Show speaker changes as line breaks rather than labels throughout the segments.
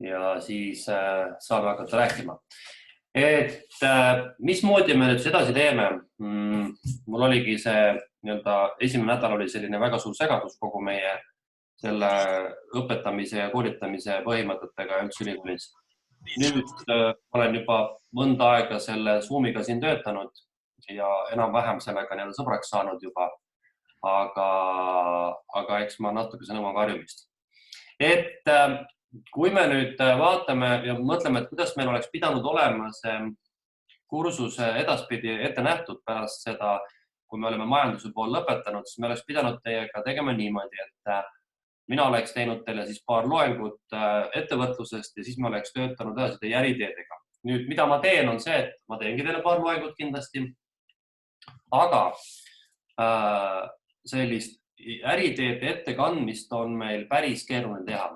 ja siis saame hakata rääkima. Mismoodi me nüüd edasi teeme? Mul oligi see esimene nädal oli selline väga suur segadus kogu meie selle õpetamise ja koolitamise põhimõtetega üldse ülikoolis. Nüüd olen juba mõnda aega selle Zoomiga siin töötanud ja enam-vähem sellega sõbraks saanud juba, aga eks ma natuke see nõuan karjumist. Kui me nüüd vaatame ja mõtleme, et kuidas meil oleks pidanud olema see kursus edaspidi ette nähtud pärast seda, kui me oleme majanduse pool lõpetanud, siis me oleks pidanud teiega tegema niimoodi, et mina oleks teinud teile siis paar loengut ettevõtlusest ja siis me oleks töötanud edasi teie äriteedega. Nüüd, mida ma teen, on see, et ma teengi teile paar loengut kindlasti, aga sellist äriteede ettekandmist on meil päris keeruline teha.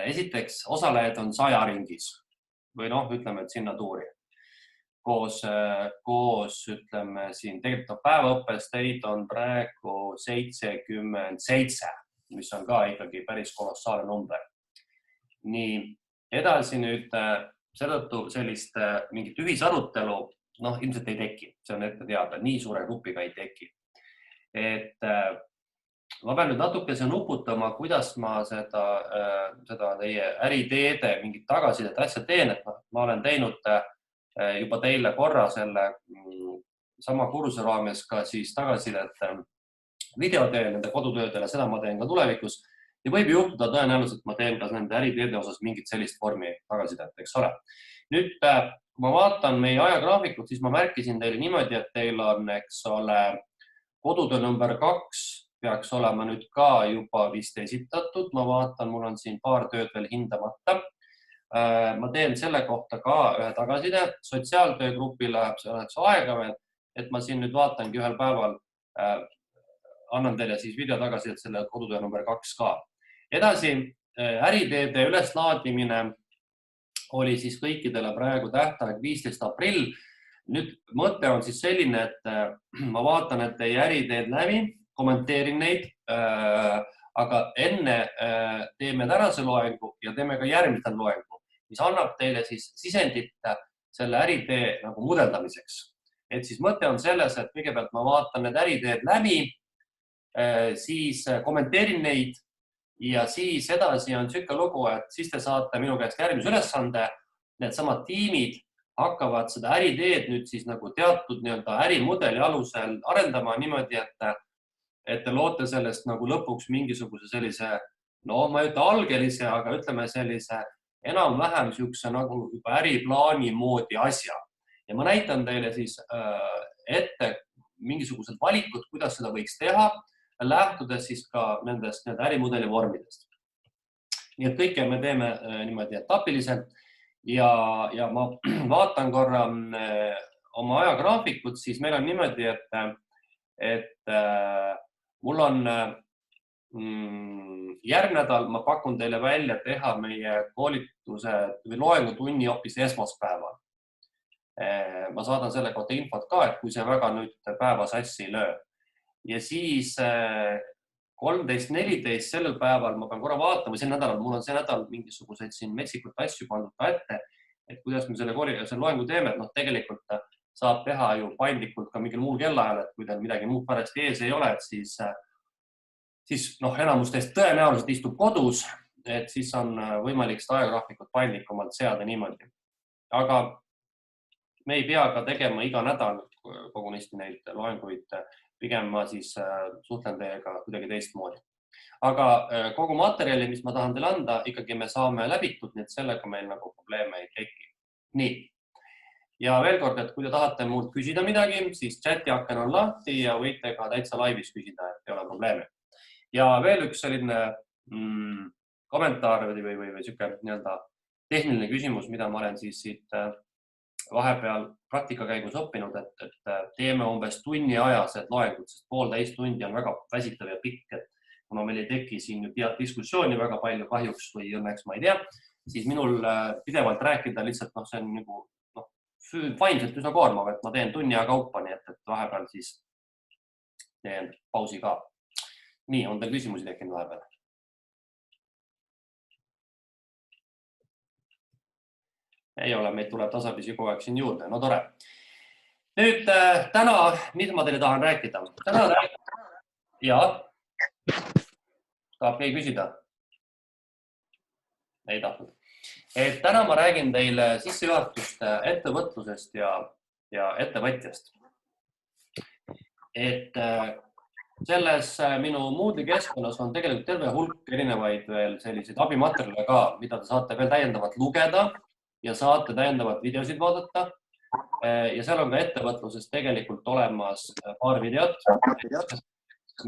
Esiteks, osalejad on 100 ringis või ütleme, et sinna tuuri. Koos ütleme siin tegelikult päevaõppes teid on praegu 77, mis on ka ikkagi päris kolossaalne number. Nii, edasi nüüd seetõttu sellist mingit ühisarutelu ilmselt ei teki. See on ette teada, nii suure grupiga ei teki. Ma pean nüüd natukese nuputama, kuidas ma seda teie äriteede mingit tagasisidet asja teen, et ma olen teinud juba teile korra selle sama kursuse raames ka siis tagasisidet videoteel nende kodutöödele, seda ma teen ka tulevikus ja võib juhtuda tõenäoliselt ma teen ka nende äriteede osas mingit sellist vormi tagasisidet, eks ole. Nüüd, kui ma vaatan meie ajagraafikut, siis ma märkisin teile niimoodi, et teil on, eks ole, kodutöö number 2 peaks olema nüüd ka juba vist esitatud. Ma vaatan, mul on siin paar tööd veel hindamata. Ma teen selle kohta ka ühe tagasiside. Sotsiaaltöögrupil läheb selleks aega veel, et ma siin nüüd vaatangi ühel päeval, annan teile siis video tagasisidet selle kodutöö number 2 ka. Edasi, äriteede üleslaadimine oli siis kõikidele praegu tähtaeg 15. aprill. Nüüd mõte on siis selline, et ma vaatan, et teie äriteed läbi, kommenteerin neid, aga enne teeme tänase loengu ja teeme ka järgmise loengu, mis annab teile siis sisendit selle äritee nagu mudeldamiseks. Et siis mõte on selles, et kõigepealt ma vaatan need äriteed läbi, siis kommenteerin neid ja siis edasi on siuke lugu, et siis te saate minu käest järgmise ülesande. Need samad tiimid hakkavad seda äriteed nüüd siis nagu teatud ärimudeli alusel arendama niimoodi, et te loote sellest nagu lõpuks mingisuguse sellise, ma ei ütle algelise, aga ütleme sellise enam-vähem siukse nagu juba äriplaani moodi asja. Ja ma näitan teile siis ette mingisugused valikud, kuidas seda võiks teha, lähtudes siis ka nendest ärimudeli vormidest. Nii et kõike me teeme niimoodi etapiliselt ja ma vaatan korra oma ajagraafikut, siis meil on niimoodi, et mul on järgmine nädal, ma pakun teile välja teha meie koolituse või loengutunni hoopis esmaspäeval. Ma saadan selle kohta infot ka, et kui see väga nüüd päeva sassi ei löö. Ja siis 13.14 sellel päeval ma pean korra vaatama, see nädal, mul on see nädal mingisuguseid siin metsikut asju pandud ka ette, et kuidas me selle loengu teeme, et tegelikult saab teha ju paindlikult ka mingil muul kellaajal, et kui teil midagi muud parajasti ees ei ole, et siis enamus teist tõenäoliselt istub kodus, et siis on võimalik seda ajagraafikut paindlikumalt seada niimoodi. Aga me ei pea ka tegema iga nädal kogunisti neid loenguid, pigem ma siis suhtlen teiega kuidagi teistmoodi. Aga kogu materjali, mis ma tahan teile anda, ikkagi me saame läbitud, nii et sellega meil nagu probleeme ei teki. Nii. Ja veel kord, et kui te tahate mult küsida midagi, siis chati aken on lahti ja võite ka täitsa laivis küsida, et ei ole probleemi. Ja veel üks selline kommentaar või siuke tehniline küsimus, mida ma olen siis siit vahepeal praktika käigus õppinud, et teeme umbes tunni ajased loengud, sest poolteist tundi on väga väsitav ja pikk, et kuna meil ei teki siin diskussiooni väga palju kahjuks või õnneks ma ei tea, siis minul pidevalt rääkida lihtsalt see on nagu vaimselt üsna koormav, et ma teen tunni aja kaupa, nii et vahepeal siis teen pausi ka. Nii, on teil küsimusi tekkinud vahepeal? Ei ole, meid tuleb tasapisi kogu aeg siin juurde. No tore. Nüüd täna, mis ma teile tahan rääkida? Ja, tahab keegi küsida? Ei tahtnud. Täna ma räägin teile sissejuhatust ettevõtlusest ja ettevõtjast. Selles minu Moodle'i keskkonnas on tegelikult terve hulk erinevaid veel selliseid abimaterjale ka, mida te saate veel täiendavalt lugeda ja saate täiendavalt videosid vaadata. Ja seal on ka ettevõtlusest tegelikult olemas paar videot,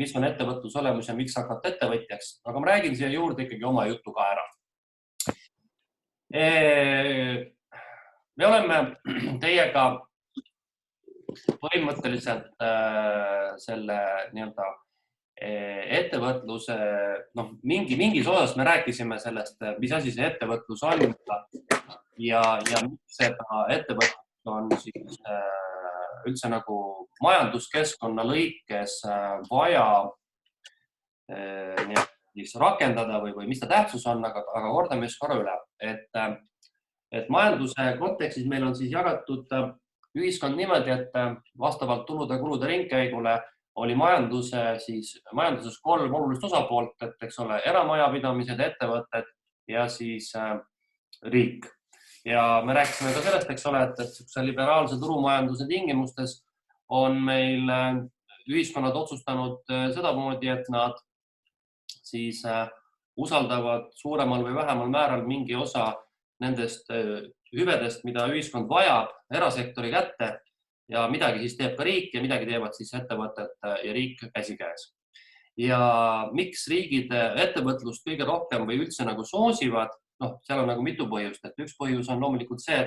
mis on ettevõtluse olemus ja miks hakata ettevõtjaks. Aga ma räägin siia juurde ikkagi oma jutu ka ära. Me oleme teiega põhimõtteliselt selle nii-öelda ettevõtluse, mingis osas me rääkisime sellest, mis asi see ettevõtlus on ja miks seda ettevõtlus on siis üldse nagu majanduskeskkonna lõikes vaja rakendada või mis ta tähtsus on, aga kordame just korra üle, et majanduse kontekstis meil on siis jagatud ühiskond niimoodi, et vastavalt tulude-kulude ringkäigule oli majanduses 3 olulist osapoolt, et eks ole, eramajapidamised, ettevõtted ja siis riik. Ja me rääkisime ka sellest, eks ole, et liberaalse turumajanduse tingimustes on meil ühiskonnad otsustanud sedamoodi, et nad siis usaldavad suuremal või vähemal määral mingi osa nendest hüvedest, mida ühiskond vajab, erasektori kätte ja midagi siis teeb ka riik ja midagi teevad siis ettevõtted ja riik käsikäes. Ja miks riigid ettevõtlust kõige rohkem või üldse nagu soosivad? Seal on nagu mitu põhjust, et üks põhjus on loomulikult see,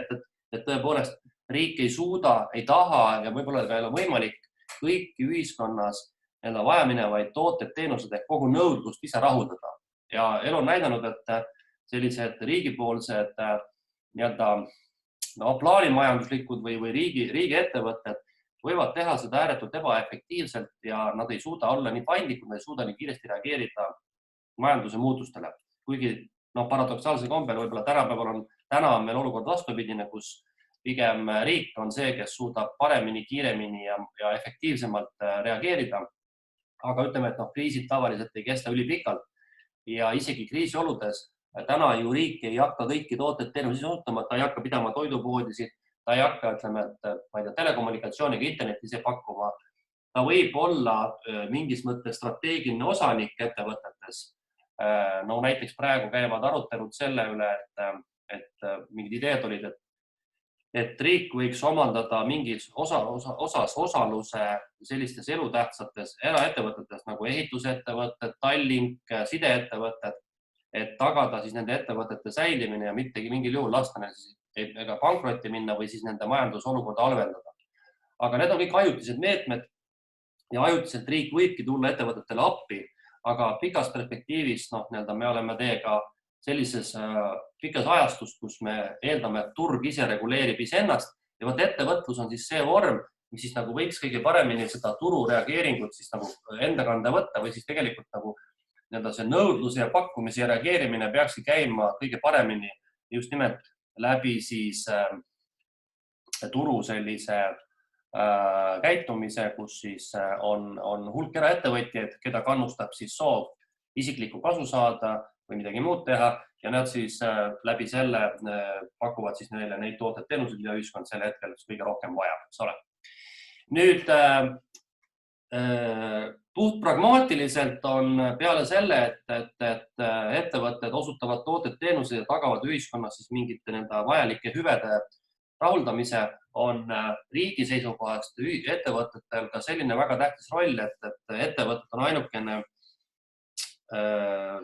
et tõepoolest riik ei suuda, ei taha ja võib-olla ka ei ole võimalik kõiki ühiskonnas vajaminevaid tooted, teenused ehk kogu nõudlust ise rahuldada. Ja elu on näidanud, et sellised riigipoolsed plaanimajanduslikud või riigiettevõtted võivad teha seda ääretult ebaefektiivselt ja nad ei suuda olla nii paindlikud, nad ei suuda nii kiiresti reageerida majanduse muutustele. Kuigi paradoksaalse kombel võib-olla täna on meil olukord vastupidine, kus pigem riik on see, kes suudab paremini, kiiremini ja efektiivsemalt reageerida. Aga ütleme, et kriisid tavaliselt ei kesta ülipikalt ja isegi kriisioludes täna ju riik ei hakka kõiki tooted teenuseid osutama, ta ei hakka pidama toidupoodisid, ta ei hakka, ütleme, et telekommunikatsiooniga internetti ise pakkuma. Ta võib olla mingis mõttes strateegiline osanik ettevõtetes. Näiteks praegu käivad arutelud selle üle, et mingid ideed olid, et riik võiks omandada mingis osas osaluse sellistes elutähtsates eraettevõtetes nagu ehitusettevõtted, Tallink, sideettevõtted, et tagada siis nende ettevõtete säilimine ja mittegi mingil juhul lasta neil ega pankrotti minna või siis nende majandusolukorda halvendada. Aga need on kõik ajutised meetmed ja ajutiselt riik võibki tulla ettevõtetele appi, aga pikas perspektiivis me oleme teiega sellises pikas ajastus, kus me eeldame, et turg ise reguleerib iseennast ja ettevõtlus on siis see vorm, mis siis nagu võiks kõige paremini seda turu reageeringut siis nagu enda kanda võtta või siis tegelikult nagu see nõudluse ja pakkumise ja reageerimine peakski käima kõige paremini just nimelt läbi siis turu sellise käitumise, kus siis on hulk eraettevõtjaid, keda kannustab siis soov isiklikku kasu saada või midagi muud teha ja nad siis läbi selle pakuvad siis neile neid tooted teenuseid, mida ühiskond sel hetkel kõige rohkem vajab, eks ole. Nüüd puht pragmaatiliselt on peale selle, et ettevõtted osutavad tooted teenuseid ja tagavad ühiskonnas siis mingite vajalike hüvede rahuldamise, on riigi seisukohast ettevõtetel ka selline väga tähtis roll, et ettevõtted on ainukene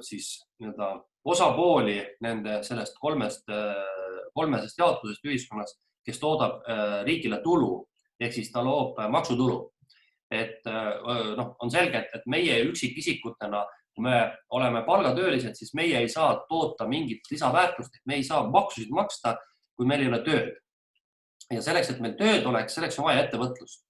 siis osapooli nende sellest kolmesest jaotusest ühiskonnas, kes toodab riigile tulu, ehk siis ta loob maksutulu. On selge, et meie üksikisikutena, kui me oleme palgatöölised, siis meie ei saa toota mingit lisaväärtust, me ei saa maksusid maksta, kui meil ei ole tööd. Ja selleks, et meil tööd oleks, selleks on vaja ettevõtlust.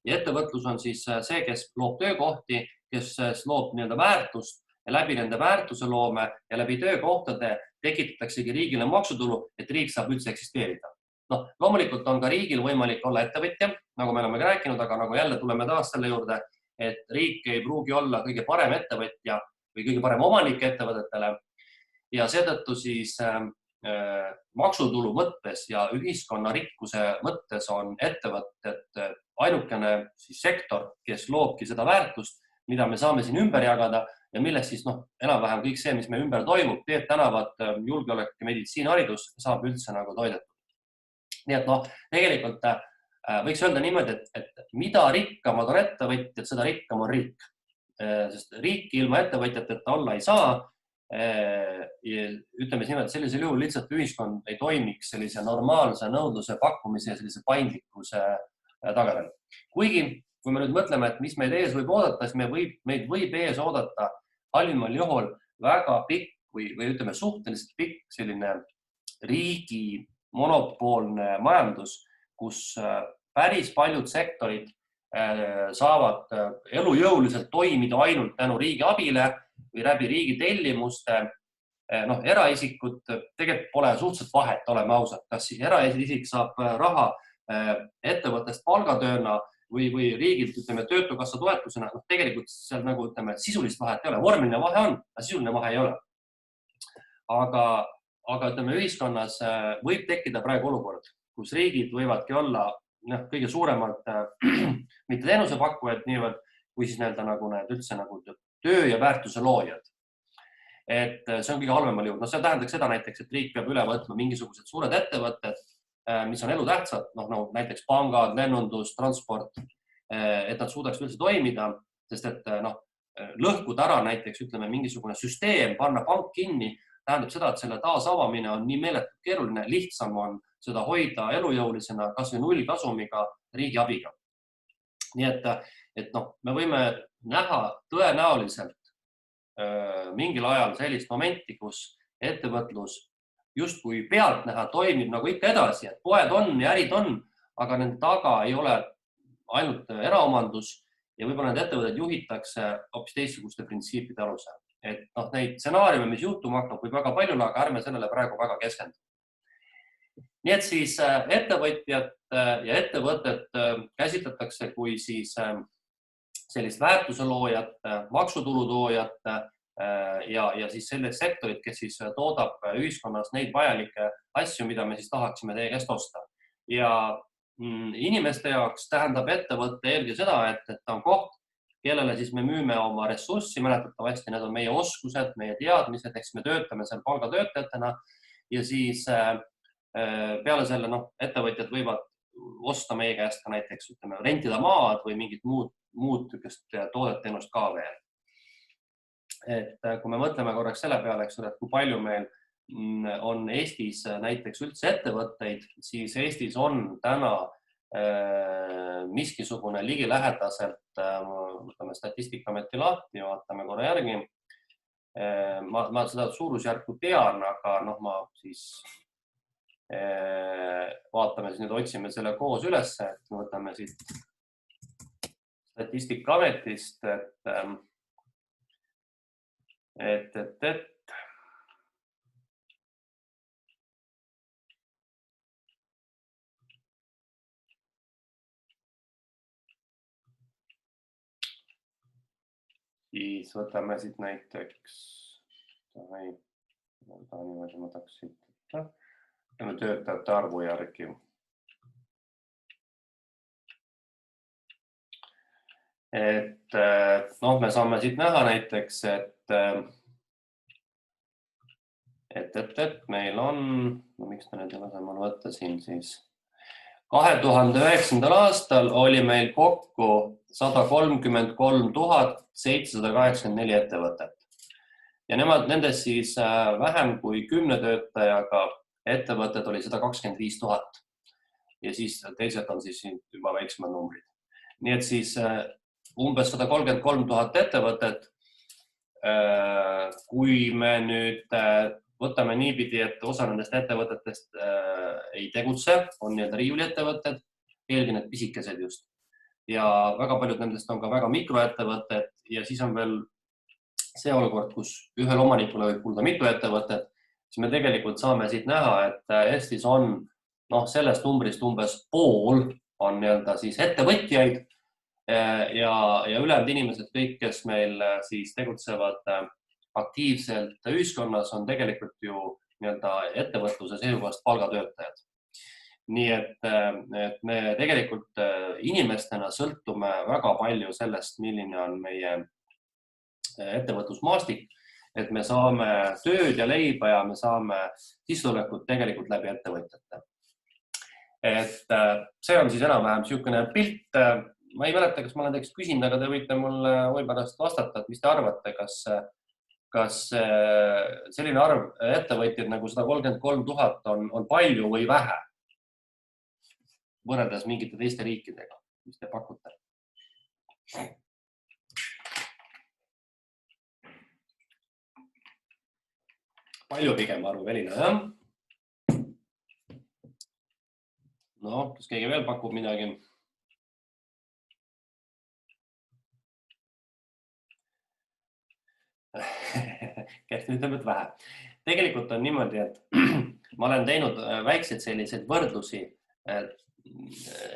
Ja ettevõtlus on siis see, kes loob töökohti, kes loob väärtust ja läbi nende väärtuse loome ja läbi töökohtade tekitataksegi riigile maksutulu, et riik saab üldse eksisteerida. Loomulikult on ka riigil võimalik olla ettevõtja, nagu me oleme rääkinud, aga nagu jälle tuleme taas selle juurde, et riik ei pruugi olla kõige parem ettevõtja või kõige parem omanik ettevõtetele. Ja seetõttu siis maksutulu mõttes ja ühiskonna rikkuse mõttes on ettevõtted ainukene sektor, kes loobki seda väärtust, mida me saame siin ümber jagada ja millest siis enam-vähem kõik see, mis me ümber toimub, teed, tänavad, julgeolek, meditsiinharidus saab üldse nagu toidetud. Nii et tegelikult võiks öelda niimoodi, et mida rikkamad on ettevõtjad, seda rikkam on riik. Sest riiki ilma ettevõtjateta olla ei saa. Ütleme siis niimoodi, sellisel juhul lihtsalt ühiskond ei toimiks sellise normaalse nõudluse pakkumise ja sellise paindlikkuse tagajärjel. Kuigi, kui me nüüd mõtleme, et mis meid ees võib oodata, siis meid võib ees oodata halvimal juhul väga pikk või ütleme suhteliselt pikk selline riigi monopoolne majandus, kus päris paljud sektorid saavad elujõuliselt toimida ainult tänu riigi abile või läbi riigi tellimuste. Eraisikud tegelikult pole suhteliselt vahet, oleme ausad, kas siis eraisik saab raha ettevõttest palgatööna või riigilt, ütleme, töötukassa toetusena. Tegelikult seal nagu, ütleme, sisulist vahet ei ole. Vormiline vahe on, aga sisuline vahe ei ole. Aga ütleme, ühiskonnas võib tekkida praegu olukord, kus riigid võivadki olla kõige suuremad, mitte teenusepakkujad niivõrd, kui siis nagu need üldse nagu töö ja väärtuse loojad. Et see on kõige halvemal juhul. See tähendaks seda näiteks, et riik peab üle võtma mingisugused suured ettevõtted, mis on elutähtsad, näiteks pangad, lennundus, transport, et nad suudaks üldse toimida, sest et lõhkuda ära näiteks, ütleme, mingisugune süsteem, panna pank kinni, tähendab seda, et selle taasavamine on nii meeletult keeruline, lihtsam on seda hoida elujõulisena, kas või nullkasumiga riigi abiga. Nii et me võime näha tõenäoliselt mingil ajal sellist momenti, kus ettevõtlus justkui pealtnäha toimib nagu ikka edasi, et poed on ja ärid on, aga nende taga ei ole ainult eraomandus ja võib-olla need ettevõtted juhitakse hoopis teistsuguste printsiipide alusel. Et neid stsenaariume, mis juhtuma hakkab, võib väga palju, aga ärme sellele praegu väga keskendu. Nii et siis ettevõtjad ja ettevõtted käsitletakse kui siis sellist väärtuse loojat, maksutulu toojat ja siis sellist sektorit, kes siis toodab ühiskonnas neid vajalikke asju, mida me siis tahaksime teie käest osta. Ja inimeste jaoks tähendab ettevõtte eelkõige seda, et ta on koht, kellele siis me müüme oma ressurssi, mäletatavasti need on meie oskused, meie teadmised, eks me töötame seal palgatöötajatena ja siis peale selle ettevõtjad võivad osta meie käest ka näiteks, ütleme, rentida maad või mingit muud toodet-teenust ka veel. Et kui me mõtleme korraks selle peale, eks ole, et kui palju meil on Eestis näiteks üldse ettevõtteid, siis Eestis on täna miskisugune ligilähedaselt, võtame Statistikaameti lahti, vaatame korra järgi. Ma seda suurusjärku tean, aga ma siis vaatame siis nüüd, otsime selle koos üles, et võtame siit Statistikaametist, et siis võtame siit näiteks, niimoodi ma tahaks siit töötajate arvu järgi. Et me saame siit näha näiteks, et meil on, miks ta nüüd asemel võtta siin siis, 2009. aastal oli meil kokku 133 784 ettevõtet. Ja nendest siis vähem kui 10 töötajaga ettevõtted oli 125 000. Ja siis teised on siis juba väiksemad numbrid. Nii et siis umbes 133 000 ettevõtet. Kui me nüüd võtame niipidi, et osa nendest ettevõtetest ei tegutse, on nii-öelda riiuliettevõtted, eelkõige need pisikesed just. Ja väga paljud nendest on ka väga mikroettevõtted ja siis on veel see olukord, kus ühel omanikule võib kuuluda mitu ettevõtet siis me tegelikult saame siit näha, et Eestis on sellest numbrist umbes pool on nii-öelda siis ettevõtjaid ja ülejäänud inimesed, kõik, kes meil siis tegutsevad aktiivselt ühiskonnas, on tegelikult ju nii-öelda ettevõtluse seisukohast palgatöötajad. Nii et me tegelikult inimestena sõltume väga palju sellest, milline on meie ettevõtlusmaastik, et me saame tööd ja leiba ja me saame sissetulekut tegelikult läbi ettevõtjate. Et see on siis enam-vähem niisugune pilt. Ma ei mäleta, kas ma olen teist küsinud, aga te võite mulle pärast vastata, et mis te arvate, kas selline arv ettevõtjaid nagu 133 000 on palju või vähe võrreldes mingite teiste riikidega, mis te pakute? Palju pigem arvu, Elina, jah? No, kas keegi veel pakub midagi? Kes nüüd ütleb, et vähe. Tegelikult on niimoodi, et ma olen teinud väikseid selliseid võrdlusi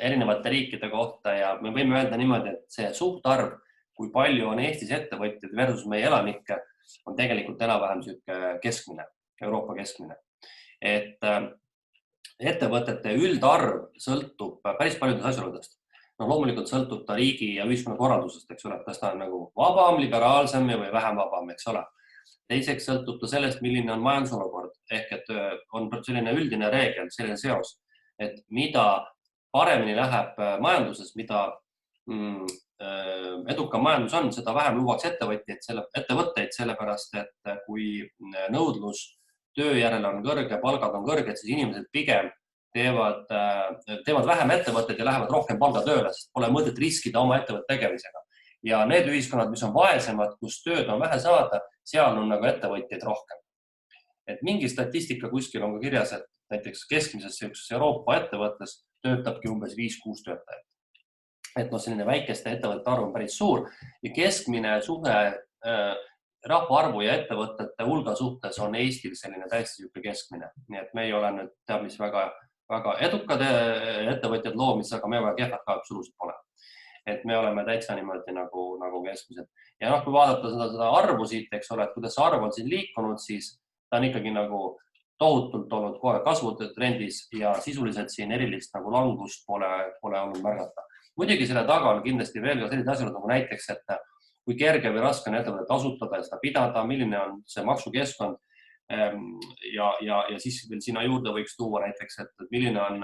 erinevate riikide kohta ja me võime öelda niimoodi, et see suhtarv, kui palju on Eestis ettevõtjaid versus meie elanikke, on tegelikult enam-vähem keskmine, Euroopa keskmine. Et ettevõtete üldarv sõltub päris paljudest asjaoludest. Loomulikult sõltub ta riigi ja ühiskonna korraldusest, eks ole, kas ta on nagu vabam, liberaalsem või vähem vabam, eks ole. Teiseks sõltub ta sellest, milline on majandusolukord, ehk et on selline üldine reegel, selline seos, et mida paremini läheb majanduses, mida edukam majandus on, seda vähem lubaks ettevõtteid, sellepärast et kui nõudlus töö järele on kõrge, palgad on kõrged, siis inimesed pigem teevad vähem ettevõtteid ja lähevad rohkem palgatööle, sest pole mõtet riskida oma ettevõtte tegemisega. Ja need ühiskonnad, mis on vaesemad, kus tööd on vähe saada, seal on nagu ettevõtjaid rohkem. Et mingi statistika kuskil on ka kirjas, et näiteks keskmises Euroopa ettevõttes töötabki umbes 5-6 töötajat. Et selline väikeste ettevõtete arv on päris suur ja keskmine suhe rahvaarvu ja ettevõtete hulga suhtes on Eestil selline täiesti keskmine. Nii et me ei ole nüüd teab, mis väga edukad ettevõtjad loomis, aga me väga kehvad ka absoluutselt pole. Et me oleme täitsa niimoodi nagu keskmised. Ja kui vaadata seda arvu siit, eks ole, et kuidas see arv on siin liikunud, siis ta on ikkagi nagu tohutult olnud kohe kasvutrendis ja sisuliselt siin erilist nagu langust pole olnud märgata. Muidugi selle taga on kindlasti veel ka sellised asjad nagu näiteks, et kui kerge või raske on ettevõtet asutada ja seda pidada, milline on see maksukeskkond ja siis veel sinna juurde võiks tuua näiteks, et milline on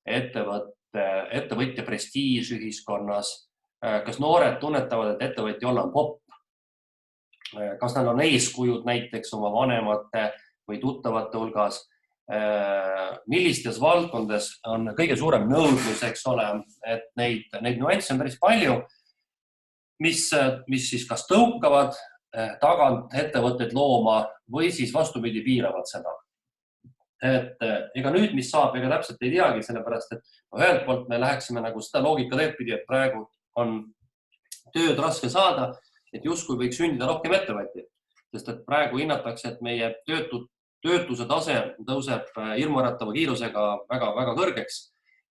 ettevõtja prestiiž ühiskonnas, kas noored tunnetavad, et ettevõtja olla on popp, kas nad on eeskujud näiteks oma vanemate või tuttavate hulgas, millistes valdkondades on kõige suurem nõudlus, eks ole, et neid nüansse on päris palju, mis siis kas tõukavad tagant ettevõtteid looma või siis vastupidi piiravad seda. Et ega nüüd, mis saab, ega täpselt ei teagi, sellepärast, et ühelt poolt me läheksime nagu seda loogika teedpidi, et praegu on tööd raske saada, et justkui võiks sündida rohkem ettevõtjaid, sest et praegu hinnatakse, et meie töötuse tase tõuseb hirmuäratava kiirusega väga kõrgeks,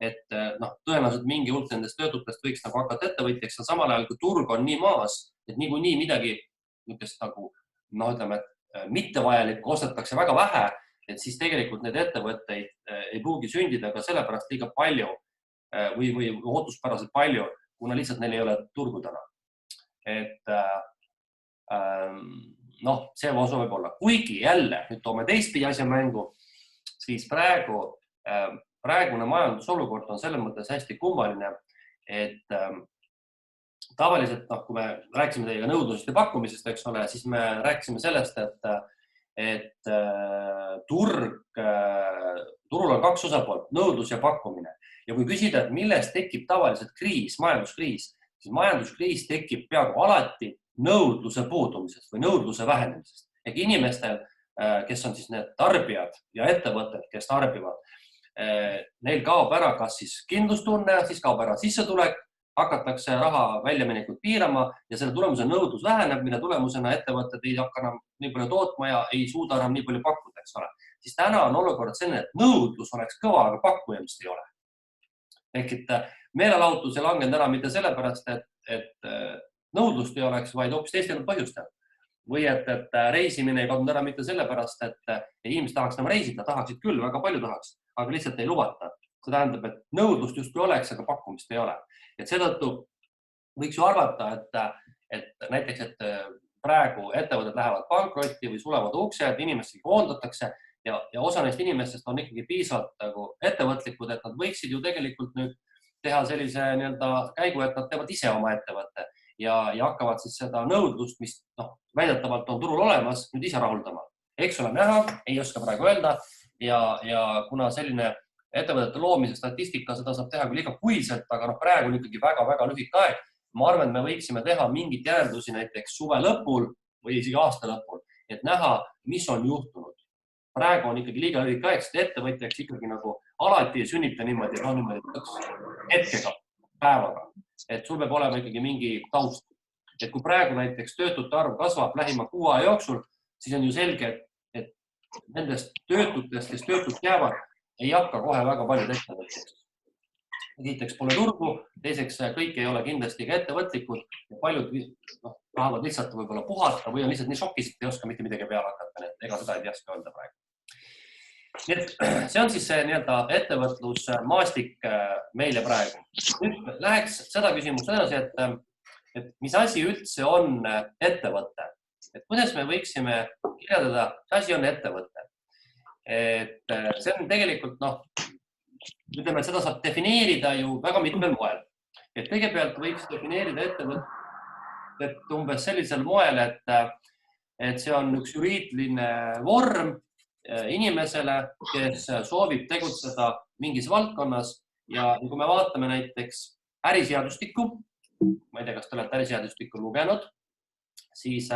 et tõenäoliselt mingi hulk nendest töötutest võiks nagu hakata ettevõtjaks ja samal ajal, kui turg on nii maas, et niikuinii midagi nagu, ütleme, et mittevajalikku ostetakse väga vähe, et siis tegelikult need ettevõtteid ei pruugi sündida ka sellepärast liiga palju või ootuspäraselt palju, kuna lihtsalt neil ei ole turgu täna. Et see osa võib olla. Kuigi jälle, nüüd toome teistpidi asja mängu, siis praegune majandusolukord on selles mõttes hästi kummaline, et tavaliselt, kui me rääkisime teiega nõudlusest ja pakkumisest, eks ole, siis me rääkisime sellest, et turul on kaks osapoolt, nõudlus ja pakkumine. Ja kui küsida, et millest tekib tavaliselt kriis, majanduskriis, siis majanduskriis tekib peaaegu alati nõudluse puudumisest või nõudluse vähenemisest. Ehk inimestel, kes on siis need tarbijad ja ettevõtted, kes tarbivad, neil kaob ära kas siis kindlustunne, siis kaob ära sissetulek hakatakse raha väljaminekut piirama ja selle tulemusena nõudlus väheneb, mille tulemusena ettevõtted ei hakka enam nii palju tootma ja ei suuda enam nii palju pakkuda, eks ole. Siis täna on olukord selline, et nõudlus oleks kõva, aga pakkujamist ei ole. Ehk et meelelahutus ei langenud ära mitte sellepärast, et nõudlust ei oleks, vaid hoopis teistel põhjustel. Või et reisimine ei kadunud ära mitte sellepärast, et inimesed tahaks enam reisida, tahaksid küll, väga palju tahaks, aga lihtsalt ei lubata. See tähendab, et nõudlust justkui oleks, aga pakkumist ei ole. Et seetõttu võiks ju arvata, et näiteks, et praegu ettevõtted lähevad pankrotti või sulevad uksed, inimesed koondatakse ja osa neist inimestest on ikkagi piisavalt nagu ettevõtlikud, et nad võiksid ju tegelikult nüüd teha sellise käigu, et nad teevad ise oma ettevõtte ja hakkavad siis seda nõudlust, mis väidetavalt on turul olemas, nüüd ise rahuldama. Eks ole näha, ei oska praegu öelda ja kuna selline ettevõtete loomise statistika, seda saab teha küll iga kuiselt, aga praegu on ikkagi väga-väga lühike aeg. Ma arvan, et me võiksime teha mingit järeldusi näiteks suve lõpul või isegi aasta lõpul, et näha, mis on juhtunud. Praegu on ikkagi liiga lühike aeg, sest ettevõtjaks ikkagi nagu alati ei sünnita niimoodi, hetkega, päevaga. Et sul peab olema ikkagi mingi taust. Et kui praegu näiteks töötute arv kasvab lähima 6 aja jooksul, siis on ju selge, et nendest töötutest, kes töötud jäävad, ei hakka kohe väga paljud ettevõtjaks. Esiteks pole turgu, teiseks kõik ei ole kindlasti ka ettevõtlikud ja paljud tahavad lihtsalt võib-olla puhata või on lihtsalt nii šokis, et ei oska mitte midagi peale hakata, ega seda ei oska öelda praegu. See on siis see ettevõtlusmaastik meil ja praegu. Nüüd läheks seda küsimust edasi, et mis asi üldse on ettevõte? Et kuidas me võiksime kirjeldada, mis asi on ettevõte? Et see on tegelikult, ütleme, et seda saab defineerida ju väga mitmel moel. Et kõigepealt võiks defineerida ettevõtet umbes sellisel moel, et see on üks juriidiline vorm inimesele, kes soovib tegutseda mingis valdkonnas ja kui me vaatame näiteks äriseadustikku, ma ei tea, kas te olete äriseadustikku lugenud, siis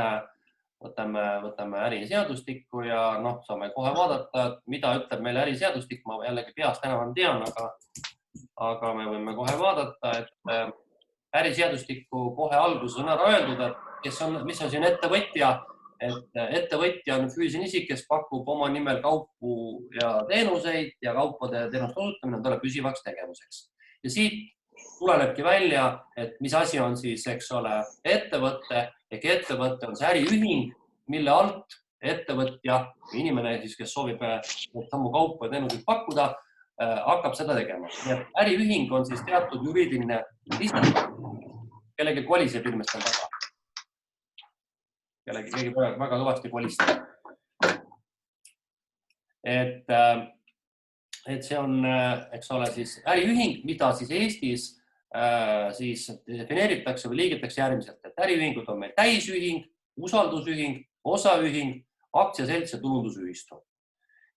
võtame äriseadustikku ja saame kohe vaadata, mida ütleb meile äriseadustik. Ma jällegi peast enam tean, aga me võime kohe vaadata, et äriseadustikku kohe alguses on ära öeldud, et mis on siin ettevõtja. Et ettevõtja on füüsiline isik, kes pakub oma nimel kaupu ja teenuseid ja kaupade ja teenuste osutamine on talle püsivaks tegevuseks. Ja siit tulenebki välja, et mis asi on siis, eks ole, ettevõte. Ehk ettevõte on see äriühing, mille alt ettevõtja, inimene, kes soovib samu kaupu ja teenuseid pakkuda, hakkab seda tegema. Äriühing on siis teatud juriidiline isik, kellegi koliseb inimestel taga. Keegi väga kõvasti kolistab. Et see on, eks ole, siis äriühing, mida siis Eestis siis defineeritakse või liigitakse järgmiselt, et äriühingud on meil täisühing, usaldusühing, osaühing, aktsiaselts ja tulundusühistu.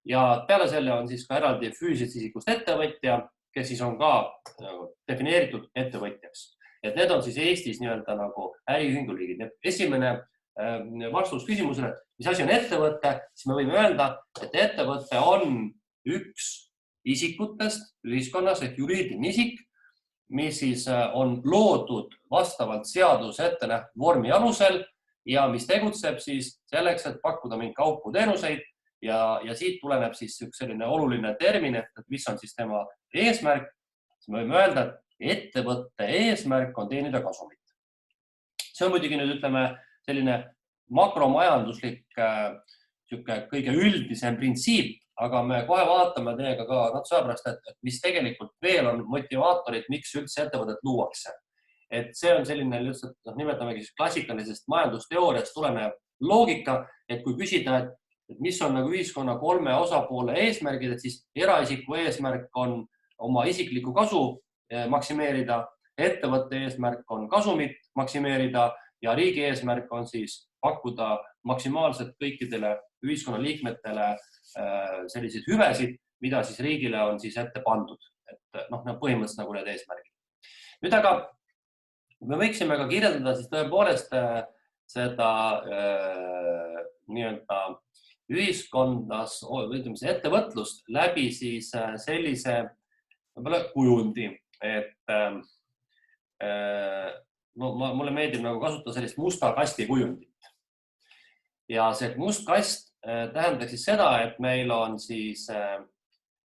Ja peale selle on siis ka eraldi füüsilisest isikust ettevõtja, kes siis on ka defineeritud ettevõtjaks. Et need on siis Eestis nii-öelda nagu äriühingu liigid. Esimene vastus küsimusele, mis asi on ettevõte, siis me võime öelda, et ettevõte on üks isikutest ühiskonnas ehk juriidiline isik, mis siis on loodud vastavalt seaduse ette nähtud vormi alusel ja mis tegutseb siis selleks, et pakkuda mingi kaupu teenuseid ja siit tuleneb siis üks selline oluline termin, et mis on siis tema eesmärk. Siis me võime öelda, et ettevõtte eesmärk on teenida kasumit. See on muidugi nüüd ütleme selline makromajanduslik kõige üldisem printsiip, aga me kohe vaatame teiega ka sellepärast, et mis tegelikult veel on motivaatorid, miks üldse ettevõtet luuakse. Et see on selline lihtsalt, nimetamegi siis klassikalisest majandusteooriast tulenev loogika, et kui küsida, et mis on nagu ühiskonna 3 osapoole eesmärgid, et siis eraisiku eesmärk on oma isiklikku kasu maksimeerida, ettevõtte eesmärk on kasumit maksimeerida ja riigi eesmärk on siis pakkuda maksimaalselt kõikidele ühiskonnaliikmetele selliseid hüvesid, mida siis riigile on siis ette pandud. Et põhimõtteliselt nagu need eesmärgid. Nüüd aga me võiksime ka kirjeldada siis tõepoolest seda nii-öelda ühiskondas, ütleme siis ettevõtlust läbi siis sellise kujundi, mulle meeldib nagu kasutada sellist musta kasti kujundit. Ja see must kast tähendab siis seda, et meil on siis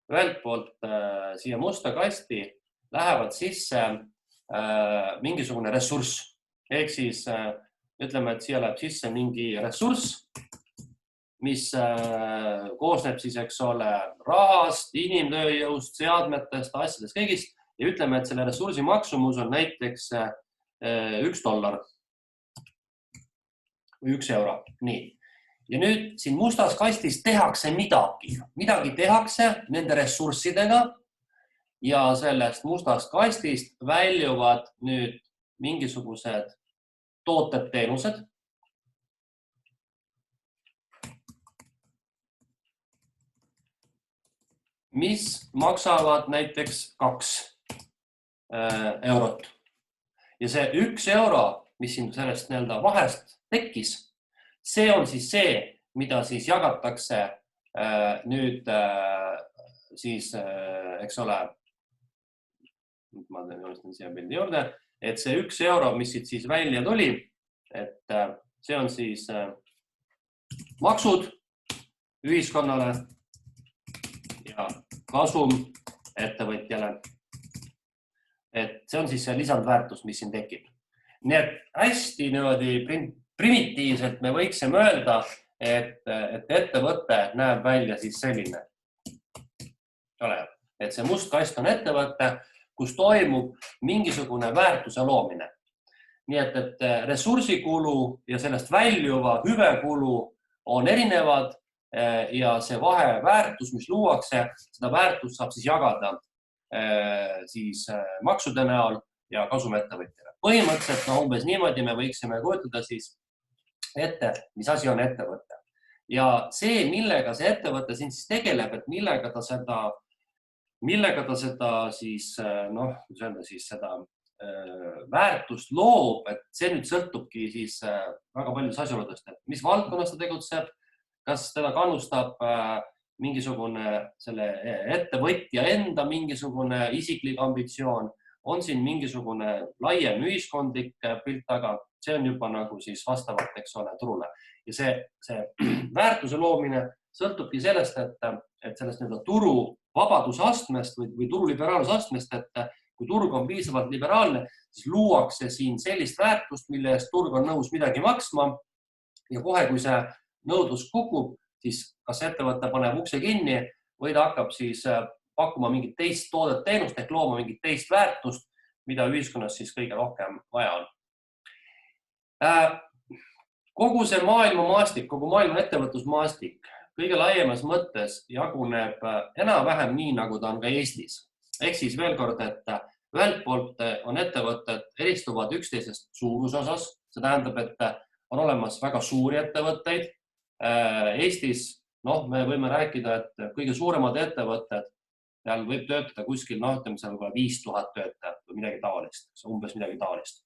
ühelt poolt siia musta kasti lähevad sisse mingisugune ressurss. Ehk siis ütleme, et siia läheb sisse mingi ressurss, mis koosneb siis, eks ole, rahast, inimtööjõust, seadmetest, asjadest, kõigist. Ja ütleme, et selle ressursi maksumus on näiteks $1 või €1. Nii. Ja nüüd siin mustas kastis tehakse midagi tehakse nende ressurssidega ja sellest mustast kastist väljuvad nüüd mingisugused tooted, teenused. Mis maksavad näiteks €2. Ja see €1, mis siin sellest vahest tekkis, see on siis see, mida siis jagatakse nüüd siis, eks ole, ma joonustan siia pildi juurde, et see €1, mis siit siis välja tuli, et see on siis maksud ühiskonnale ja kasum ettevõtjale. Et see on siis see lisandväärtus, mis siin tekib. Nii et hästi primitiivselt me võiksime öelda, et ettevõte näeb välja siis selline. Et see must kast on ettevõte, kus toimub mingisugune väärtuse loomine. Nii et ressursikulu ja sellest väljuva hüvekulu on erinevad ja see vaheväärtus, mis luuakse, seda väärtust saab siis jagada siis maksude näol ja kasumettevõtjale. Põhimõtteliselt umbes niimoodi me võiksime kujutada siis ette, mis asi on ettevõte. Ja see, millega see ettevõte siin siis tegeleb, et millega ta seda siis, seda väärtust loob, et see nüüd sõltubki siis väga paljudest asjaoludest, et mis valdkonnas ta tegutseb, kas teda kannustab mingisugune selle ettevõtja enda mingisugune isiklik ambitsioon, on siin mingisugune laiem ühiskondlik pilt taga, see on juba nagu siis vastavalt, eks ole, turule. Ja see väärtuse loomine sõltubki sellest, et sellest turu vabadusastmest või turuliberaalsusastmest, et kui turg on piisavalt liberaalne, siis luuakse siin sellist väärtust, mille eest turg on nõus midagi maksma ja kohe, kui see nõudlus kukub, siis kas ettevõte paneb ukse kinni või ta hakkab siis pakkuma mingit teist toodet teenust ehk looma mingit teist väärtust, mida ühiskonnas siis kõige rohkem vaja on. Kogu see maailmamaastik, kogu maailma ettevõtlusmaastik kõige laiemas mõttes jaguneb enam-vähem nii, nagu ta on ka Eestis. Ehk siis veel kord, et ühelt poolt on ettevõtted eristuvad üksteisest suurusosas. See tähendab, et on olemas väga suuri ettevõtteid. Eestis me võime rääkida, et kõige suuremad ettevõtted, seal võib töötada kuskil, ütleme seal 5000 töötajat või midagi taolist, umbes midagi taolist.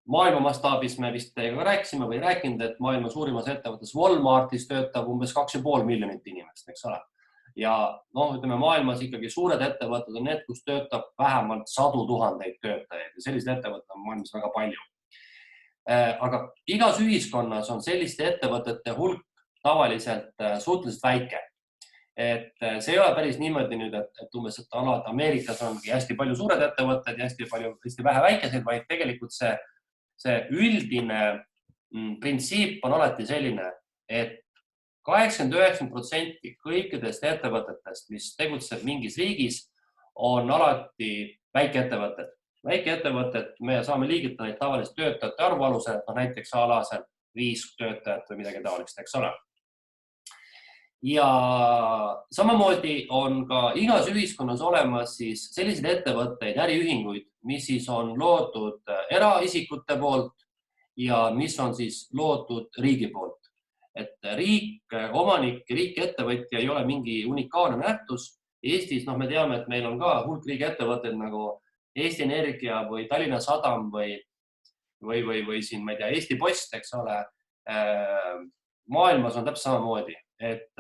Maailma mastaabis me vist teiega rääkisime või rääkinud, et maailma suurimas ettevõttes Walmartis töötab umbes 2,5 miljonit inimest, eks ole. Ja ütleme, maailmas ikkagi suured ettevõtted on need, kus töötab vähemalt 100 000 töötajaid ja sellised ettevõtted on maailmas väga palju. Aga igas ühiskonnas on selliste ettevõtete hulk tavaliselt suhteliselt väike. Et see ei ole päris niimoodi nüüd, et umbes, et Ameerikas ongi hästi palju suured ettevõtted ja hästi vähe väikeseid, vaid tegelikult see üldine printsiip on alati selline, et 89% kõikidest ettevõtetest, mis tegutseb mingis riigis, on alati väikeettevõtted. Väikeettevõtted, me saame liigitada neid tavaliselt töötajate arvu alusel, näiteks alaselt 5 töötajat või midagi taolist, eks ole. Ja samamoodi on ka igas ühiskonnas olemas siis selliseid ettevõtteid, äriühinguid, mis siis on loodud eraisikute poolt ja mis on siis loodud riigi poolt. Et riik, omanik, riik, ettevõtja ei ole mingi unikaalne nähtus. Eestis me teame, et meil on ka hulk riigi ettevõtteid nagu Eesti Energia või Tallinna Sadam või siin, ma ei tea, Eesti Post, eks ole. Maailmas on täpselt samamoodi, et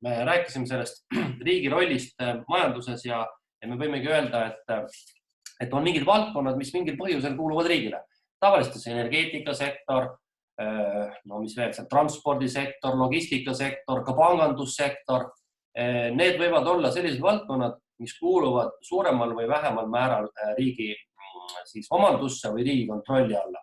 me rääkisime sellest riigi rollist majanduses ja me võimegi öelda, et on mingid valdkonnad, mis mingil põhjusel kuuluvad riigile. Tavaliselt see energeetikasektor, no mis veel, transpordisektor, logistikasektor, ka pangandussektor. Need võivad olla sellised valdkonnad, mis kuuluvad suuremal või vähemal määral riigi siis omandusse või riigi kontrolli alla.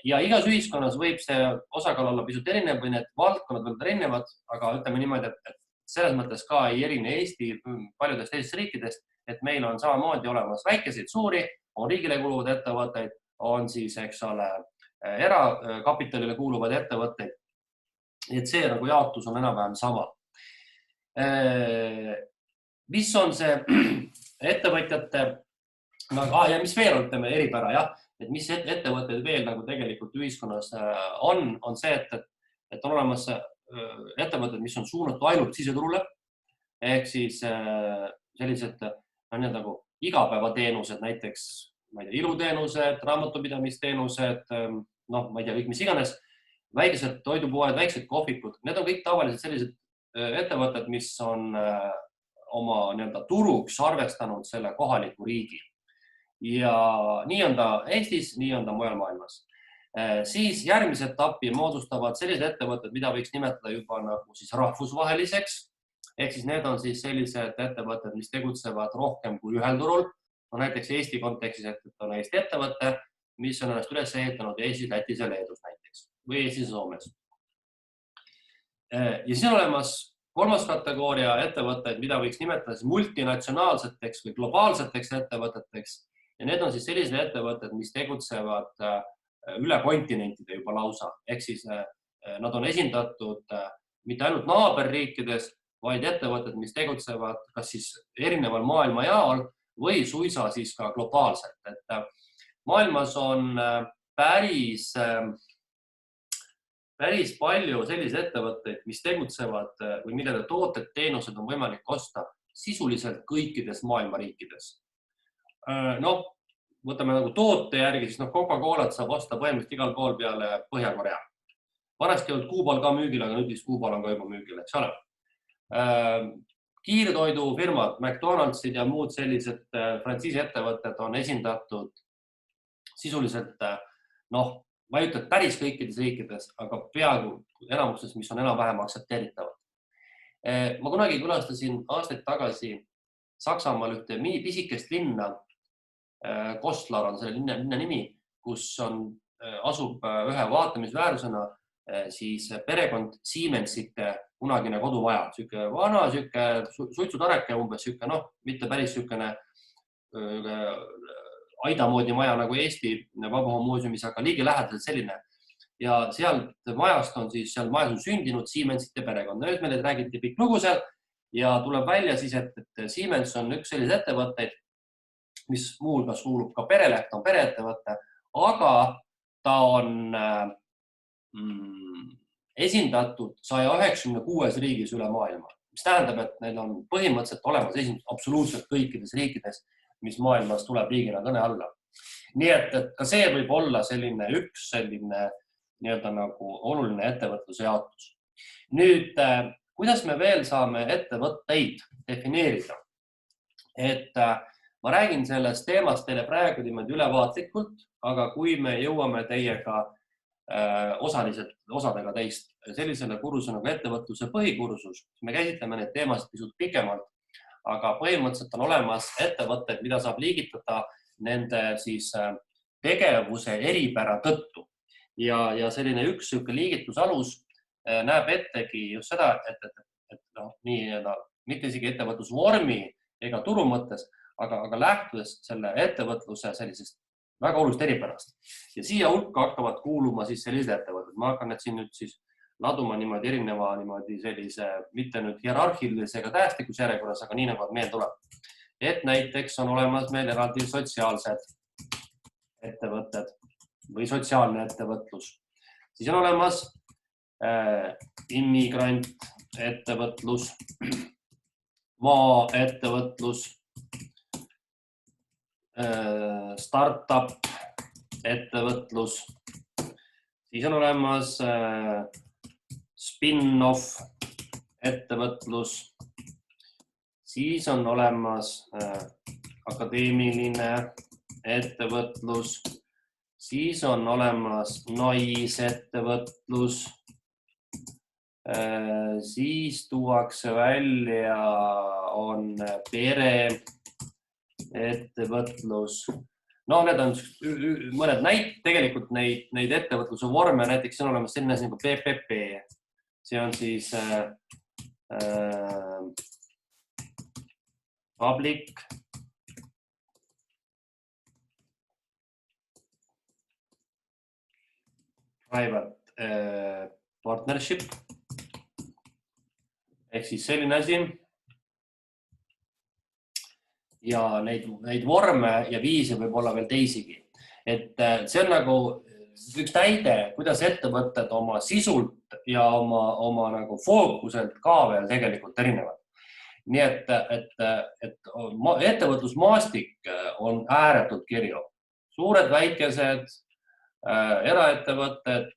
Ja igas ühiskonnas võib see osakaal olla pisut erinev või need valdkonnad võivad erinevad, aga ütleme niimoodi, et selles mõttes ka ei erine Eesti paljudest teistest riikidest, et meil on samamoodi olemas väikeseid, suuri, on riigile kuuluvad ettevõtteid, on siis, eks ole, erakapitalile kuuluvad ettevõtteid. Et see nagu jaotus on enam-vähem sama. Mis on see ettevõtjate, ja mis veel on, ütleme, eripära, jah, et mis ettevõtted veel nagu tegelikult ühiskonnas on see, et on olemas ettevõtted, mis on suunatud ainult siseturule, ehk siis sellised nagu igapäevateenused, näiteks ma ei tea, iluteenused, raamatupidamisteenused, noh, ma ei tea, kõik mis iganes, väikesed toidupoed, väiksed kohvikud, need on kõik tavaliselt sellised ettevõtted, mis on oma turuks arvestanud selle kohaliku riigi. Ja nii on ta Eestis, nii on ta mujal maailmas. Siis järgmise etapi moodustavad sellised ettevõtted, mida võiks nimetada juba nagu siis rahvusvaheliseks. Ehk siis need on siis sellised ettevõtted, mis tegutsevad rohkem kui ühel turul. No näiteks Eesti kontekstis, et on Eesti ettevõte, mis on ennast üles ehitanud Eestis, Lätis ja Leedus näiteks või Eestis ja Soomes. Ja siis on olemas kolmas kategooria ettevõtteid, mida võiks nimetada siis multinatsionaalseteks või globaalseteks ettevõteteks. Ja need on siis sellised ettevõtted, mis tegutsevad üle kontinentide juba lausa. Ehk siis nad on esindatud mitte ainult naaberriikides, vaid ettevõtted, mis tegutsevad kas siis erineval maailmajaol või suisa siis ka globaalselt. Et maailmas on päris palju selliseid ettevõtteid, mis tegutsevad või millele tooted, teenused on võimalik osta sisuliselt kõikides maailma riikides. Noh, võtame nagu toote järgi, siis Coca-Colat saab osta põhimõtteliselt igal pool peale Põhja-Korea. Vanasti olnud Kuubal ka müügil, aga nüüd vist Kuubal on ka juba müügil, eks ole. Kiirtoidufirmad, McDonald'sid ja muud sellised frantsiisi ettevõtted on esindatud sisuliselt, noh, ma ei ütle, et päris kõikides riikides, aga peaaegu enamuses, mis on enam-vähem aktsepteeritavad. Ma kunagi külastasin aastaid tagasi Saksamaal ühte pisikest linna, Kostlar on selle linna nimi, kus asub ühe vaatamisväärsena siis perekond Siemensite kunagine kodumaja. Süüke vana, süüke suitsutareke umbes, süüke, noh, mitte päris süükene aidamoodi maja nagu Eesti Vabamuuseumis, aga liigi lähedaselt selline. Ja seal majast on siis, seal majas on sündinud Siemensite perekond. Nüüd meile räägiti pikk lugu seal ja tuleb välja siis, et Siemens on üks sellise ettevõtteid, mis muulgas kuulub ka perele, ta on pereettevõte, aga ta on esindatud 196 riigis üle maailma, mis tähendab, et need on põhimõtteliselt olemas esindatud absoluutselt kõikides riikides, mis maailmas tuleb riigina kõne alla. Nii et ka see võib olla üks selline nii-öelda nagu oluline ettevõtluse jaotus. Nüüd, kuidas me veel saame ettevõtteid defineerida? Et ma räägin sellest teemast teile praegu niimoodi ülevaatlikult, aga kui me jõuame teiega osadega teist sellisele kursusele nagu ettevõtluse põhikursus, me käsitleme neid teemasid pisut pikemalt, aga põhimõtteliselt on olemas ettevõtted, mida saab liigitada nende siis tegevuse eripära tõttu. Ja selline üks liigitusalus näeb ettegi just seda, et mitte isegi ettevõtlusvormi ega turu mõttes, aga lähtudes selle ettevõtluse sellisest väga olulist eripärast. Ja siia hulka hakkavad kuuluma siis sellised ettevõtted. Ma hakkan need siin nüüd siis laduma niimoodi erineva sellise, mitte nüüd hierarhilise ega tähestikus järjekorras, aga nii nagu meil tuleb. Et näiteks on olemas meil eraldi sotsiaalsed ettevõtted või sotsiaalne ettevõtlus. Siis on olemas immigrant ettevõtlus, maaettevõtlus, startup ettevõtlus, siis on olemas spin-off ettevõtlus, siis on olemas akadeemiline ettevõtlus, siis on olemas naisettevõtlus, siis tuuakse välja, on pereettevõtlus. No need on mõned tegelikult neid ettevõtluse vorme, näiteks on olemas selline asi nagu PPP. See on siis public private partnership ehk siis selline asi. Ja neid vorme ja viise võib olla veel teisigi. Et see on nagu üks näide, kuidas ettevõtted oma sisult ja oma nagu fookuselt ka veel tegelikult erinevad. Nii et ettevõtlusmaastik on ääretult kirju. Suured, väikesed, eraettevõtted,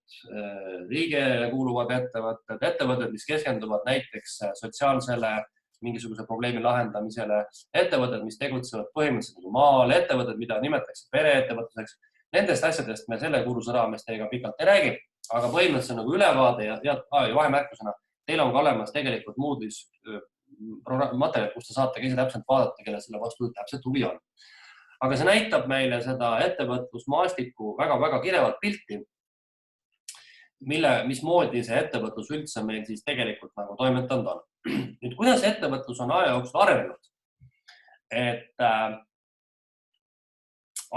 riigile kuuluvad ettevõtted, mis keskenduvad näiteks sotsiaalsele mingisuguse probleemi lahendamisele, ettevõtted, mis tegutsevad põhimõtteliselt nagu maal, ettevõtted, mida nimetatakse pereettevõtluseks. Nendest asjadest me selle kursuse raames teiega pikalt ei räägi, aga põhimõtteliselt nagu ülevaade ja vahemärkusena. Teil on ka olemas tegelikult Moodle'is materjalid, kus te saate ise täpselt vaadata, kelle selle vastu täpselt huvi on. Aga see näitab meile seda ettevõtlusmaastiku väga-väga kirevat pilti, mismoodi see ettevõtlus üldse meil siis tegelikult nagu toimetanud on. Nüüd, kuidas ettevõtlus on aja jooksul arenenud? Et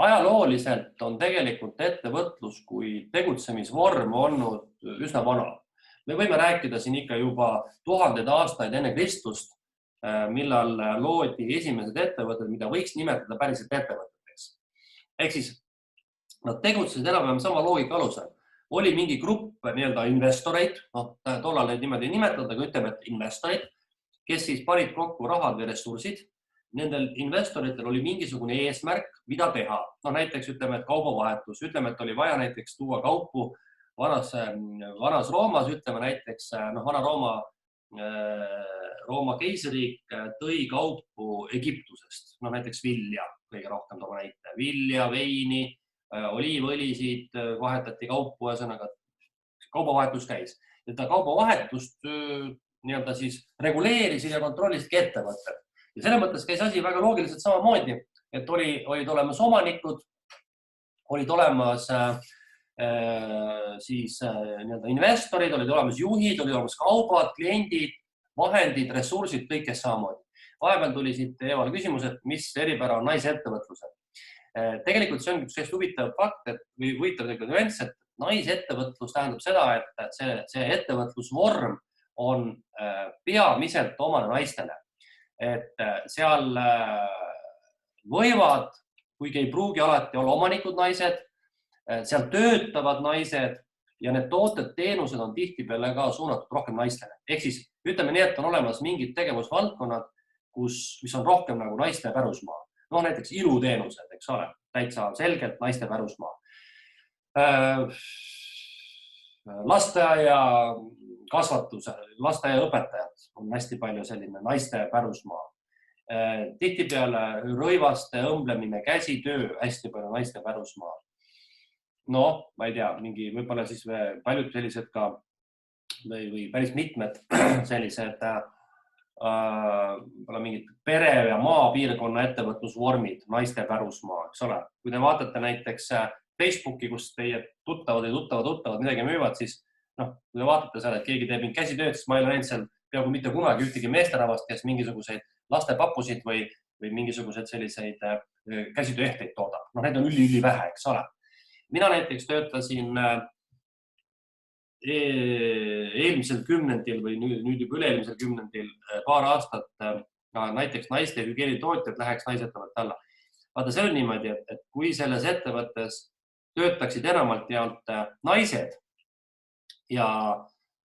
ajalooliselt on tegelikult ettevõtlus kui tegutsemisvorm olnud üsna vana. Me võime rääkida siin ikka juba tuhandeid aastaid enne Kristust, millal loodi esimesed ettevõtted, mida võiks nimetada päriselt ettevõteteks. Ehk siis nad tegutsesid enam-vähem sama loogika alusel. Oli mingi grupp investoreid, tollal neid niimoodi nimetada, aga ütleme, et investoreid, kes siis panid kokku rahad või ressursid. Nendel investoritel oli mingisugune eesmärk, mida teha. Näiteks ütleme, et kaubavahetus, ütleme, et oli vaja näiteks tuua kaupu vanas Roomas, ütleme näiteks vana Rooma keisriik tõi kaupu Egiptusest, näiteks vilja, kõige rohkem tooma näite, vilja, veini, oliivõlisid, vahetati kaupu, ühesõnaga kaubavahetus käis. Seda kaubavahetust siis reguleerisid ja kontrollisid ettevõtted. Ja selle mõttes käis asi väga loogiliselt samamoodi, et olid olemas omanikud, olid olemas investorid, olid olemas juhid, olid olemas kaubad, kliendid, vahendid, ressursid, kõik kes samamoodi. Vahepeal tuli siit Eevale küsimus, et mis eripära on naisettevõtlusel. Tegelikult see on üks huvitav fakt, või huvitav nüanss, et naisettevõtlus tähendab seda, et see ettevõtlusvorm on peamiselt omane naistele. Et seal võivad, kuigi ei pruugi alati olla omanikud naised, seal töötavad naised ja need tooted, teenused on tihtipeale ka suunatud rohkem naistele. Ehk siis ütleme nii, et on olemas mingid tegevusvaldkonnad, mis on rohkem nagu naiste pärusmaa. Näiteks iluteenused, eks ole, täitsa selgelt naiste pärusmaa. Lasteaia kasvatuse, lasteaia õpetajad on hästi palju selline naiste pärusmaa. Tihtipeale rõivaste õmblemine, käsitöö, hästi palju naiste pärusmaa. Ma ei tea, võib-olla siis paljud sellised ka või päris mitmed sellised mingid pere- ja maapiirkonna ettevõtlusvormid, naiste pärusmaa, eks ole. Kui te vaatate näiteks Facebooki, kus teie tuttavad midagi müüvad, siis kui te vaatate seal, et keegi teeb mingi käsitööd, siis ma ei ole näinud seal peaaegu mitte kunagi ühtegi meesterahvast, kes mingisuguseid lastepappusid või mingisuguseid selliseid käsitööehteid toodab. Need on ülivähe, eks ole. Mina näiteks töötasin eelmisel kümnendil või nüüd juba üle-eelmisel kümnendil paar aastat näiteks naiste hügieenitootjad läheks naisettevõtte alla. Vaata, see on niimoodi, et kui selles ettevõttes töötaksid enamalt jaolt naised ja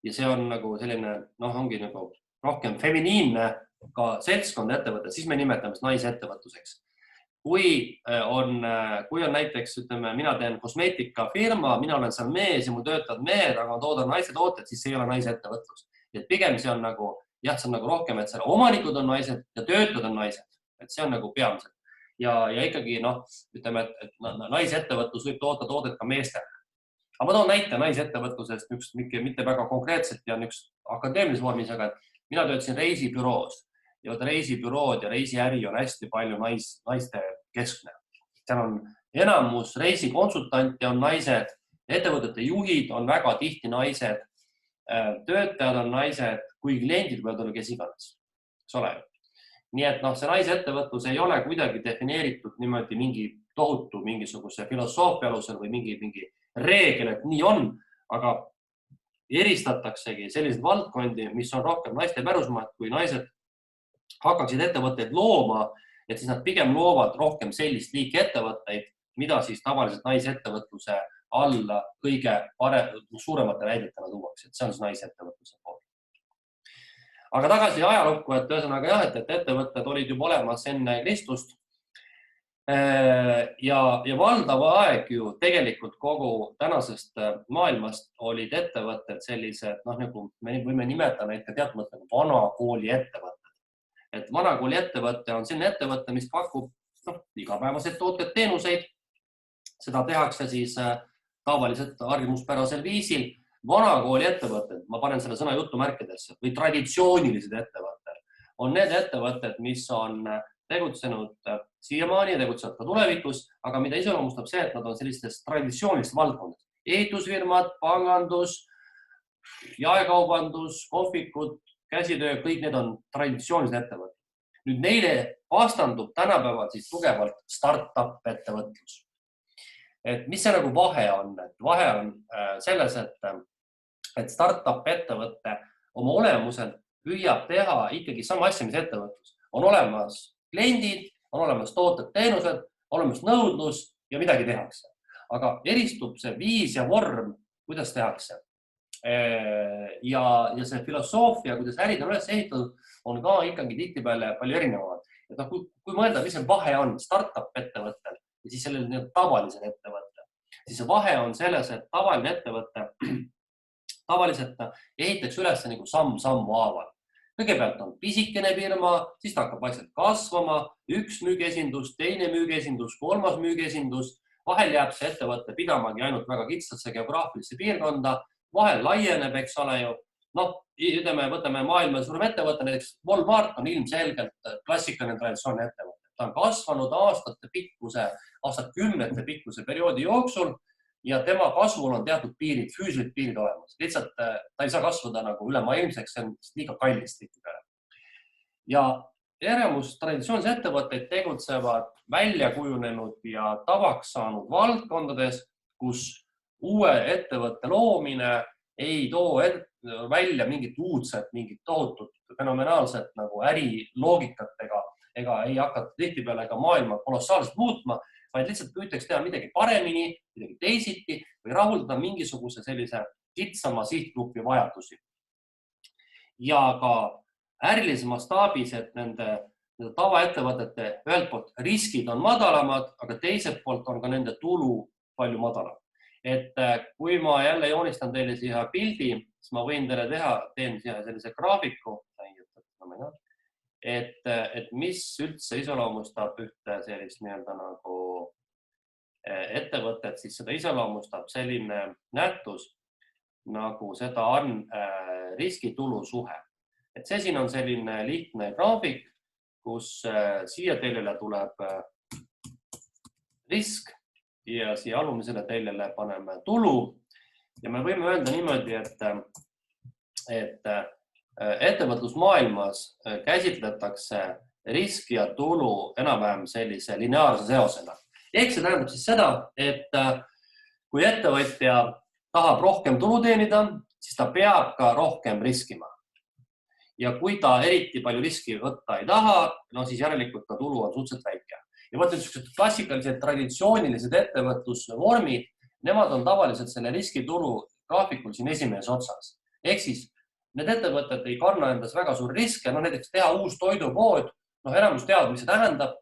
see on nagu selline, ongi nagu rohkem feminiinne ka seltskond ettevõte, siis me nimetame naisettevõtluseks. Kui on näiteks, ütleme, mina teen kosmeetikafirma, mina olen seal mees ja mul töötavad mehed, aga ma toodan naiste tooted, siis see ei ole naisettevõtlus. Et pigem see on nagu rohkem, et seal omanikud on naised ja töötajad on naised. Et see on nagu peamiselt. ja ikkagi ütleme, et naisettevõtlus võib toota toodet ka meestele. Aga ma toon näite naisettevõtlusest, mitte väga konkreetselt ja üks akadeemilises vormis, aga mina töötasin reisibüroos ja reisibürood ja reisiäri on hästi palju naiste keskne. Seal on enamus reisikonsultante on naised, ettevõtete juhid on väga tihti naised, töötajad on naised, kui kliendid võivad olla kes iganes, eks ole. Nii et see naisettevõtlus ei ole kuidagi defineeritud niimoodi mingi tohutu mingisuguse filosoofia alusel või mingi reegel, et nii on, aga eristataksegi selliseid valdkondi, mis on rohkem naiste pärusmaa, et kui naised hakkaksid ettevõtteid looma, et siis nad pigem loovad rohkem sellist liiki ettevõtteid, mida siis tavaliselt naisettevõtluse alla kõige suuremate näidetena tuuakse, et see on siis naisettevõtluse pool. Aga tagasi ajalukku, et ühesõnaga jah, et ettevõtted olid juba olemas enne Kristust. Ja valdav aeg ju tegelikult kogu tänasest maailmast olid ettevõtted sellised, nagu me võime nimetada neid ka teatud mõttes vanakooli ettevõtted. Et vanakooli ettevõte on selline ettevõte, mis pakub igapäevaseid tooted, teenuseid. Seda tehakse siis tavaliselt harjumuspärasel viisil. Vanakooli ettevõtted, ma panen selle sõna jutumärkidesse, või traditsioonilised ettevõtted on need ettevõtted, mis on tegutsenud siiamaani ja tegutsevad ka tulevikus, aga mida iseloomustab see, et nad on sellistes traditsioonilistes valdkondades. Ehitusfirmad, pangandus, jaekaubandus, kohvikud, käsitöö, kõik need on traditsioonilised ettevõtted. Nüüd neile vastandub tänapäeval siis tugevalt startup ettevõtlus. Et mis see nagu vahe on? Vahe on selles, et startup ettevõtte oma olemuselt püüab teha ikkagi sama asja, mis ettevõtlus. On olemas kliendid, on olemas tooted, teenused, olemas nõudlus ja midagi tehakse. Aga eristub see viis ja vorm, kuidas tehakse. Ja see filosoofia, kuidas ärid on üles ehitatud, on ka ikkagi tihtipeale palju erinevad. Et kui mõelda, mis see vahe on startup ettevõttel ja siis sellel tavalisel ettevõttel, siis see vahe on selles, et tavaline ettevõte tavaliselt ehitaks üles nagu samm-sammu haaval. Kõigepealt on pisikene firma, siis ta hakkab vaikselt kasvama, üks müügiesindus, teine müügiesindus, kolmas müügiesindus. Vahel jääb see ettevõte pidamagi ainult väga kitsasse geograafilisse piirkonda, vahel laieneb, eks ole ju. Võtame maailma suurem ettevõte, näiteks Walmart on ilmselgelt klassikaline traditsiooniline ettevõte. Ta on kasvanud aastakümnete pikkuse perioodi jooksul ja tema kasvul on teatud piirid, füüsilised piirid olemas. Lihtsalt ta ei saa kasvada nagu ülemaailmseks, see on liiga kallis tihtipeale. Ja enamus traditsioonilisi ettevõtteid tegutsevad välja kujunenud ja tavaks saanud valdkondades, kus uue ettevõtte loomine ei too välja mingit uudset, mingit tohutut fenomenaalset nagu äriloogikatega ega ei hakata tihtipeale ka maailma kolossaalselt muutma, vaid lihtsalt püütaks teha midagi paremini, midagi teisiti või rahuldada mingisuguse sellise kitsama sihtgrupi vajadusi. Ja ka ärilises mastaabis, et nende tavaettevõtete ühelt poolt riskid on madalamad, aga teiselt poolt on ka nende tulu palju madalam. Et kui ma jälle joonistan teile siia pildi, siis ma võin teile teen siia sellise graafiku, et mis üldse iseloomustab ühte sellist nii-öelda nagu ettevõtet, siis seda iseloomustab selline nähtus, nagu seda on riskitulu suhe. Et see siin on selline lihtne graafik, kus siia teilele tuleb risk ja siia alumisele teilele paneme tulu. Ja me võime öelda niimoodi, et ettevõtlusmaailmas käsitletakse riski ja tulu enam-vähem sellise lineaarse seosena. Ehk see tähendab siis seda, et kui ettevõtja tahab rohkem tulu teenida, siis ta peab ka rohkem riskima. Ja kui ta eriti palju riski võtta ei taha, siis järelikult ka tulu on suhteliselt väike. Ja võtta klassikalised traditsioonilised ettevõtlusvormid, nemad on tavaliselt selle riskitulu graafikul siin esimeses otsas. Ehk siis need ettevõtted ei kanna endas väga suur riske, näiteks teha uus toidupood, enamus teavad, mis see tähendab.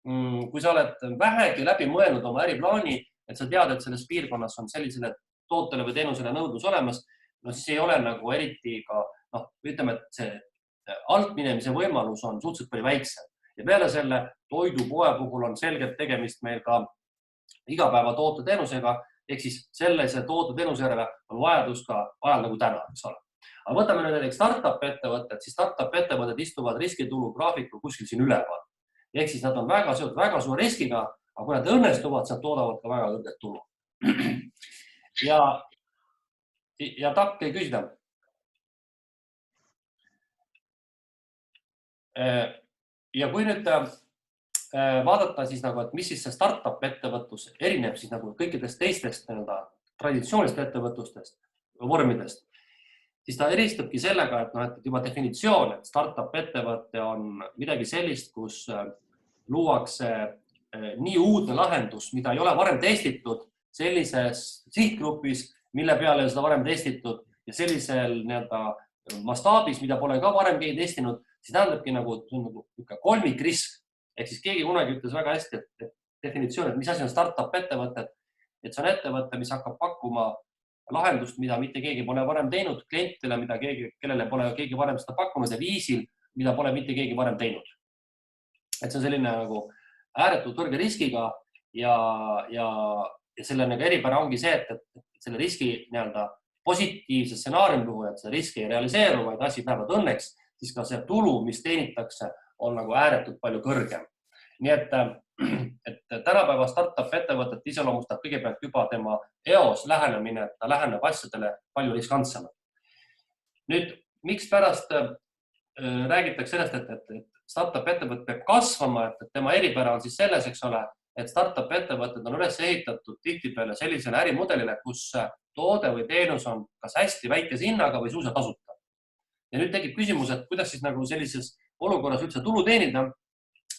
Kui sa oled vähegi läbi mõelnud oma äriplaani, et sa tead, et selles piirkonnas on sellisele tootele või teenusele nõudlus olemas, siis ei ole nagu eriti ka, ütleme, et see altminemise võimalus on suhteliselt palju väiksem. Ja peale selle toidupoe puhul on selgelt tegemist meil ka igapäeva tooteteenusega, ehk siis sellise tooteteenuse järele on vajadus ka ajal nagu täna, eks ole. Aga võtame nüüd näiteks startup ettevõtted, siis startup ettevõtted istuvad riskitulu graafikul kuskil siin üleval. Ehk siis nad on väga seotud väga suure riskiga, aga kui nad õnnestuvad, siis nad toodavad ka väga kõrget tulu. Ja takk ei küsida. Ja kui nüüd vaadata siis nagu, et mis siis see startup ettevõtlus erineb siis nagu kõikidest teistest traditsioonilist ettevõtlustest vormidest, siis ta eristubki sellega, et juba definitsioon, et startup ettevõte on midagi sellist, kus luuakse nii uudne lahendus, mida ei ole varem testitud sellises sihtgrupis, mille peale seda varem testitud ja sellisel mastaabis, mida pole ka varem keegi testinud, siis tähendabki nagu kolmikrisk. Ehk siis keegi kunagi ütles väga hästi, et definitsioon, et mis asi on startup ettevõtted, et see on ettevõte, mis hakkab pakkuma lahendust, mida mitte keegi pole varem teinud, klientile, kellele pole keegi varem seda pakkunud ja viisil, mida pole mitte keegi varem teinud. Et see on selline nagu ääretult kõrge riskiga ja selle eripära ongi see, et selle riski positiivse stsenaariumi puhul, et see risk ei realiseeru, vaid asjad lähevad õnneks, siis ka see tulu, mis teenitakse, on nagu ääretult palju kõrgem. Nii et tänapäeva startup ettevõtet iseloomustab kõigepealt juba tema eos lähenemine, et ta läheneb asjadele palju riskantsemalt. Nüüd, miks pärast räägitakse sellest, et startup ettevõte peab kasvama, et tema eripära on siis selles, eks ole, et startup ettevõtted on üles ehitatud tihtipeale sellisele ärimudelile, kus toode või teenus on kas hästi väikese hinnaga või suusa tasuta. Ja nüüd tekib küsimus, et kuidas siis nagu sellises olukorras üldse tulu teenida,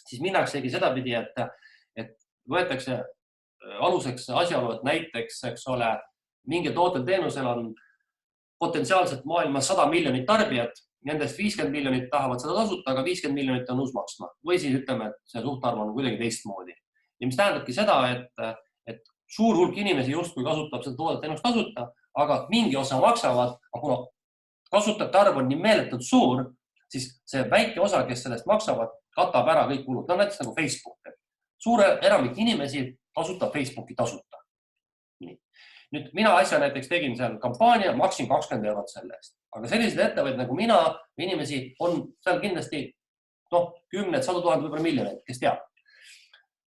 siis minnaksegi sedapidi, et võetakse aluseks asjaolu, et näiteks, eks ole, mingi tootel teenusel on potentsiaalselt maailmas 100 miljonit tarbijat, nendest 50 miljonit tahavad seda tasuta, aga 50 miljonit on uus maksma. Või siis ütleme, et see suhtarv on kuidagi teistmoodi. Ja mis tähendabki seda, et suur hulk inimesi justkui kasutab seda toodet teenust tasuta, aga mingi osa maksavad, aga kuna kasutajate arv on nii meeletult suur, siis see väike osa, kes sellest maksavad, katab ära kõik kulud. No näiteks nagu Facebook. Suure enamik inimesi kasutab Facebooki tasuta. Nüüd mina asja näiteks tegin seal kampaania, maksin 20 eurot selle eest. Aga sellised ettevõtted nagu mina, inimesi on seal kindlasti 10, 100 000, võib-olla miljoneid, kes teab.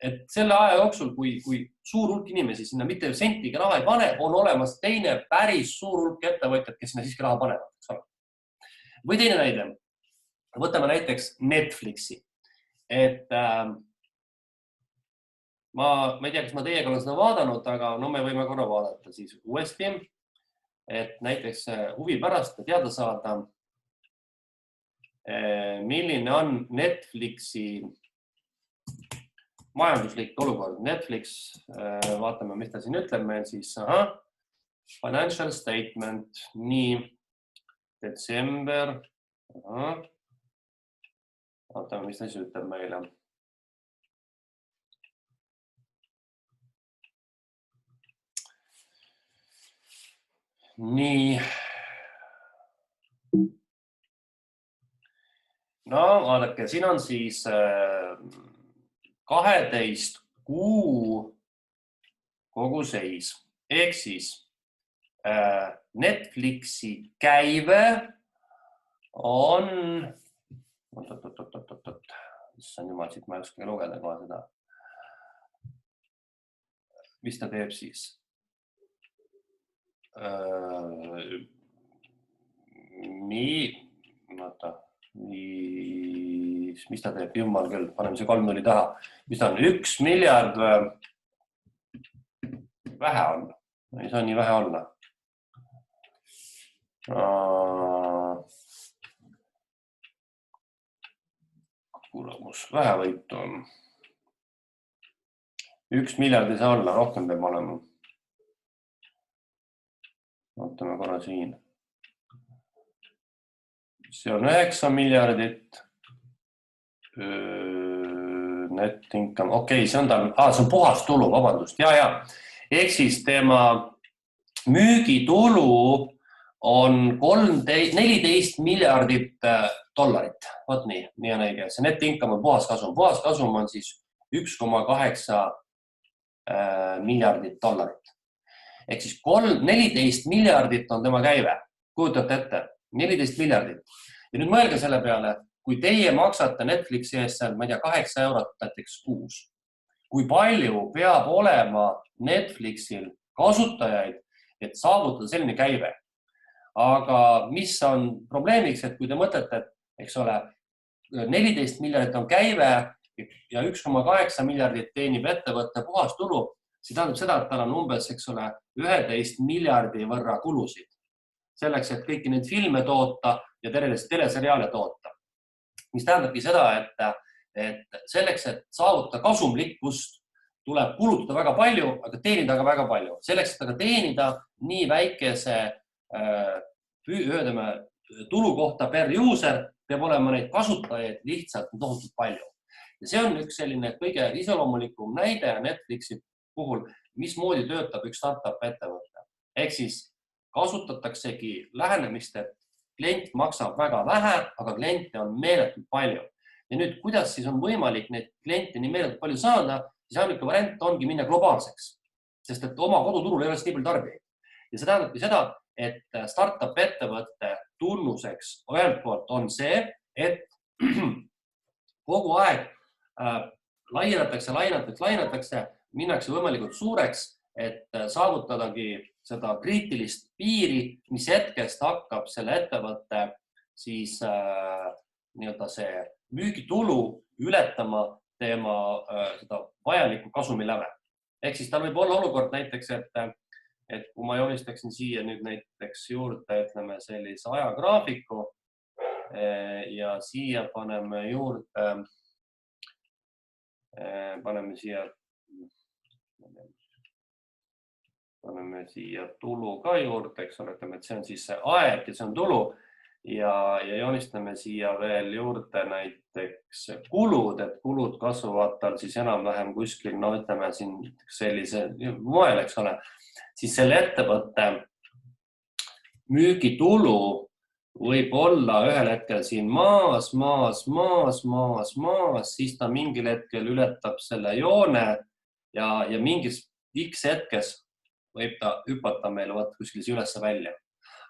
Et selle aja jooksul, kui suur hulk inimesi sinna mitte sentiga raha ei pane, on olemas teine päris suur hulk ettevõtjad, kes sinna siiski raha panevad. Või teine näide. Võtame näiteks Netflixi. Et ma ei tea, kas ma teiega olen seda vaadanud, aga me võime korra vaadata siis uuesti, et näiteks huvi pärast teada saada, milline on Netflixi majanduslik olukord. Netflix, vaatame, mis ta siin ütleb meil siis. Financial statement, nii detsember. Vaatame, mis ta siis ütleb meile. Nii. No, vaadake, siin on siis 12 kuu kogu seis. Ehk siis Netflixi käive on... Issand jumal, siit ma ei oska lugeda kohe seda. Mis ta teeb siis? Nii, mis ta teeb? Jumal küll, paneme see 3 nulli taha. Mis ta on? 1 miljard vähe on. Ei saa nii vähe olla. Kuulamus, vähe võitu on. 1 miljard ei saa olla, rohkem peab olema. Vaatame korra siin. See on 9 miljardit. Net income. Okei, see on puhas tulu, vabandust. Ja. Ehk siis tema müügitulu on $14 miljardit dollarit. Vot nii on õige. See net income on puhaskasum. Puhaskasum on siis 1,8 miljardit dollarit. Ehk siis 14 miljardit on tema käive. Kujutate ette, 14 miljardit. Ja nüüd mõelge selle peale, kui teie maksate Netflixi eest seal, ma ei tea, 8 eurot näiteks kuus. Kui palju peab olema Netflixil kasutajaid, et saavutada selline käive. Aga mis on probleemiks, et kui te mõtlete, et eks ole, 14 miljardit on käive ja 1,8 miljardit teenib ettevõtte puhastulu, see tähendab seda, et tal on umbes, eks ole, 11 miljardi võrra kulusid. Selleks, et kõiki neid filme toota ja teleseriaale toota. Mis tähendabki seda, et selleks, et saavutada kasumlikkust, tuleb kulutada väga palju, aga teenida ka väga palju. Selleks, et aga teenida nii väikese tulu kohta per user, peab olema neid kasutajaid lihtsalt tohutult palju. Ja see on üks selline kõige iseloomulikum näide Netflixi puhul, mismoodi töötab üks startup ettevõte. Ehk siis kasutataksegi lähenemist, et klient maksab väga vähe, aga kliente on meeletult palju. Ja nüüd, kuidas siis on võimalik neid kliente nii meeletult palju saada, siis ainuke variant ongi minna globaalseks, sest et oma koduturul ei ole nii palju tarbijaid. Ja see tähendabki seda, et startup ettevõtte tunnuseks ühelt poolt on see, et kogu aeg laienetakse, minnakse võimalikult suureks, et saavutadagi seda kriitilist piiri, mis hetkest hakkab selle ettevõtte siis nii-öelda see müügitulu ületama tema seda vajalikku kasumiläve. Ehk siis tal võib olla olukord näiteks, et kui ma joonistaksin siia nüüd näiteks juurde, ütleme sellise ajagraafiku ja siia paneme juurde, paneme siia tulu ka juurde, eks ole, ütleme, et see on siis see aeg ja see on tulu ja joonistame siia veel juurde näiteks kulud, et kulud kasvavad tal siis enam-vähem kuskil, no ütleme siin sellise moel, eks ole, siis selle ettevõtte müügitulu võib olla ühel hetkel siin maas, siis ta mingil hetkel ületab selle joone ja mingis X hetkes võib ta hüpata meile kuskil üles välja.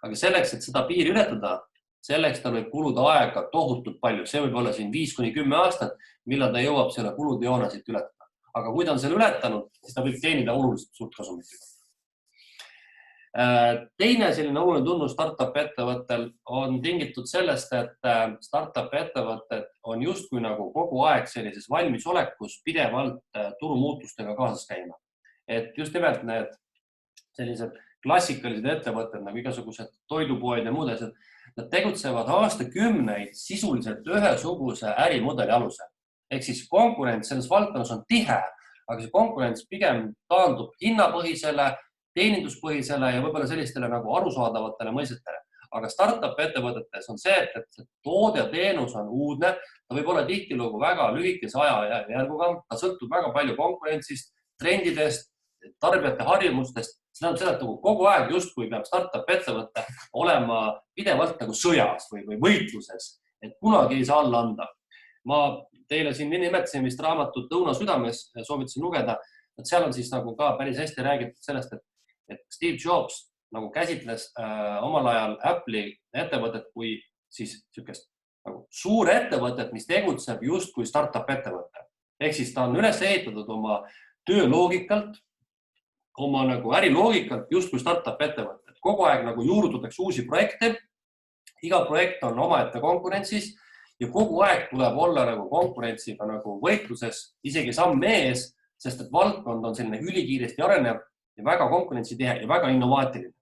Aga selleks, et seda piiri ületada, selleks ta võib kuluda aega tohutult palju. See võib olla siin 5–10 aastat, millal ta jõuab selle kulude joone siit ületada. Aga kui ta on selle ületanud, siis ta võib teenida oluliselt suurt kasumit. Teine selline oluline tunnus startup ettevõttel on tingitud sellest, et startup ettevõtted on justkui nagu kogu aeg sellises valmisolekus pidevalt turumuutustega kaasas käima. Et just nimelt need sellised klassikalised ettevõtted nagu igasugused toidupoed ja muud asjad, nad tegutsevad aastakümneid sisuliselt ühesuguse ärimudeli alusel. Ehk siis konkurents selles valdkonnas on tihe, aga see konkurents pigem taandub hinnapõhisele, teeninduspõhisele ja võib-olla sellistele nagu arusaadavatele mõistetele. Aga startup ettevõtetes on see, et toode ja teenus on uudne, ta võib olla tihtilugu väga lühikese ajajärguga, ta sõltub väga palju konkurentsist, trendidest, tarbijate harjumustest. See tähendab seda, et kogu aeg justkui peab startup ettevõte olema pidevalt nagu sõjas või võitluses, et kunagi ei saa alla anda. Ma teile siin nimetasin vist raamatut Õuna südames, soovitasin lugeda, et seal on siis nagu ka päris hästi räägitud sellest, et Steve Jobs nagu käsitles omal ajal Apple'i ettevõtet kui siis niisugust nagu suur ettevõtet, mis tegutseb just kui startup ettevõte. Ehk siis ta on üles ehitatud oma tööloogikalt, oma nagu äriloogikalt just kui startup ettevõte. Kogu aeg nagu juurutatakse uusi projekte, iga projekt on omaette konkurentsis ja kogu aeg tuleb olla nagu konkurentsiga nagu võitluses, isegi samm ees, sest et valdkond on selline ülikiiresti arenev ja väga konkurentsitihe ja väga innovaatiline.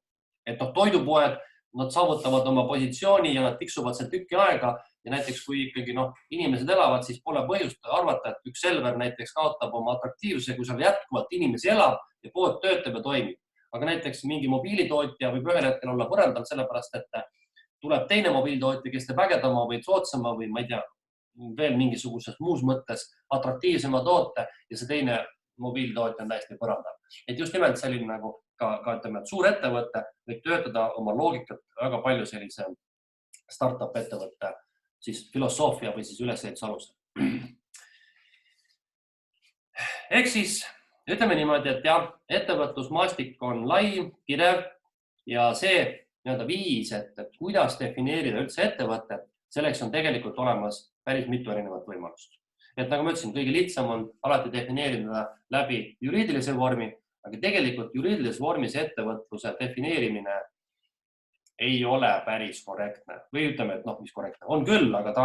Et toidupoed, nad saavutavad oma positsiooni ja nad tiksuvad seal tükki aega ja näiteks kui ikkagi inimesed elavad, siis pole põhjust arvata, et üks Selver näiteks kaotab oma atraktiivsuse, kui seal jätkuvalt inimesi elab ja pood töötab ja toimib. Aga näiteks mingi mobiilitootja võib ühel hetkel olla põrandal sellepärast, et tuleb teine mobiilitootja, kes teeb ägedama või soodsama või ma ei tea, veel mingisuguses muus mõttes atraktiivsema toote ja see teine mobiilitootja on täiesti põrandal. Et just nimelt selline nagu ka ütleme, et suur ettevõte võib töötada oma loogikat väga palju sellise startup ettevõtte siis filosoofia või siis ülesehituse alusel. Ehk siis ütleme niimoodi, et jah, ettevõtlusmaastik on lai, kirev ja see viis, et kuidas defineerida üldse ettevõtet, selleks on tegelikult olemas päris mitu erinevat võimalust. Et nagu ma ütlesin, kõige lihtsam on alati defineerida läbi juriidilise vormi, aga tegelikult juriidilises vormis ettevõtluse defineerimine ei ole päris korrektne või ütleme, et mis korrektne on küll, aga ta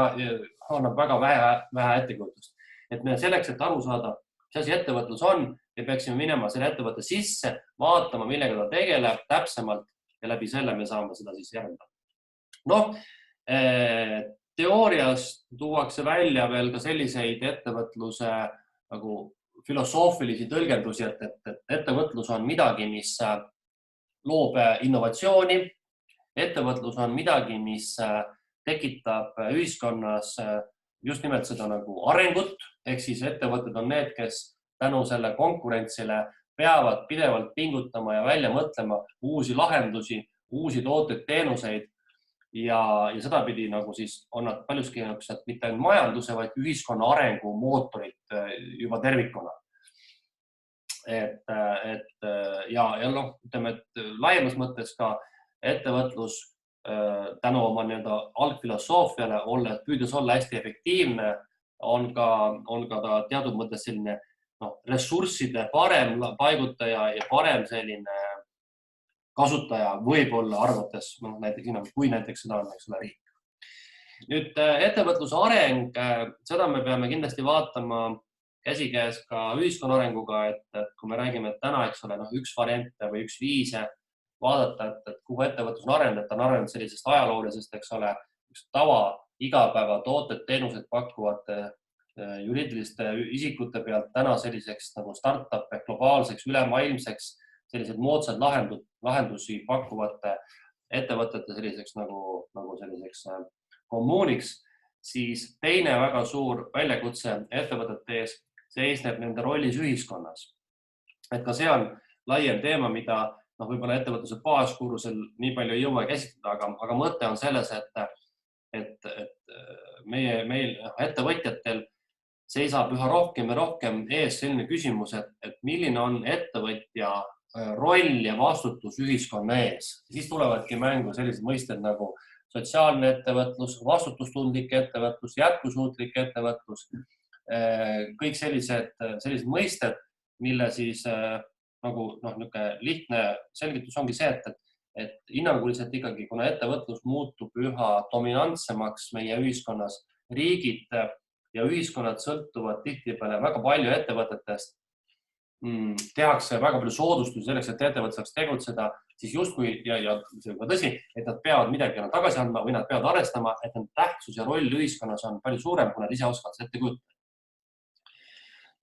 annab väga vähe ettekujutust. Et me selleks, et aru saada, mis asi ettevõtlus on, me peaksime minema selle ettevõtte sisse, vaatama, millega ta tegeleb täpsemalt ja läbi selle me saame seda siis järeldada. Teoorias tuuakse välja veel ka selliseid ettevõtluse nagu filosoofilisi tõlgendusi, et ettevõtlus on midagi, mis loob innovatsiooni. Ettevõtlus on midagi, mis tekitab ühiskonnas just nimelt seda nagu arengut, ehk siis ettevõtted on need, kes tänu selle konkurentsile peavad pidevalt pingutama ja välja mõtlema uusi lahendusi, uusi tooteid, teenuseid ja sedapidi nagu siis on nad paljuski mitte ainult majanduse, vaid ühiskonna arengu mootorid juba tervikuna. Ütleme, et laiemas mõttes ka ettevõtlus tänu oma algfilosoofiale püüdes olla hästi efektiivne, on ka ta teatud mõttes selline ressursside parem paigutaja ja parem selline kasutaja võib-olla arvates, kui näiteks seda on riik. Nüüd ettevõtluse areng, seda me peame kindlasti vaatama käsikäes ka ühiskonna arenguga, et kui me räägime, et täna, üks variante või üks viise vaadata, et kuhu ettevõtlus on arenenud, ta on arenenud sellisest ajaloolisest, tava igapäeva tooted, teenused pakkuvate juriidiliste isikute pealt täna selliseks nagu startup ehk globaalseks, ülemaailmseks, sellised moodsad lahendusi pakkuvate ettevõtete selliseks nagu selliseks kommuuniks, siis teine väga suur väljakutse ettevõtete ees seisneb nende rollis ühiskonnas. Et ka see on laiem teema, mida võib-olla ettevõtluse baaskursusel nii palju ei jõua käsitleda, aga mõte on selles, et meil ettevõtjatel seisab üha rohkem ja rohkem ees selline küsimus, et milline on ettevõtja roll ja vastutus ühiskonna ees. Siis tulevadki mängu sellised mõisted nagu sotsiaalne ettevõtlus, vastutustundlik ettevõtlus, jätkusuutlik ettevõtlus, kõik sellised mõisted, mille siis lihtne selgitus ongi see, et hinnanguliselt ikkagi, kuna ettevõtlus muutub üha dominantsemaks meie ühiskonnas, riigid ja ühiskonnad sõltuvad tihtipeale väga palju ettevõtetest, tehakse väga palju soodustusi selleks, et ettevõte saaks tegutseda, siis justkui, ja see on tõsi, et nad peavad midagi tagasi andma või nad peavad arvestama, et nende tähtsus ja roll ühiskonnas on palju suurem, kui nad ise oskavad seda ette kujutada.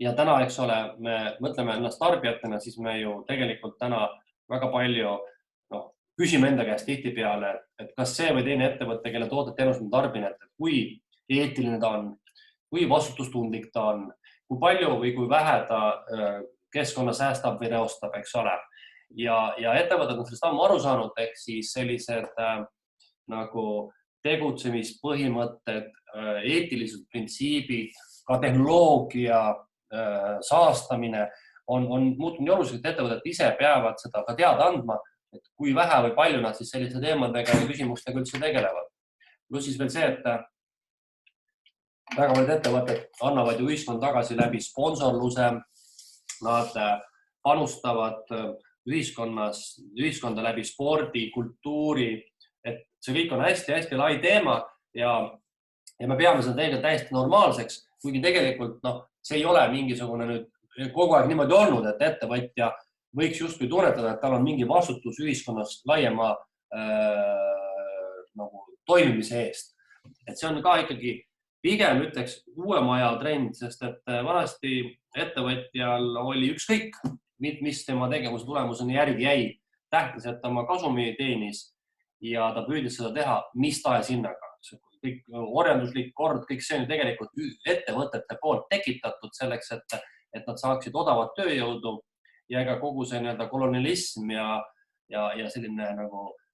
Ja täna, me mõtleme ennast tarbijatena, siis me ju tegelikult täna väga palju küsime enda käest tihtipeale, et kas see või teine ettevõte, kelle tooted teenused on tarbine, et kui eetiline ta on, kui vastutustundlik ta on, kui palju või kui vähe ta keskkonna säästab või reostab, eks ole. Ja ettevõtted on sellest ammu aru saanud, ehk siis sellised nagu tegutsemispõhimõtted, eetilised printsiibid, ka tehnoloogia saastamine on muutunud nii oluliselt, et ettevõtted ise peavad seda ka teada andma, et kui vähe või palju nad siis sellise teemadega ja küsimustega üldse tegelevad. Pluss siis veel see, et väga paljud ettevõtted annavad ju ühiskond tagasi läbi sponsorluse, nad panustavad ühiskonda läbi spordi, kultuuri, et see kõik on hästi-hästi lai teema ja me peame seda tegelikult täiesti normaalseks, kuigi tegelikult see ei ole mingisugune nüüd kogu aeg niimoodi olnud, et ettevõtja võiks justkui tunnetada, et tal on mingi vastutus ühiskonnas laiema toimimise eest. Et see on ka ikkagi pigem ütleks uuema aja trend, sest et vanasti ettevõtjal oli ükskõik, mis tema tegevuse tulemuseni järgi jäi. Tähtis, et oma kasumi teenis ja ta püüdis seda teha mis tahes hinnaga. Kõik orjanduslik kord, kõik see on tegelikult ettevõtete poolt tekitatud selleks, et nad saaksid odavat tööjõudu ja ega kogu see kolonialism ja selline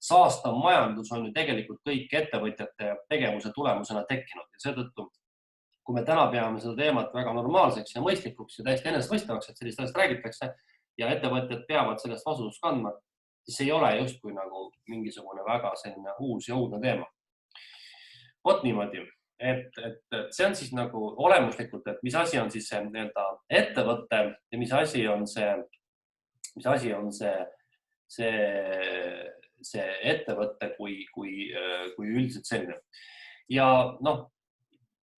saastav majandus on ju tegelikult kõik ettevõtjate tegevuse tulemusena tekkinud ja seetõttu, kui me täna peame seda teemat väga normaalseks ja mõistlikuks ja täiesti enesestmõistvaks, et sellist asjast räägitakse ja ettevõtjad peavad sellest vastutust kandma, siis ei ole justkui nagu mingisugune väga selline uus ja uudne teema. Vot niimoodi, et see on siis nagu olemuslikult, et mis asi on siis see ettevõte ja mis asi on see ettevõte kui üldiselt selline. Ja noh,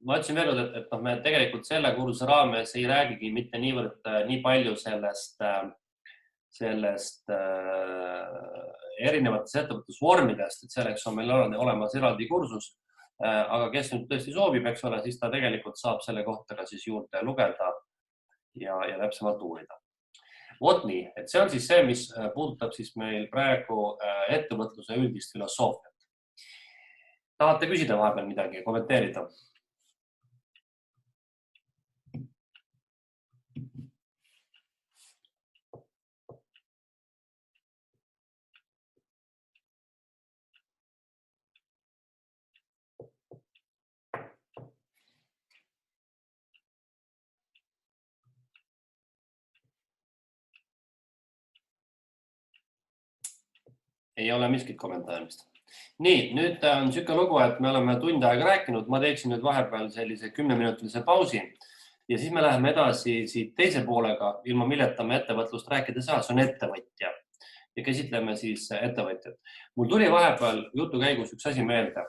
ma ütlesin veel kord, et me tegelikult selle kursuse raames ei räägigi mitte nii palju sellest erinevatest ettevõtlusvormidest, et selleks on meil olemas eraldi kursus. Aga kes nüüd tõesti soovib, eks ole, siis ta tegelikult saab selle kohta ka siis juurde lugeda ja täpsemalt uurida. Vot nii, et see on siis see, mis puudutab siis meil praegu ettevõtluse üldist filosoofiat. Tahate küsida vahepeal midagi, kommenteerida? Ei ole miskit kommentaarimist. Nii, nüüd on niisugune lugu, et me oleme tund aega rääkinud. Ma teeksin nüüd vahepeal sellise 10-minutilise pausi ja siis me läheme edasi siit teise poolega, ilma milleta me ettevõtlust rääkida saa, see on ettevõtja ja käsitleme siis ettevõtjat. Mul tuli vahepeal jutu käigus üks asi meelde.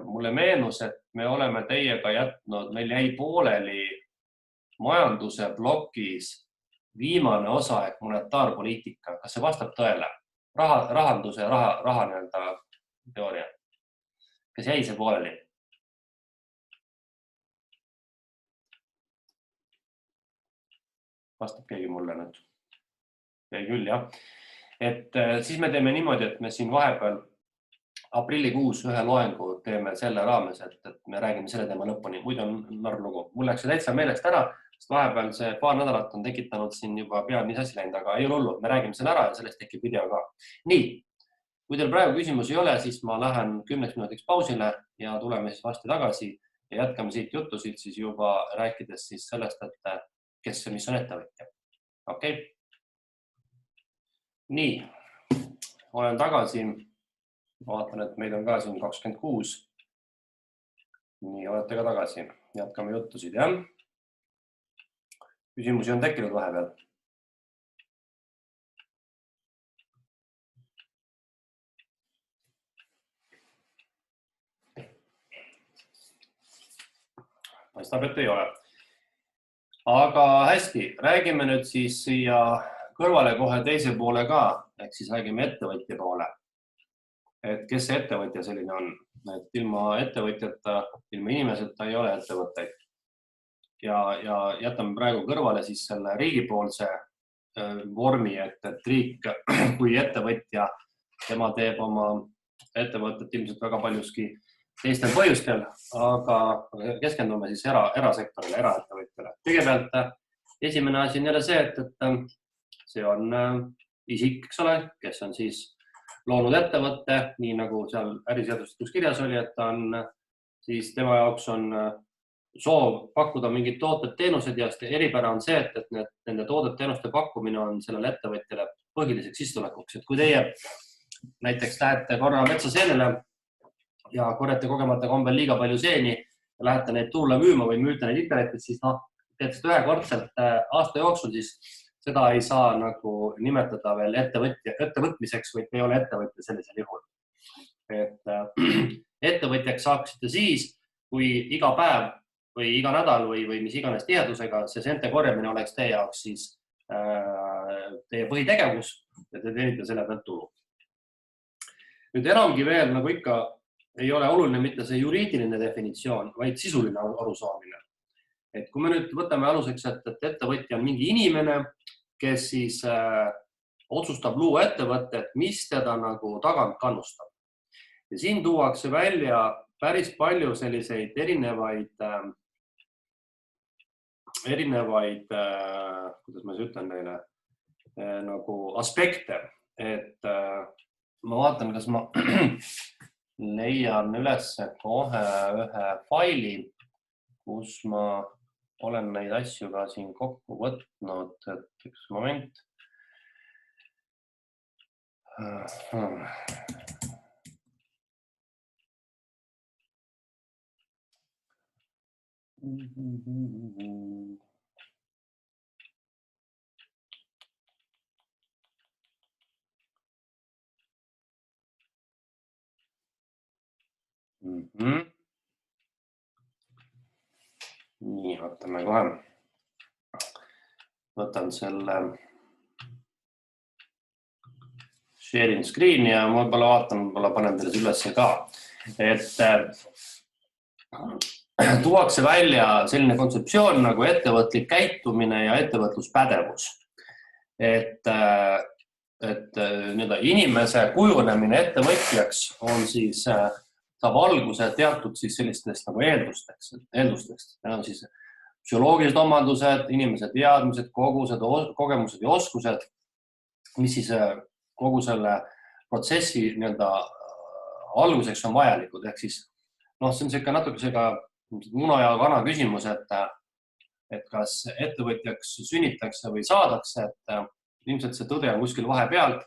Mulle meenus, et me oleme teiega jätnud, meil jäi pooleli majanduse blokis viimane osa ehk monetaarpoliitika. Kas see vastab tõele? Rahanduse ja raha teooria. Kas jäi see pooleli? Vastab keegi mulle nüüd? Jäi küll, jah. Et siis me teeme niimoodi, et me siin vahepeal aprillikuus ühe loengu teeme selle raames, et me räägime selle teema lõpuni. Muidu on narlugu. Mul läks see täitsa meelest ära, sest vahepeal see paar nädalat on tekitanud siin juba pead nii sassi läinud, aga ei ole hullu. Me räägime selle ära ja sellest tekib video ka. Nii, kui teil praegu küsimusi ei ole, siis ma lähen 10 minutiks pausile ja tuleme siis varsti tagasi ja jätkame siit jutusid siis juba rääkides siis sellest, et mis on ettevõtja. Okei? Nii, olen tagasi. Vaatan, et meid on ka siin 26. Nii, olete ka tagasi. Jätkame jutusid, jah? Küsimusi on tekkinud vahepeal. Paistab, et ei ole. Aga hästi, räägime nüüd siis siia kõrvale kohe teise poole ka, ehk siis räägime ettevõtja poole. Et kes see ettevõtja selline on? Et ilma ettevõtjata, ilma inimeseta ei ole ettevõtteid. Ja jätame praegu kõrvale siis selle riigipoolse vormi, et riik kui ettevõtja, tema teeb oma ettevõtet ilmselt väga paljuski teistel põhjustel, aga keskendume siis erasektorile, eraettevõtjale. Kõigepealt esimene asi on jälle see, et see on isik, eks ole, kes on siis loonud ettevõtte, nii nagu seal äriseadustikus kirjas oli, et siis tema jaoks on soov pakkuda mingid tooted-teenused ja eripära on see, et nende toodet-teenuste pakkumine on sellele ettevõtjale põhiliseks sissetulekuks. Et kui teie näiteks lähete korra metsaseenele ja korjate kogemata kombel liiga palju seeni ja lähete neid tuule müüma või müüte neid internetis, siis teete seda ühekordselt aasta jooksul, siis seda ei saa nagu nimetada veel ettevõtmiseks, või ei ole ettevõtja sellisel juhul. Et ettevõtjaks saaksite siis, kui iga päev või iga nädal või mis iganes tihedusega see seente korjamine oleks teie jaoks siis teie põhitegevus ja te teenite selle pealt tulu. Nüüd enamgi veel, nagu ikka, ei ole oluline mitte see juriidiline definitsioon, vaid sisuline arusaamine. Et kui me nüüd võtame aluseks, et ettevõtja on mingi inimene, kes siis otsustab luua ettevõtet, mis teda nagu tagant kannustab. Ja siin tuuakse välja päris palju selliseid erinevaid, kuidas ma ütlen neile, nagu aspekte. et ma vaatan, kas ma leian üles kohe ühe faili, kus ma olen neid asju ka siin kokku võtnud, et üks moment. Nii, vaatame kohe. Võtan selle sharing screen ja ma võib-olla vaatan, võib-olla panen teile ülesse ka. Et tuuakse välja selline kontseptsioon nagu ettevõtlik käitumine ja ettevõtluspädevus. Et inimese kujunemine ettevõtjaks on siis, saab alguse teatud siis sellistest nagu eeldustest. Need on siis psühholoogilised omadused, inimese teadmised, kogemused ja oskused, mis siis kogu selle protsessi alguseks on vajalikud. Ehk siis, see on see natuke muna ja kana küsimus, et kas ettevõtjaks sünnitakse või saadakse, et ilmselt see tõde on kuskil vahepeal,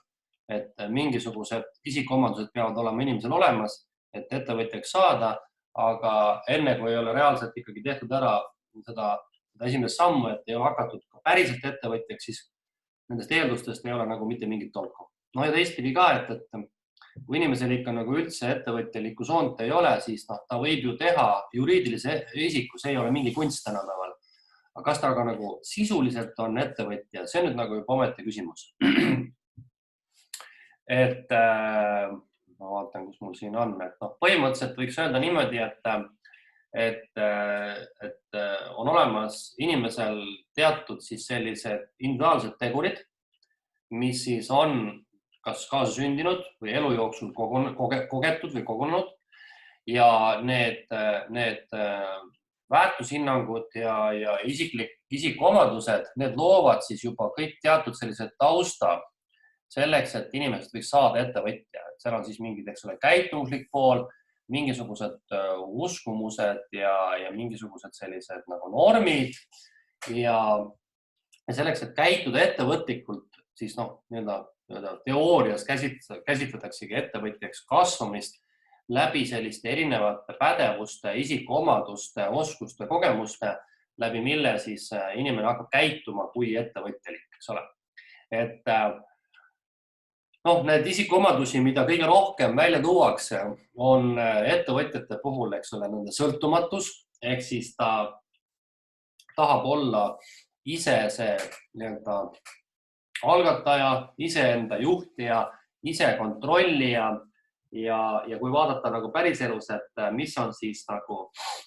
et mingisugused isikuomadused peavad olema inimesel olemas, et ettevõtjaks saada, aga enne kui ei ole reaalselt ikkagi tehtud ära seda esimest sammu, et ei ole hakatud päriselt ettevõtjaks, siis nendest eeldustest ei ole nagu mitte mingit tolku. Ja teistpidi ka, et kui inimesel ikka nagu üldse ettevõtjalikku soont ei ole, siis ta võib ju teha juriidilise isiku, see ei ole mingi kunst tänapäeval. Aga kas ta aga nagu sisuliselt on ettevõtja, see on nüüd nagu juba ometi küsimus. Et ma vaatan, kus mul siin on, et põhimõtteliselt võiks öelda niimoodi, et on olemas inimesel teatud siis sellised individuaalsed tegurid, mis siis on kas kaasasündinud või elu jooksul kogetud või kogunenud ja need väärtushinnangud ja isikuomadused, need loovad siis juba kõik teatud sellised tausta selleks, et inimesed võiks saada ettevõtja. Seal on siis mingid, käitumuslik pool, mingisugused uskumused ja mingisugused sellised nagu normid ja selleks, et käituda ettevõtlikult, siis teoorias käsitletaksegi ettevõtjaks kasvamist läbi selliste erinevate pädevuste, isikuomaduste, oskuste, kogemuste, läbi mille siis inimene hakkab käituma kui ettevõtjalik, eks ole. Et need isikuomadusi, mida kõige rohkem välja tuuakse, on ettevõtjate puhul, nende sõltumatus, ehk siis ta tahab olla ise see algataja, iseenda juhtija, ise kontrollija ja kui vaadata nagu päriselus, et mis on siis nagu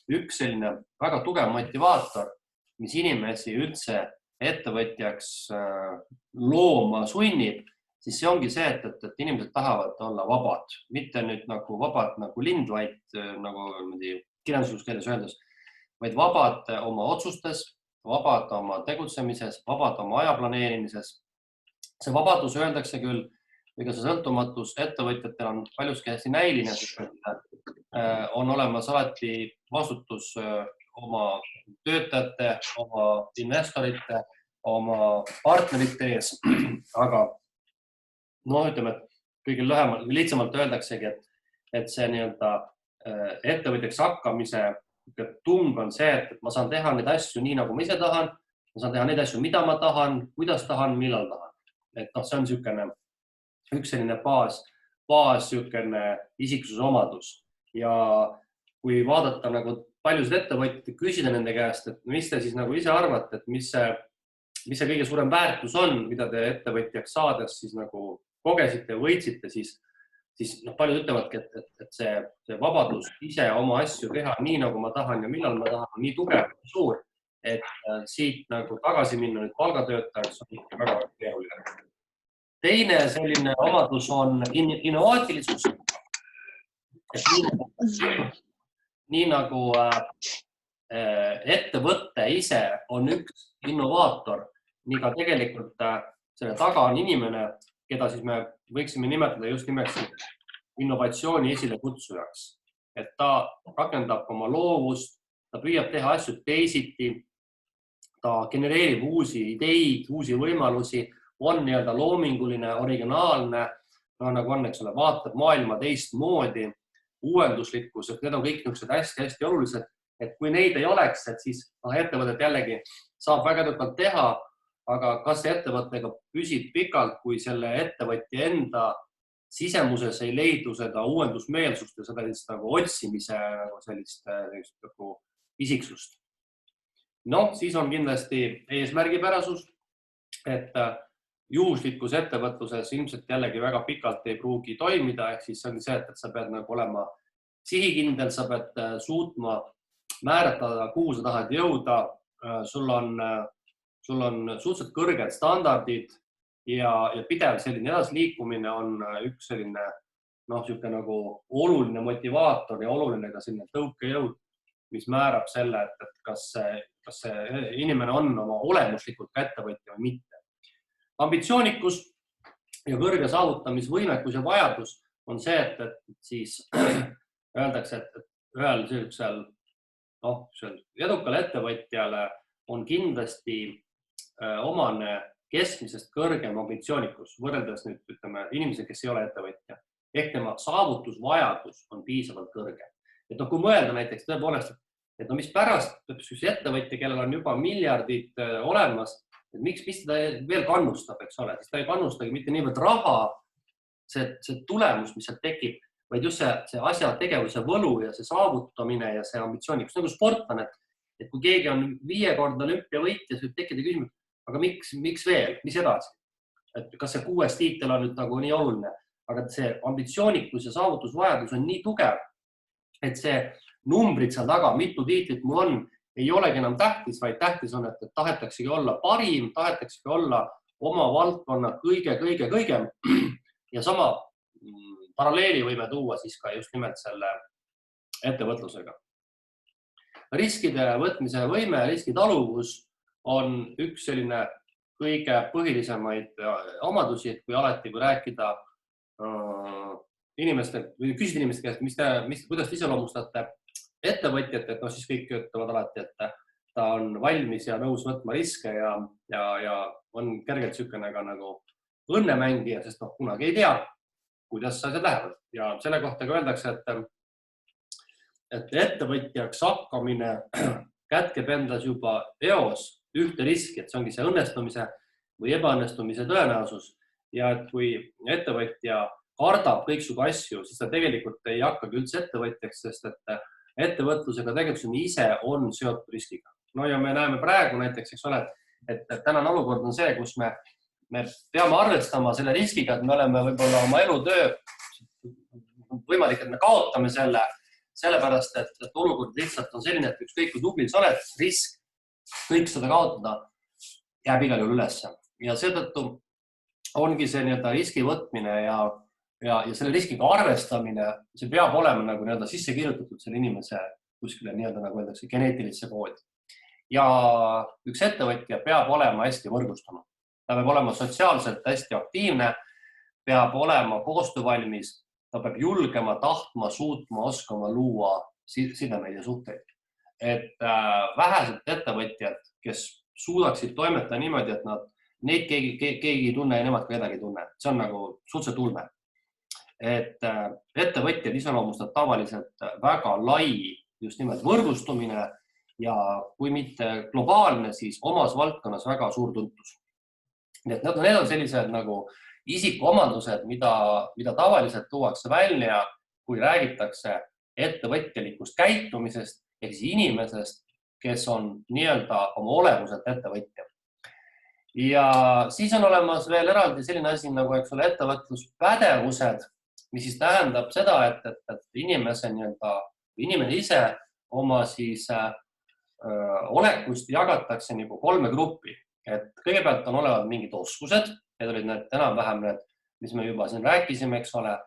üks selline väga tugev motivaator, mis inimesi üldse ettevõtjaks looma sunnib, siis see ongi see, et inimesed tahavad olla vabad, mitte nüüd nagu vabad nagu lind, vaid nagu kirjanduskeeles öeldes, vaid vabad oma otsustes, vabad oma tegutsemises, vabad oma aja planeerimises. See vabadus öeldakse küll, ega see sõltumatus ettevõtjatel on paljuski hästi näiline, on olemas alati vastutus oma töötajate, oma investorite, oma partnerite ees, aga ütleme, kõige lihtsamalt öeldaksegi, et see ettevõtjaks hakkamise tung on see, et ma saan teha neid asju nii, nagu ma ise tahan, ma saan teha neid asju, mida ma tahan, kuidas tahan, millal tahan. Et see on üks selline baas isiksuse omadus ja kui vaadata nagu paljusid ettevõtjaid, küsida nende käest, et mis te siis nagu ise arvate, et mis see kõige suurem väärtus on, mida te ettevõtjaks saades siis nagu kogesite ja võitsite, siis paljud ütlevadki, et see vabadus ise oma asju teha nii, nagu ma tahan ja millal ma tahan, nii tugev ja suur, et siit nagu tagasi minna nüüd palgatöötajaks on ikka väga keeruline. Teine selline omadus on innovaatilisus. Nii nagu ettevõtte ise on üks innovaator, nii ka tegelikult selle taga on inimene, keda siis me võiksime nimetada just nimelt innovatsiooni esilekutsujaks. Et ta rakendab oma loovust, ta püüab teha asju teisiti, ta genereerib uusi ideid, uusi võimalusi, on nii-öelda loominguline, originaalne, nagu on, eks ole, vaatab maailma teistmoodi, uuenduslikkus, et need on kõik niisugused hästi-hästi olulised, et kui neid ei oleks, et siis ettevõtet jällegi saab väga edukalt teha, aga kas see ettevõttega püsib pikalt, kui selle ettevõtja enda sisemuses ei leidu seda uuendusmeelsust ja seda nagu otsimise sellist nagu isiksust. No, siis on kindlasti eesmärgipärasus, et juhuslikus ettevõtluses ilmselt jällegi väga pikalt ei pruugi toimida, ehk siis see on see, et sa pead nagu olema sihikindel, sa pead suutma määratada, kuhu sa tahad jõuda, sul on suhteliselt kõrged standardid ja pidev selline edasliikumine on üks selline niisugune nagu oluline motivaator ja oluline ka selline tõukejõud, mis määrab selle, et kas see inimene on oma olemuslikult ka ettevõtja või mitte. Ambitsioonikus ja kõrge saavutamisvõimekus ja vajadus on see, et siis öeldakse, et ühel sellisel edukal ettevõtjale on kindlasti omane keskmisest kõrgem ambitsioonikus võrreldes nüüd, ütleme, inimese, kes ei ole ettevõtja. Ehk tema saavutusvajadus on piisavalt kõrge. Et kui mõelda näiteks tõepoolest, et mis pärast ettevõtja, kellel on juba miljardid olemas, et miks ta veel kannustab, eks ole, siis ta ei kannustagi mitte niivõrd raha, see tulemus, mis sealt tekib, vaid just see asja tegevuse võlu ja see saavutamine ja see ambitsioonikus. Nagu sportlane, et kui keegi on 5-kordne olümpiavõitja, siis võib tekkida küsimus, aga miks veel, mis edasi? Et kas see 6. tiitel on nüüd nagu nii oluline, aga see ambitsioonikus ja saavutusvajadus on nii tugev, et see numbrid seal taga, mitu tiitlit mul on, ei olegi enam tähtis, vaid tähtis on, et tahetaksegi olla parim, tahetaksegi olla oma valdkonna kõige ja sama paralleeli võime tuua siis ka just nimelt selle ettevõtlusega. Riskide võtmise võime, riskitaluvus on üks selline kõige põhilisemaid omadusi, et kui alati, kui rääkida inimestelt või küsida inimeste käest, kuidas te iseloomustate ettevõtjat, et siis kõik ütlevad alati, et ta on valmis ja nõus võtma riske ja on kergelt niisugune nagu õnnemängija, sest kunagi ei tea, kuidas asjad lähevad. Ja selle kohta ka öeldakse, et ettevõtjaks hakkamine kätkeb endas juba eos ühte riski, et see ongi see õnnestumise või ebaõnnestumise tõenäosus. Ja et kui ettevõtja kardab kõiksugu asju, siis ta tegelikult ei hakkagi üldse ettevõtjaks, sest et ettevõtlusega tegevuseni ise on seotud riskiga. No ja me näeme praegu näiteks, eks ole, et tänane olukord on see, kus me peame arvestama selle riskiga, et me oleme võib-olla oma elutöö võimalik, et me kaotame sellepärast, et olukord lihtsalt on selline, et ükskõik kui tubli sa oled, risk kõik seda kaotada jääb igal juhul üles. Ja seetõttu ongi see nii-öelda riski võtmine ja selle riskiga arvestamine, see peab olema nagu nii-öelda sisse kirjutatud selle inimese kuskile nii-öelda nagu öeldakse geneetilisse koodi. Ja üks ettevõtja peab olema hästi võrgustunud. Ta peab olema sotsiaalselt hästi aktiivne, peab olema koostöövalmis, ta peab julgema, tahtma, suutma, oskama luua sidemeid ja suhteid. Et vähesed ettevõtjad, kes suudaksid toimetada niimoodi, et neid keegi ei tunne ja nemad ka kedagi ei tunne. See on nagu suhteliselt ulme. Et ettevõtjad iseloomustavad tavaliselt väga lai just nimelt võrgustumine ja kui mitte globaalne, siis omas valdkonnas väga suur tuntus. Need on sellised nagu isikuomandused, mida tavaliselt tuuakse välja, kui räägitakse ettevõtjalikust käitumisest ehk siis inimesest, kes on nii-öelda oma olemuselt ettevõtja. Ja siis on olemas veel eraldi selline asi nagu ettevõtluspädevused, mis siis tähendab seda, et inimene ise oma siis olekust jagatakse nagu 3 gruppi. Et kõigepealt on olevad mingid oskused, need olid need enam-vähem need, mis me juba siin rääkisime, eks ole.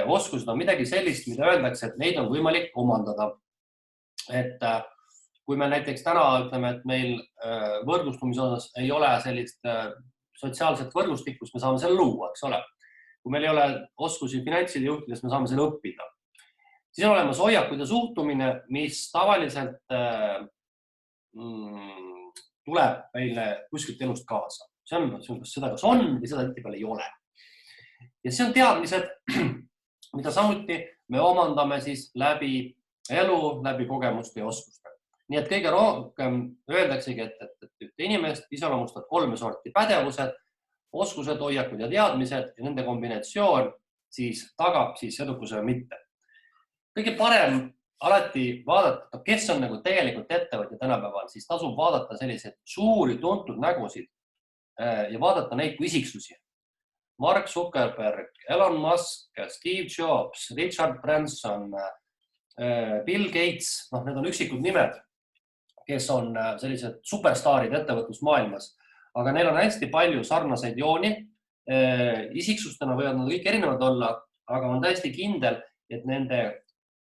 Oskused on midagi sellist, mida öeldakse, et neid on võimalik omandada. Et kui me näiteks täna ütleme, et meil võrgustumise osas ei ole sellist sotsiaalset võrgustikust me saame selle luua, eks ole. Kui meil ei ole oskusi finantside juhtides, me saame selle õppida. Siis on olemas hoiakud ja suhtumine, mis tavaliselt tuleb meile kuskilt elust kaasa. See on seda, kas on või seda tihtipeale ei ole. Ja see on teadmised, mida samuti me omandame siis läbi elu, läbi kogemuste ja oskuste. Nii et kõige rohkem öeldaksegi, et inimest iseloomustavad 3 sorti pädevused, oskused, hoiakud ja teadmised ja nende kombinatsioon siis tagab siis edukuse või mitte. Kõige parem alati vaadata, kes on nagu tegelikult ettevõtja tänapäeval, siis tasub vaadata selliseid suuri tuntud nägusid ja vaadata neid kui isiksusi. Mark Zuckerberg, Elon Musk, Steve Jobs, Richard Branson, Bill Gates, need on üksikud nimed, kes on sellised superstaarid ettevõtlusmaailmas, aga neil on hästi palju sarnaseid jooni. Isiksustena võivad nad kõik erinevad olla, aga on täiesti kindel, et nende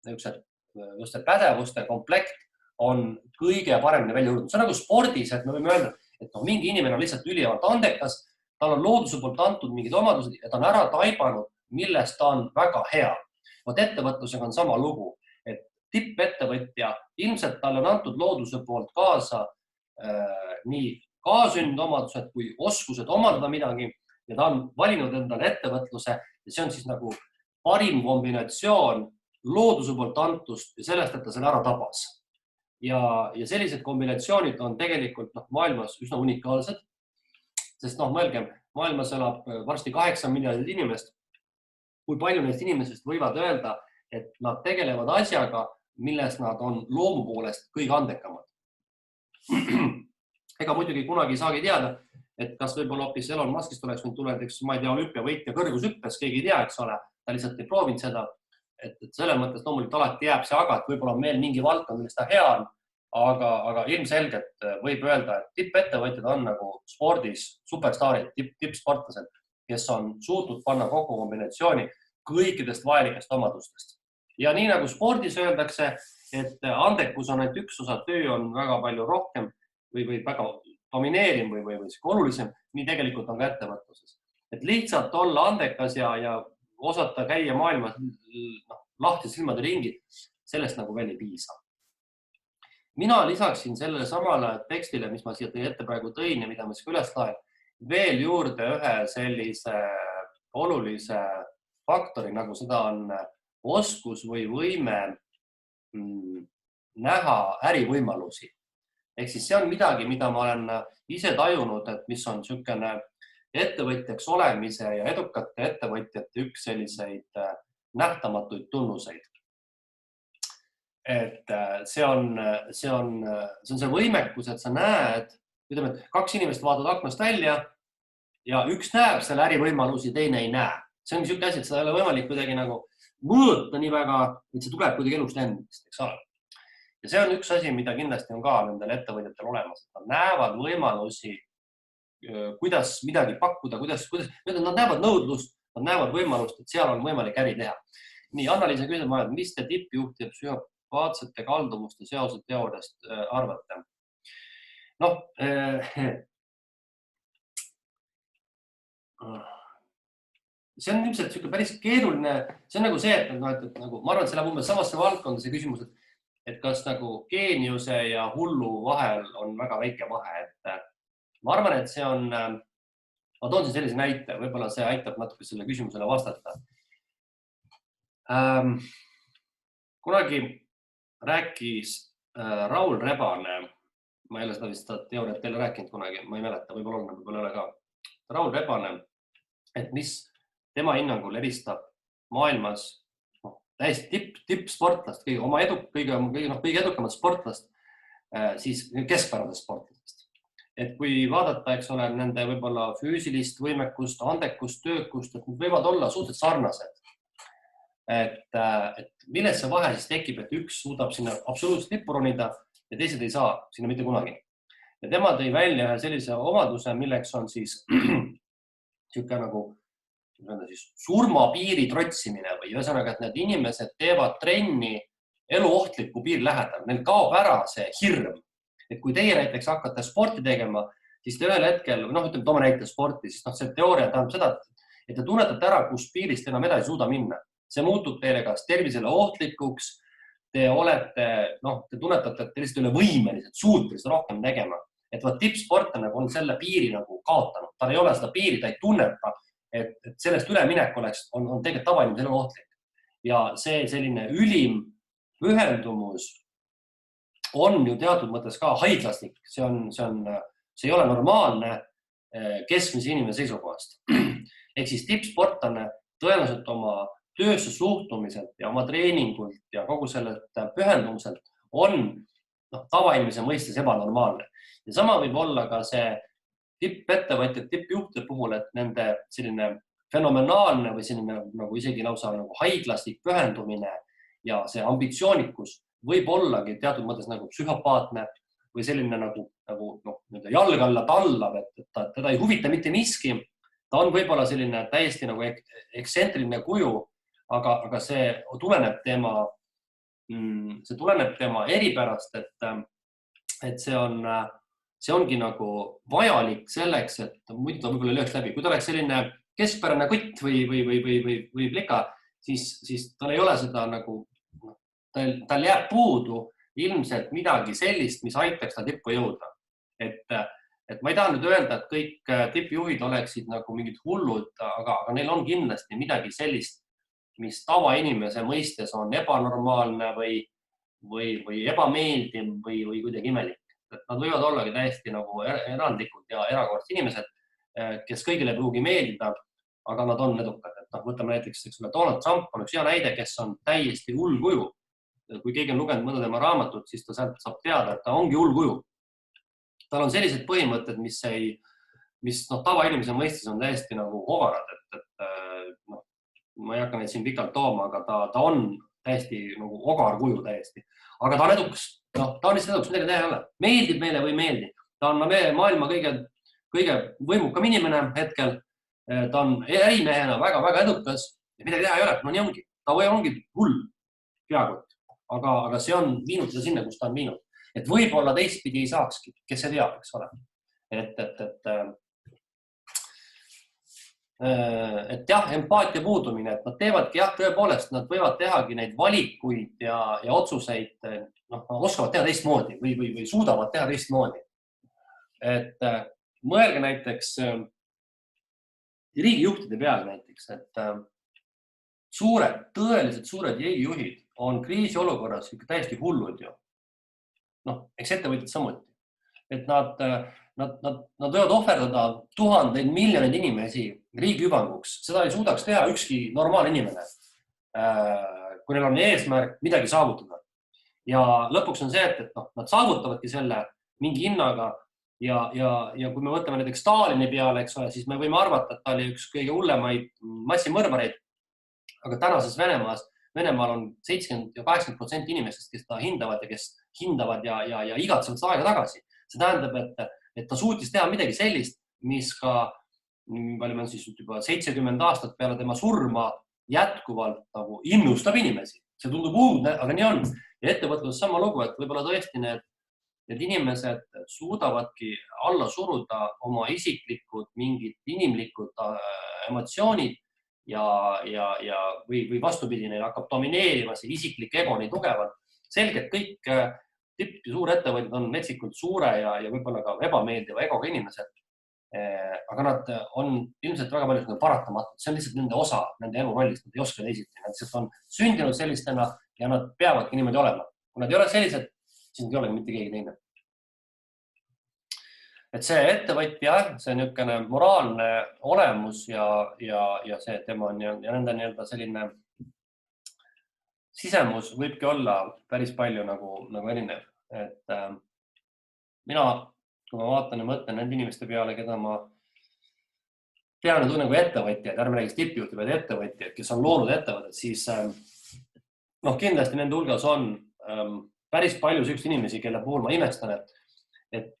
just pädevuste komplekt on kõige paremini välja jõudnud. See on nagu spordis, et me võime öelda, et mingi inimene on lihtsalt üliavalt andekas, tal on looduse poolt antud mingid omadused ja ta on ära taibanud, millest ta on väga hea. Ettevõtlusega on sama lugu. Tippettevõtja, ilmselt talle on antud looduse poolt kaasa nii kaasünnud omadused kui oskused omandada midagi ja ta on valinud endale ettevõtluse ja see on siis nagu parim kombinatsioon looduse poolt antust ja sellest, et ta selle ära tabas. Ja sellised kombinatsioonid on tegelikult maailmas üsna unikaalsed, sest mõelgem, maailmas elab varsti 8 miljardit inimest. Kui palju neist inimesest võivad öelda, et nad tegelevad asjaga, milles nad on loomu poolest kõige andekamad. Ega muidugi kunagi ei saagi teada, et kas võib-olla hoopis Elon Muskist oleks võinud tulla, ma ei tea, olümpiavõitja kõrgushüppes, keegi ei tea, eks ole, ta lihtsalt ei proovinud seda, et selle mõttes loomulikult alati jääb see aga, et võib-olla on meil mingi valdkond, millest ta hea on, aga ilmselgelt võib öelda, et tippettevõtjad on nagu spordis superstaarid, tippsportlased, kes on suutnud panna kokku kombinatsiooni kõikidest vajalikest omadustest. Ja nii nagu spordis öeldakse, et andekus on ainult üks osa, töö on väga palju rohkem või väga domineeriv või olulisem, nii tegelikult on ka ettevõtluses. Et lihtsalt olla andekas ja osata käia maailmas lahti silmade ringi, sellest nagu veel ei piisa. Mina lisaksin sellele samale tekstile, mis ma siia teie ette praegu tõin ja mida ma siis üles laen, veel juurde ühe sellise olulise faktori, nagu seda on oskus või võime näha ärivõimalusi. Ehk siis see on midagi, mida ma olen ise tajunud, et mis on niisugune ettevõtjaks olemise ja edukate ettevõtjate üks selliseid nähtamatuid tunnuseid. Et see on see võimekus, et sa näed, ütleme, et 2 inimest vaatavad aknast välja ja üks näeb selle ärivõimalusi, teine ei näe. See on niisugune asi, et seda ei ole võimalik kuidagi nagu mõõta nii väga, et see tuleb kuidagi elust endast, eks ole. Ja see on üks asi, mida kindlasti on ka nendel ettevõtjatel olemas. Nad näevad võimalusi, kuidas midagi pakkuda, nad näevad nõudlust, nad näevad võimalust, et seal on võimalik äri teha. Nii, Anna-Liisa küsib, mis te tippjuhti ja psühhopaatsete kaldumuste seose teooriast arvate? See on ilmselt päris keeruline, see on nagu see, et ma arvan, et see läheb umbes samasse valdkonda see küsimus, et kas nagu geeniuse ja hullu vahel on väga väike vahe. Ma arvan, et see on, ma toon siin sellise näite, võib-olla see aitab natuke selle küsimusele vastata. Kunagi rääkis Raul Rebane, ma ei ole seda vist teooriat teile rääkinud kunagi, ma ei mäleta, võib-olla ei ole ka. Raul Rebane, et mis tema hinnangul eristab maailmas täiesti tippsportlast, kõige edukamat sportlast, siis keskpärasest sportlast. Et kui vaadata, eks ole, nende võib-olla füüsilist võimekust, andekust, töökust, et need võivad olla suhteliselt sarnased. Et milles see vahe siis tekib, et üks suudab sinna absoluutselt tippu ronida ja teised ei saa sinna mitte kunagi. Ja tema tõi välja ühe sellise omaduse, milleks on siis niisugune nagu surmapiiri trotsimine või ühesõnaga, et need inimesed teevad trenni eluohtliku piiri lähedal. Neil kaob ära see hirm. Et kui teie näiteks hakkate sporti tegema, siis te ühel hetkel, ütleme, toome näite sporti, siis see teooria tähendab seda, et te tunnetate ära, kus piirist enam edasi suuda minna. See muutub teile kas tervisele ohtlikuks, te tunnetate, et te lihtsalt ei ole võimelised, suutelised rohkem tegema. Et tippsportlane on selle piiri nagu kaotanud. Tal ei ole seda piiri, ta ei tunneta, et sellest üleminek on tegelikult tavainimesele ohtlik. Ja see selline ülim pühendumus on ju teatud mõttes ka haiglaslik. See ei ole normaalne keskmise inimese seisukohast. Ehk siis tippsportlane tõenäoliselt oma töösse suhtumiselt ja oma treeningult ja kogu sellelt pühendumiselt on tavainimese mõistes ebanormaalne. Ja sama võib olla ka see tippettevõtjad, tippjuhtide puhul, et nende selline fenomenaalne või selline nagu isegi lausa nagu haiglaslik pühendumine ja see ambitsioonikus võib ollagi teatud mõttes nagu psühhopaatne või selline nagu jalg alla tallav, et teda ei huvita mitte miski. Ta on võib-olla selline täiesti nagu ekstsentriline kuju, aga see tuleneb tema eripärast, et see ongi nagu vajalik selleks, et muidu ta võib-olla lööks läbi. Kui ta oleks selline keskpärane kutt või plika, siis tal ei ole seda nagu, tal jääb puudu ilmselt midagi sellist, mis aitaks ta tippu jõuda. Et ma ei taha nüüd öelda, et kõik tippjuhid oleksid nagu mingid hullud, aga neil on kindlasti midagi sellist, mis tavainimese mõistes on ebanormaalne või ebameeldiv või kuidagi imelik. Nad võivad ollagi täiesti nagu erandlikud ja erakordsed inimesed, kes kõigile ei pruugi meeldida, aga nad on edukad. Võtame näiteks Donald Trump on üks hea näide, kes on täiesti hull kuju. Kui keegi on lugenud mõnda tema raamatut, siis ta sealt saab teada, et ta ongi hull kuju. Tal on sellised põhimõtted, mis tavainimese mõistes on täiesti nagu ogarad, ma ei hakka neid siin pikalt tooma, aga ta on täiesti nagu ogar kuju täiesti. Aga ta on edukas. Ta on lihtsalt edukas, midagi teha ei ole. Meeldib meile või meeldib. Ta on maailma kõige võimukam inimene hetkel. Ta on ärimehena väga edukas ja midagi teha ei ole. Nii ongi. Ta ongi hull peakott, aga see on viinud seda sinna, kus ta on viinud. Et võib-olla teistpidi ei saakski, kes see teab, eks ole. Et jah, empaatia puudumine, et nad teevadki tõepoolest, nad võivad tehagi neid valikuid ja otsuseid, oskavad teha teistmoodi või suudavad teha teistmoodi. Et mõelge näiteks riigijuhtide peale näiteks, et tõeliselt suured riigijuhid on kriisiolukorras ikka täiesti hullud ju. Eks ettevõtjad samuti. Et nad võivad ohverdada tuhandeid, miljoneid inimesi riigi hüvanguks. Seda ei suudaks teha ükski normaalne inimene, kui neil on eesmärk midagi saavutada. Ja lõpuks on see, et nad saavutavadki selle mingi hinnaga ja kui me võtame näiteks Stalini peale, eks ole, siis me võime arvata, et ta oli üks kõige hullemaid massimõrvareid, aga tänases Venemaal on 70 ja 80% inimestest, kes ta hindavad ja igatsevad seda aega tagasi. See tähendab, et ta suutis teha midagi sellist, mis ka, palju on siis juba 70 aastat peale tema surma jätkuvalt nagu innustab inimesi. See tundub uudne, aga nii on. Ja ettevõtlus sama lugu, et võib-olla tõesti need inimesed suudavadki alla suruda oma isiklikud mingid inimlikud emotsioonid või vastupidi, neil hakkab domineerima see isiklik ego nii tugevalt. Selgelt kõik tipp- ja suurettevõtjad on metsikult suure ja võib-olla ka ebameeldiva egoga inimesed. Aga nad on ilmselt väga palju paratamatud. See on lihtsalt nende osa, nende elu rollist, nad ei oska teisiti. Nad lihtsalt on sündinud sellistena ja nad peavadki niimoodi olema. Kui nad ei ole sellised, siis nad ei olegi mitte keegi teine. Et see ettevõtja, see niisugune moraalne olemus ja see tema ja nende selline sisemus võibki olla päris palju nagu erinev. Et mina, kui ma vaatan ja mõtlen nende inimeste peale, keda ma tean nagu ettevõtjaid, ärme räägiks tippjuhti, vaid ettevõtjaid, kes on loonud ettevõtted, siis kindlasti nende hulgas on päris palju selliseid inimesi, kelle puhul ma imestan, et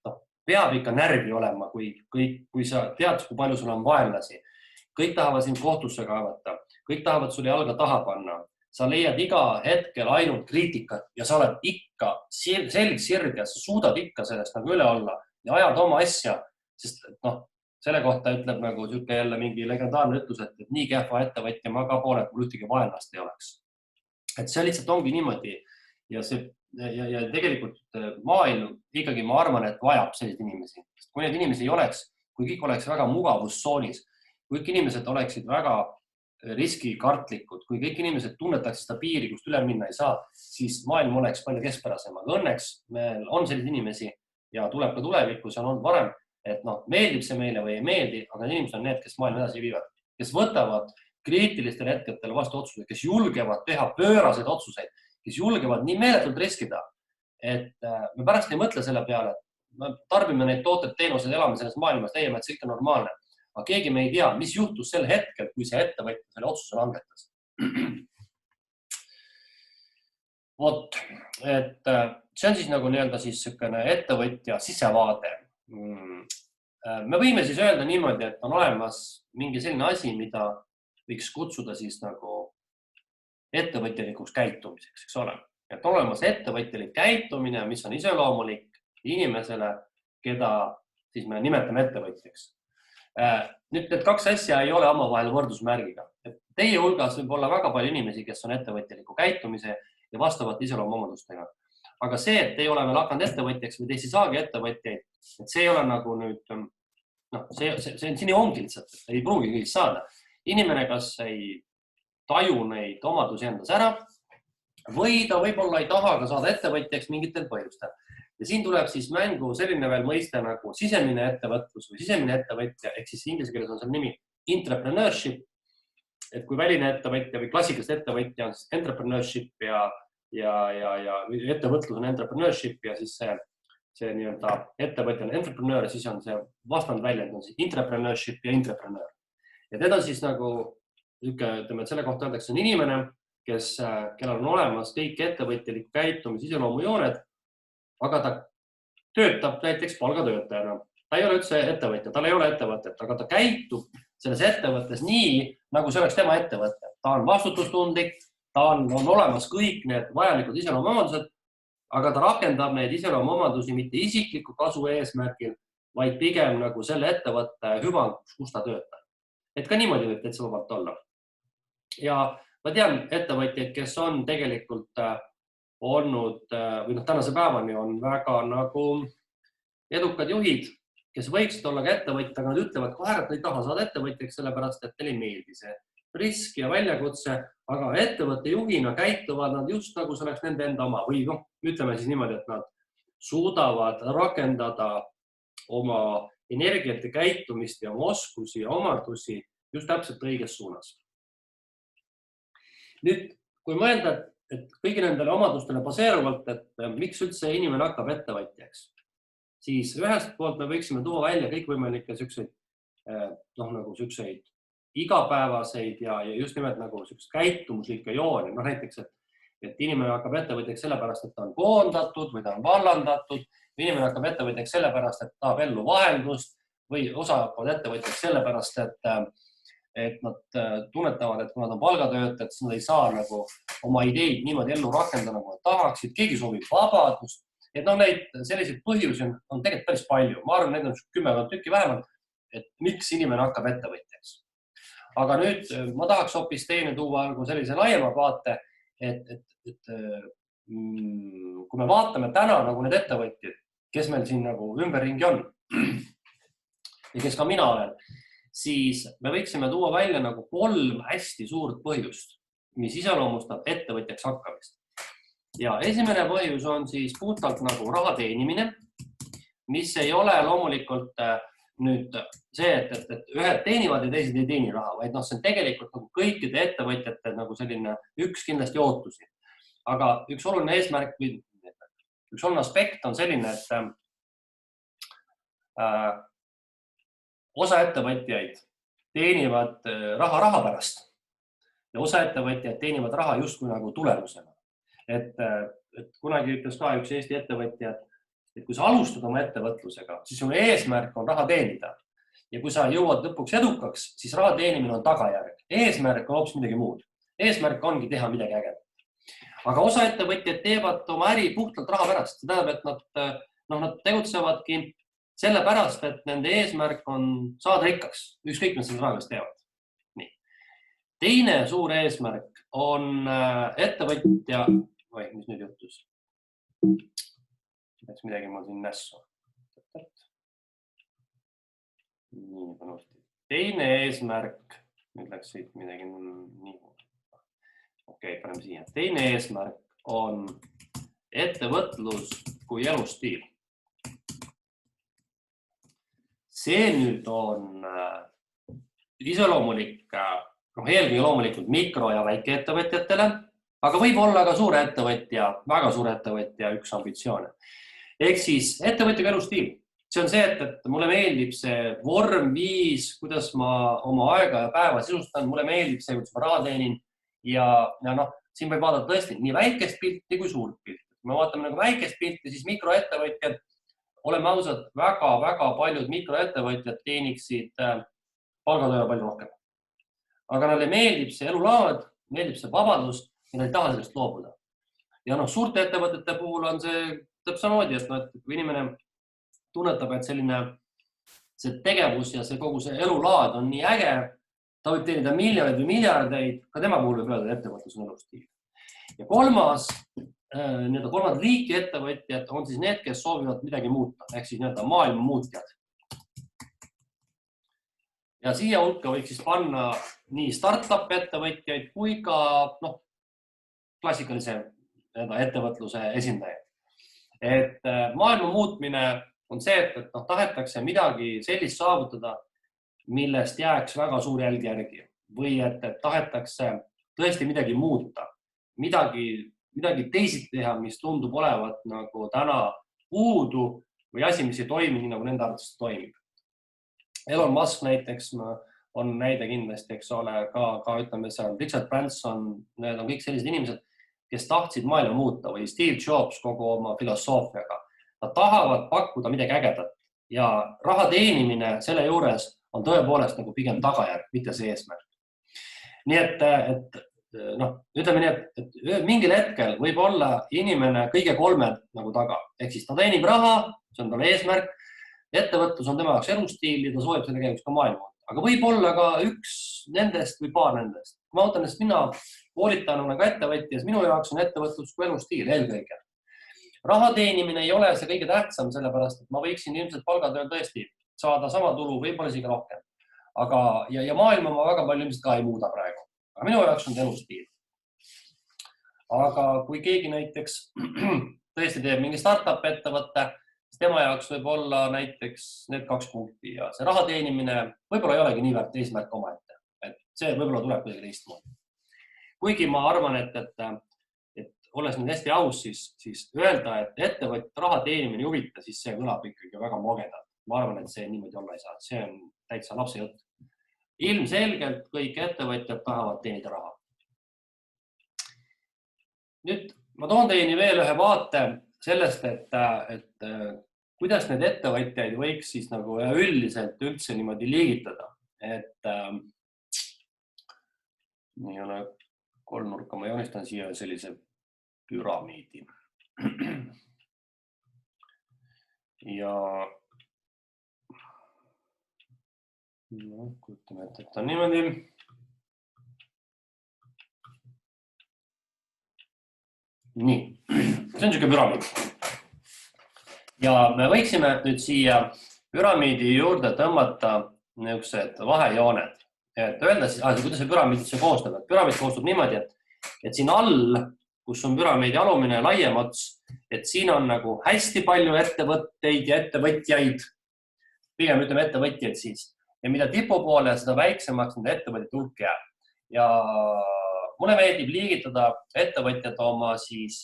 peab ikka närvi olema, kui sa tead, kui palju sul on vaenlasi. Kõik tahavad sind kohtusse kaevata, kõik tahavad sulle jalga taha panna. Sa leiad iga hetkel ainult kriitikat ja sa oled ikka selg sirge, sa suudad ikka sellest nagu üle olla ja ajad oma asja sest selle kohta ütleb nagu siuke jälle mingi legendaarne ütlus, et nii kehva ettevõtja ma ka poole, et mul ühtegi vaenlast ei oleks. Et see lihtsalt ongi niimoodi ja tegelikult maailm ikkagi ma arvan, et vajab selliseid inimesi. Kui need inimesi ei oleks, kui kõik oleks väga mugavustsoonis, kui kõik inimesed oleksid väga riskikartlikud, kui kõik inimesed tunnetaksid seda piiri, kust üle minna ei saa, siis maailm oleks palju keskpärasem. Aga õnneks meil on selliseid inimesi ja tuleb ka tulevikus ja on olnud varem, et meeldib see meile või ei meeldi, aga need inimesed on need, kes maailma edasi viivad, kes võtavad kriitilistel hetkedel vastu otsuseid, kes julgevad teha pööraseid otsuseid, kes julgevad nii meeletult riskida, et me pärast ei mõtle selle peale, et me tarbime neid tooted, teenused, elame selles maailmas, leiame, et see ikka normaalne. Aga keegi me ei tea, mis juhtus sel hetkel, kui see ettevõtja selle otsuse langetas. Vot, et see on siis nagu nii-öelda siis selline ettevõtja sisevaade. Me võime siis öelda niimoodi, et on olemas mingi selline asi, mida võiks kutsuda siis nagu ettevõtjalikuks käitumiseks, eks ole. Et on olemas ettevõtjalik käitumine, mis on iseloomulik inimesele, keda siis me nimetame ettevõtjaks. Nüüd need kaks asja ei ole omavahel võrdusmärgiga. Teie hulgas võib olla väga palju inimesi, kes on ettevõtjaliku käitumise ja vastavate iseloomuomadustega. Aga see, et ei ole veel hakanud ettevõtjaks või teisi saagi ettevõtjaid, et see ei ole nagu nüüd, siin ongi lihtsalt, ei pruugi kõigist saada. Inimene kas ei taju neid omadusi endas ära või ta võib-olla ei taha ka saada ettevõtjaks mingitel põhjustel. Ja siin tuleb siis mängu selline veel mõiste nagu sisemine ettevõtlus või sisemine ettevõtja, ehk siis inglise keeles on selle nimi entrepreneurship. Et kui väline ettevõtja või klassikalist ettevõtja on siis entrepreneurship ja ettevõtlus on entrepreneurship ja siis see nii-öelda ettevõtja on entrepreneur ja siis on see vastand väljend on siis entrepreneurship ja entrepreneur. Ja teda siis nagu, ütleme, et selle kohta öeldakse on inimene, kellel on olemas kõik ettevõtjaliku käitumise iseloomujooned, aga ta töötab näiteks palgatöötajana. Ta ei ole üldse ettevõtja, tal ei ole ettevõtet, aga ta käitub selles ettevõttes nii, nagu see oleks tema ettevõte. Ta on vastutustundlik, ta on olemas kõik need vajalikud iseloomuomadused, aga ta rakendab neid iseloomuomadusi mitte isikliku kasu eesmärgil, vaid pigem nagu selle ettevõtte hüvanguks, kus ta töötab. Et ka niimoodi võib täitsa vabalt olla. Ja ma tean ettevõtjaid, kes on tegelikult olnud või tänase päevani on väga nagu edukad juhid, kes võiksid olla ka ettevõtja, aga nad ütlevad kohe, et nad ei taha saada ettevõtjaks, sellepärast et neile ei meeldi see risk ja väljakutse, aga ettevõtte juhina käituvad nad just nagu see oleks nende enda oma või ütleme siis niimoodi, et nad suudavad rakendada oma energiat ja käitumist ja oma oskusi ja omadusi just täpselt õiges suunas. Nüüd, kui mõelda, et kõigi nendele omadustele baseeruvalt, et miks üldse inimene hakkab ettevõtjaks, siis ühest poolt me võiksime tuua välja kõikvõimalikke selliseid igapäevaseid ja just nimelt nagu käitumuslikke jooni. Näiteks, et inimene hakkab ettevõtjaks sellepärast, et ta on koondatud või ta on vallandatud, või inimene hakkab ettevõtjaks sellepärast, et tahab ellu vaheldust või osavad ettevõtjaks sellepärast, et nad tunnetavad, et kui nad on palgatöötajad, siis nad ei saa nagu oma ideid niimoodi ellu rakendada, nagu nad tahaksid. Keegi soovib vabadust. Et neid selliseid põhjusi on tegelikult päris palju. Ma arvan, neid on 10 tükki vähemalt, et miks inimene hakkab ettevõtjaks. Aga nüüd ma tahaks hoopis teine tuua sellise laiema vaate, et kui me vaatame täna nagu need ettevõtjad, kes meil siin nagu ümberringi on ja kes ka mina olen, siis me võiksime tuua välja nagu 3 hästi suurt põhjust, mis iseloomustab ettevõtjaks hakkamist. Ja esimene põhjus on siis puhtalt nagu raha teenimine, mis ei ole loomulikult nüüd see, et ühed teenivad ja teised ei teeni raha, vaid see on tegelikult nagu kõikide ettevõtjate nagu selline üks kindlasti ootusi. Aga üks oluline eesmärk või üks oluline aspekt on selline, et osa ettevõtjaid teenivad raha pärast ja osa ettevõtjaid teenivad raha justkui nagu tulemusena. Et kunagi ütles ka üks Eesti ettevõtja, et kui sa alustad oma ettevõtlusega, siis sinu eesmärk on raha teenida. Ja kui sa jõuad lõpuks edukaks, siis raha teenimine on tagajärg. Eesmärk on hoopis midagi muud. Eesmärk ongi teha midagi ägedat. Aga osa ettevõtjad teevad oma äri puhtalt raha pärast. See tähendab, et nad tegutsevadki sellepärast, et nende eesmärk on saada rikkaks, ükskõik mis selle rahaga teevad. Nii. Teine suur eesmärk on ettevõtja, või mis nüüd juhtus? Läks midagi mul siin nässu. Nii, panusti. Teine eesmärk, nüüd läks siit midagi nii. Okei, paneme siia. Teine eesmärk on ettevõtlus kui elustiil. See nüüd on iseloomulik, eelkõige loomulikult mikro- ja väikeettevõtjatele, aga võib olla ka suure ettevõtja, väga suure ettevõtja üks ambitsioone. Ehk siis ettevõtjaga elustiil. See on see, et mulle meeldib see vorm, viis, kuidas ma oma aega ja päeva sisustan, mulle meeldib see, kuidas ma raha teenin ja siin võib vaadata tõesti nii väikest pilti kui suurt pilti. Kui me vaatame nagu väikest pilti, siis mikroettevõtjad, oleme ausad, väga paljud mikroettevõtjad teeniksid palgatööle palju rohkem. Aga neile meeldib see elulaad, meeldib see vabadus ja nad ei taha sellest loobuda. Ja suurte ettevõtete puhul on see täpselt samamoodi, et kui inimene tunnetab, et see tegevus ja see kogu see elulaad on nii äge, ta võib teenida miljoneid või miljardeid, ka tema puhul võib öelda, et ettevõtlus on elustiil. Ja kolmas liiki ettevõtjad on siis need, kes soovivad midagi muuta, ehk siis maailma muutjad. Ja siia hulka võiks siis panna nii startup ettevõtjaid kui ka klassikalise ettevõtluse esindajaid. Et maailma muutmine on see, et tahetakse midagi sellist saavutada, millest jääks väga suur jälg järgi või et tahetakse tõesti midagi muuta, midagi teisiti teha, mis tundub olevat nagu täna puudu või asi, mis ei toimi nii, nagu nende arvates toimib. Elon Musk näiteks on näide kindlasti, eks ole, ka ütleme seal Richard Branson, need on kõik sellised inimesed, kes tahtsid maailma muuta või Steve Jobs kogu oma filosoofiaga. Nad tahavad pakkuda midagi ägedat ja raha teenimine selle juures on tõepoolest nagu pigem tagajärg, mitte see eesmärk. Nii et ütleme nii, et mingil hetkel võib olla inimene kõige kolme nagu taga. Ehk siis ta teenib raha, see on tal eesmärk, ettevõtlus on tema jaoks elustiil ja ta soovib selle käigus ka maailma. Aga võib olla ka üks nendest või paar nendest. Ma ootan, et mina koolitanuna ka ettevõtjas, minu jaoks on ettevõtlus kui elustiil eelkõige. Raha teenimine ei ole see kõige tähtsam, sellepärast, et ma võiksin ilmselt palgatööl tõesti saada sama tulu, võib-olla isegi rohkem. Ja maailma ma väga palju ilmselt ka ei muuda praegu. Aga minu jaoks on elustiil. Aga kui keegi näiteks tõesti teeb mingi startup ettevõtte, siis tema jaoks võib olla näiteks need 2 punkti ja see raha teenimine võib-olla ei olegi nii väärt eesmärk omaette. Et see võib-olla tuleb kuidagi teistmoodi. Kuigi ma arvan, et olles nüüd hästi aus, siis öelda, et ettevõtja raha teenimine ei huvita, siis see kõlab ikkagi väga mogedalt. Ma arvan, et see niimoodi olla ei saa. See on täitsa lapse jutt. Ilmselgelt kõik ettevõtjad tahavad teenida raha. Nüüd ma toon teieni veel ühe vaate sellest, et kuidas need ettevõtjaid võiks siis nagu üldiselt üldse niimoodi liigitada. Et nii ole kolmnurka, ma joonistan siia sellise püramiidi. Ja kujutame ette, et on niimoodi. Nii, see on niisugune püramiid. Ja me võiksime nüüd siia püramiidi juurde tõmmata niisugused vahejooned. Et öelda siis, kuidas see püramiid üldse koostab. Püramiid koostub niimoodi, et siin all, kus on püramiidi alumine laiem ots, et siin on nagu hästi palju ettevõtteid ja ettevõtjaid, pigem ütleme ettevõtjaid siis. Ja mida tipu poole, seda väiksemaks nende ettevõtjate hulk jääb. Ja mulle meeldib liigitada ettevõtjad oma siis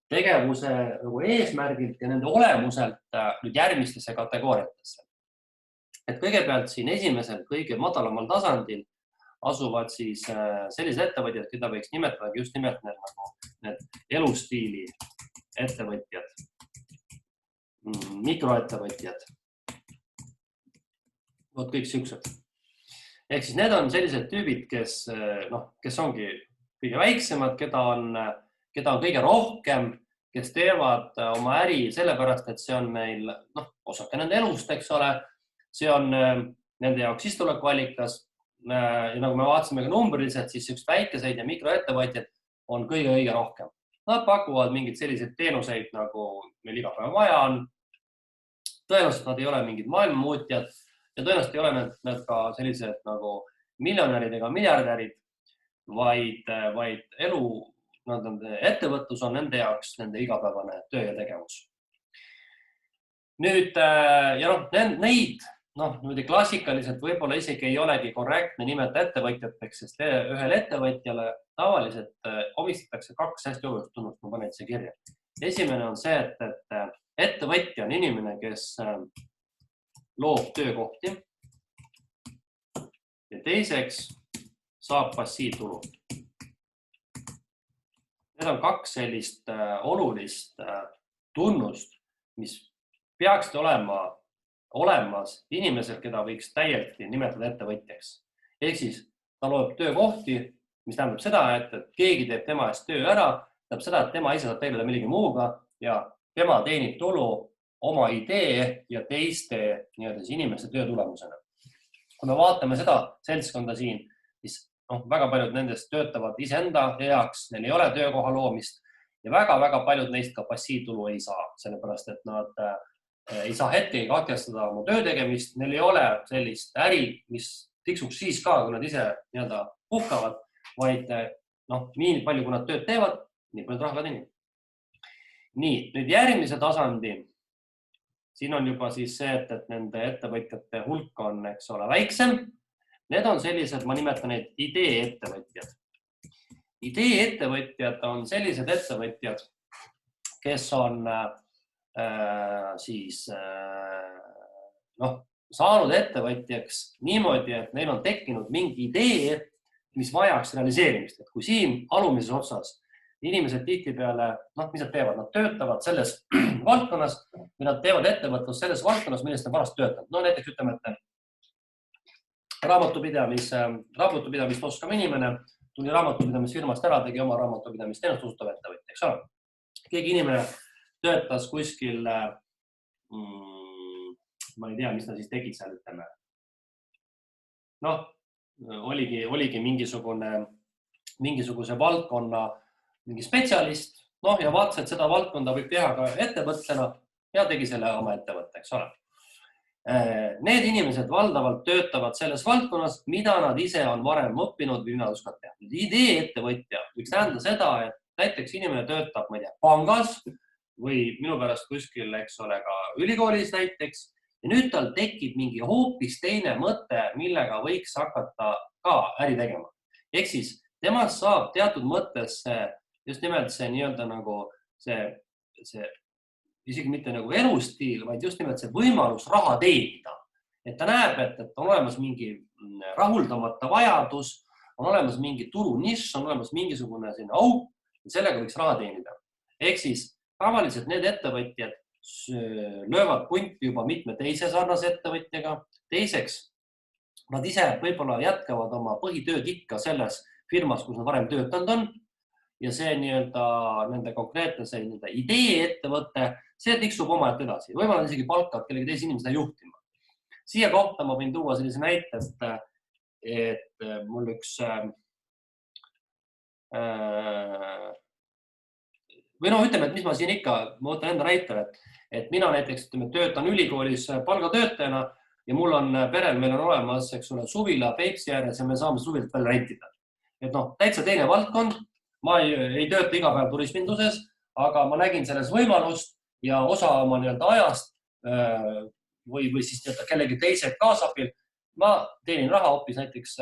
tegevuse nagu eesmärgilt ja nende olemuselt nüüd järgmistesse kategooriatesse. Et kõigepealt siin esimesel kõige madalamal tasandil asuvad siis sellised ettevõtjad, keda võiks nimetada just nimelt need elustiili ettevõtjad, mikroettevõtjad. Vot kõik siuksed. Ehk siis need on sellised tüübid, kes ongi kõige väiksemad, keda on kõige rohkem kes teevad oma äri sellepärast, et see on neil osake nende elust, eks ole. See on nende jaoks sissetulekuallikas. Ja nagu me vaatasime ka numbriliselt, siis üks väikeseid ja mikroettevõtjad on kõige rohkem. Nad pakuvad mingeid selliseid teenuseid, nagu meil iga päev vaja on. Tõenäoliselt nad ei ole mingid maailmamuutjad ja tõenäoliselt ei ole need ka sellised nagu miljonärid ega miljardärid, vaid elu, ettevõtlus on nende jaoks nende igapäevane töö ja tegevus. Nüüd, ja neid klassikaliselt võib-olla isegi ei olegi korrektne nimetada ettevõtjateks, sest ühel ettevõtjale tavaliselt omistatakse 2 hästi olulist tunnust, ma panen see kirja. Esimene on see, et ettevõtja on inimene, kes loob töökohti ja teiseks saab passiivtulu. Need on 2 sellist olulist tunnust, mis peaksid olema olemas inimesel, keda võiks täielikult nimetada ettevõtjaks. Ehk siis ta loob töökohti, mis tähendab seda, et keegi teeb tema eest töö ära, tähendab seda, et tema ise saab tegeleda millegi muuga ja tema teenib tulu oma idee ja teiste inimeste töö tulemusena. Kui me vaatame seda seltskonda siin, siis väga paljud nendest töötavad iseenda heaks, neil ei ole töökoha loomist ja väga paljud neist ka passiivtulu ei saa, sellepärast et nad ei saa hetkegi katkestada oma töö tegemist, neil ei ole sellist äri, mis tiksuks siis ka, kui nad ise puhkavad, vaid nii palju, kui nad tööd teevad, nii palju raha teenib. Nii, nüüd järgmise tasandi. Siin on juba siis see, et nende ettevõtjate hulk on, eks ole, väiksem. Need on sellised, ma nimetan neid idee-ettevõtjad. Idee-ettevõtjad on sellised ettevõtjad, kes on saanud ettevõtjaks niimoodi, et neil on tekkinud mingi idee, mis vajaks realiseerimist. Et kui siin alumises otsas inimesed tihtipeale, mis nad teevad? Nad töötavad selles valdkonnas või nad teevad ettevõtlust selles valdkonnas, millest nad varast töötavad. Näiteks ütleme, et raamatupidamist oskav inimene tuli raamatupidamisfirmast ära, tegi oma raamatupidamist teenust osutav ettevõtja, eks ole. Keegi inimene töötas kuskil, ma ei tea, mis ta siis tegi seal, ütleme. Oligi mingisuguse valdkonna mingi spetsialist, ja vaatas, et seda valdkonda võib teha ka ettevõtlena ja tegi selle oma ettevõtte, eks ole. Need inimesed valdavalt töötavad selles valdkonnas, mida nad ise on varem õppinud või mida oskavad teha. Idee-ettevõtja võiks tähendada seda, et näiteks inimene töötab, ma ei tea, pangas või minu pärast kuskil, eks ole, ka ülikoolis näiteks ja nüüd tal tekib mingi hoopis teine mõte, millega võiks hakata ka äri tegema. Ehk siis temast saab teatud mõttes just nimelt see nii-öelda nagu see isegi mitte nagu elustiil, vaid just nimelt see võimalus raha teenida. Et ta näeb, et on olemas mingi rahuldamata vajadus, on olemas mingi turunišš, on olemas mingisugune auk ja sellega võiks raha teenida. Ehk siis tavaliselt need ettevõtjad löövad punti juba mitme teise sarnase ettevõtjaga. Teiseks, nad ise võib-olla jätkavad oma põhitööd ikka selles firmas, kus nad varem töötanud on. Ja see nende konkreetne idee-ettevõte, see tiksub omaette edasi. Võib-olla isegi palkavad kellegi teise inimesena juhtima. Siia kohta ma võin tuua sellise näite, et mul üks või ütleme, et mis ma siin ikka, ma võtan enda näitel, et mina näiteks töötan ülikoolis palgatöötajana ja mul on perel, meil on olemas, eks ole, suvila Peipsi ääres ja me saame suvilt veel rentida. Et täitsa teine valdkond. Ma ei tööta iga päev turisminduses, aga ma nägin selles võimalust ja osa oma ajast või siis kellegi teise kaasabil. Ma teenin raha hoopis näiteks